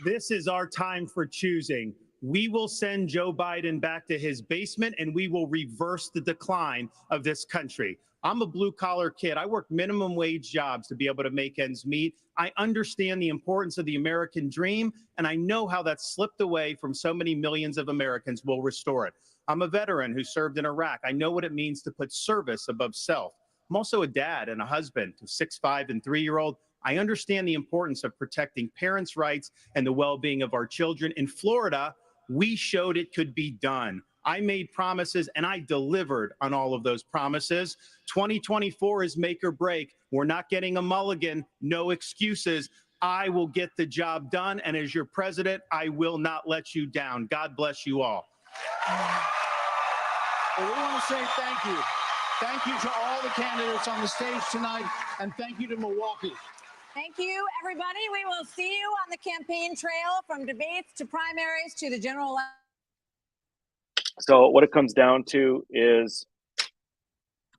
This is our time for choosing. We will send Joe Biden back to his basement, and we will reverse the decline of this country. I'm a blue-collar kid. I work minimum wage jobs to be able to make ends meet. I understand the importance of the American dream, and I know how that's slipped away from so many millions of Americans. We'll restore it. I'm a veteran who served in Iraq. I know what it means to put service above self. I'm also a dad and a husband to 6'5" and 3-year-old. I understand the importance of protecting parents' rights and the well-being of our children. In Florida, we showed it could be done. I made promises and I delivered on all of those promises. 2024 is make or break. We're not getting a mulligan, no excuses. I will get the job done. And as your president, I will not let you down. God bless you all. Well, we want to say thank you. Thank you to all the candidates on the stage tonight, and thank you to Milwaukee. Thank you, everybody. We will see you on the campaign trail from debates to primaries to the general election. So what it comes down to is,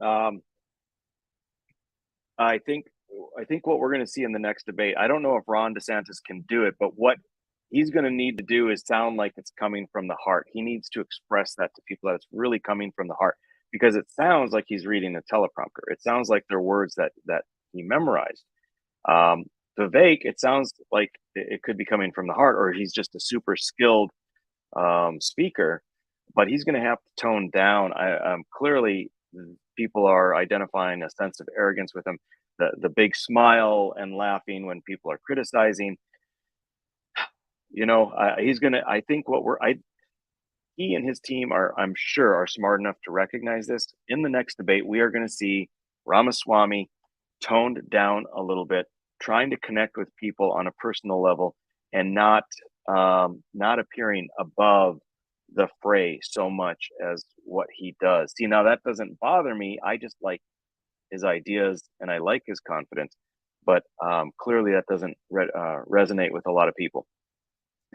I think what we're going to see in the next debate, I don't know if Ron DeSantis can do it, but what he's going to need to do is sound like it's coming from the heart. He needs to express that to people, that it's really coming from the heart, because it sounds like he's reading a teleprompter. It sounds like they're words that he memorized. Vivek, it sounds like it could be coming from the heart, or he's just a super skilled speaker, but he's going to have to tone down. Clearly, people are identifying a sense of arrogance with him. The big smile and laughing when people are criticizing. You know, he's going to, I think he and his team are, I'm sure, are smart enough to recognize this. In the next debate, we are going to see Ramaswamy toned down a little bit, trying to connect with people on a personal level and not appearing above the fray so much as what he does. See, now that doesn't bother me. I just like his ideas and I like his confidence, but clearly that doesn't resonate with a lot of people.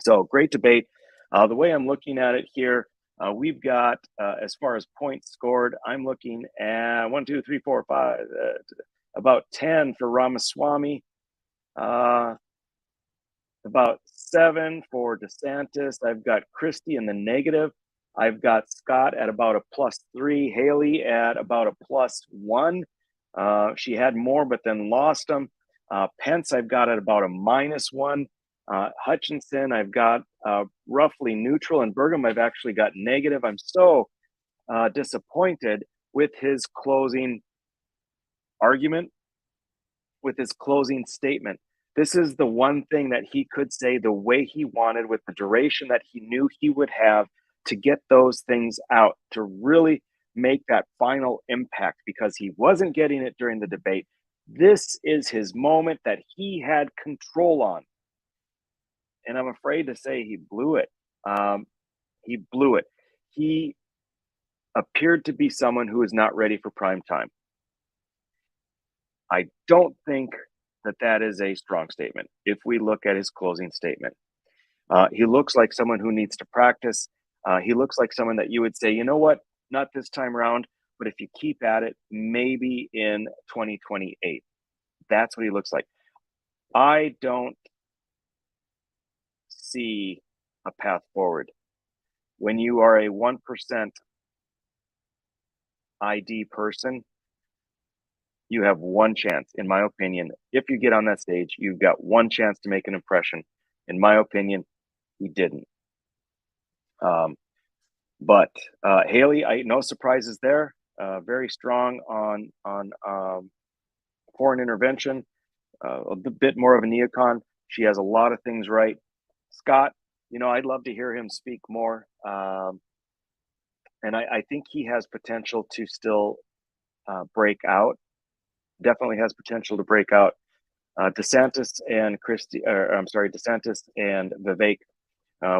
So great debate. The way I'm looking at it here, we've got, as far as points scored, I'm looking at 1, 2, 3, 4, 5, about 10 for Ramaswamy, about 7 for DeSantis. I've got Christie in the negative. I've got Scott at about a +3, Haley at about a +1. She had more, but then lost them. Pence, I've got at about a -1. Hutchinson, I've got roughly neutral, and Burgum, I've actually got negative. I'm so disappointed with his closing argument, with his closing statement. This is the one thing that he could say the way he wanted, with the duration that he knew he would have to get those things out, to really make that final impact, because he wasn't getting it during the debate. This is his moment that he had control on. And I'm afraid to say he blew it. He blew it. He appeared to be someone who is not ready for prime time. I don't think that is a strong statement. If we look at his closing statement, he looks like someone who needs to practice. He looks like someone that you would say, you know what, not this time around, but if you keep at it, maybe in 2028. That's what he looks like. I don't see a path forward. When you are a 1% ID person, you have one chance, in my opinion. If you get on that stage, you've got one chance to make an impression. In my opinion, he didn't. But Haley, no surprises there. Very strong on foreign intervention, a bit more of a neocon. She has a lot of things right. Scott, you know, I'd love to hear him speak more. And I think he has potential to still break out. Definitely has potential to break out. DeSantis and DeSantis and Vivek,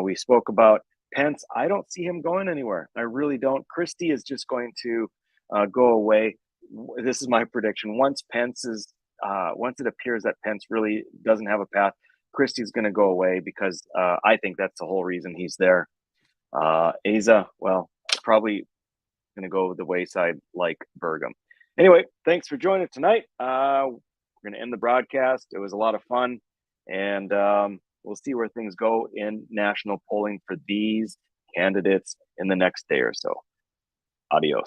we spoke about. Pence, I don't see him going anywhere. I really don't. Christie is just going to go away. This is my prediction. Once it appears that Pence really doesn't have a path, Christie's going to go away, because I think that's the whole reason he's there. Asa, well, probably going to go the wayside like Burgum. Anyway, thanks for joining tonight. We're going to end the broadcast. It was a lot of fun, and we'll see where things go in national polling for these candidates in the next day or so. Adios.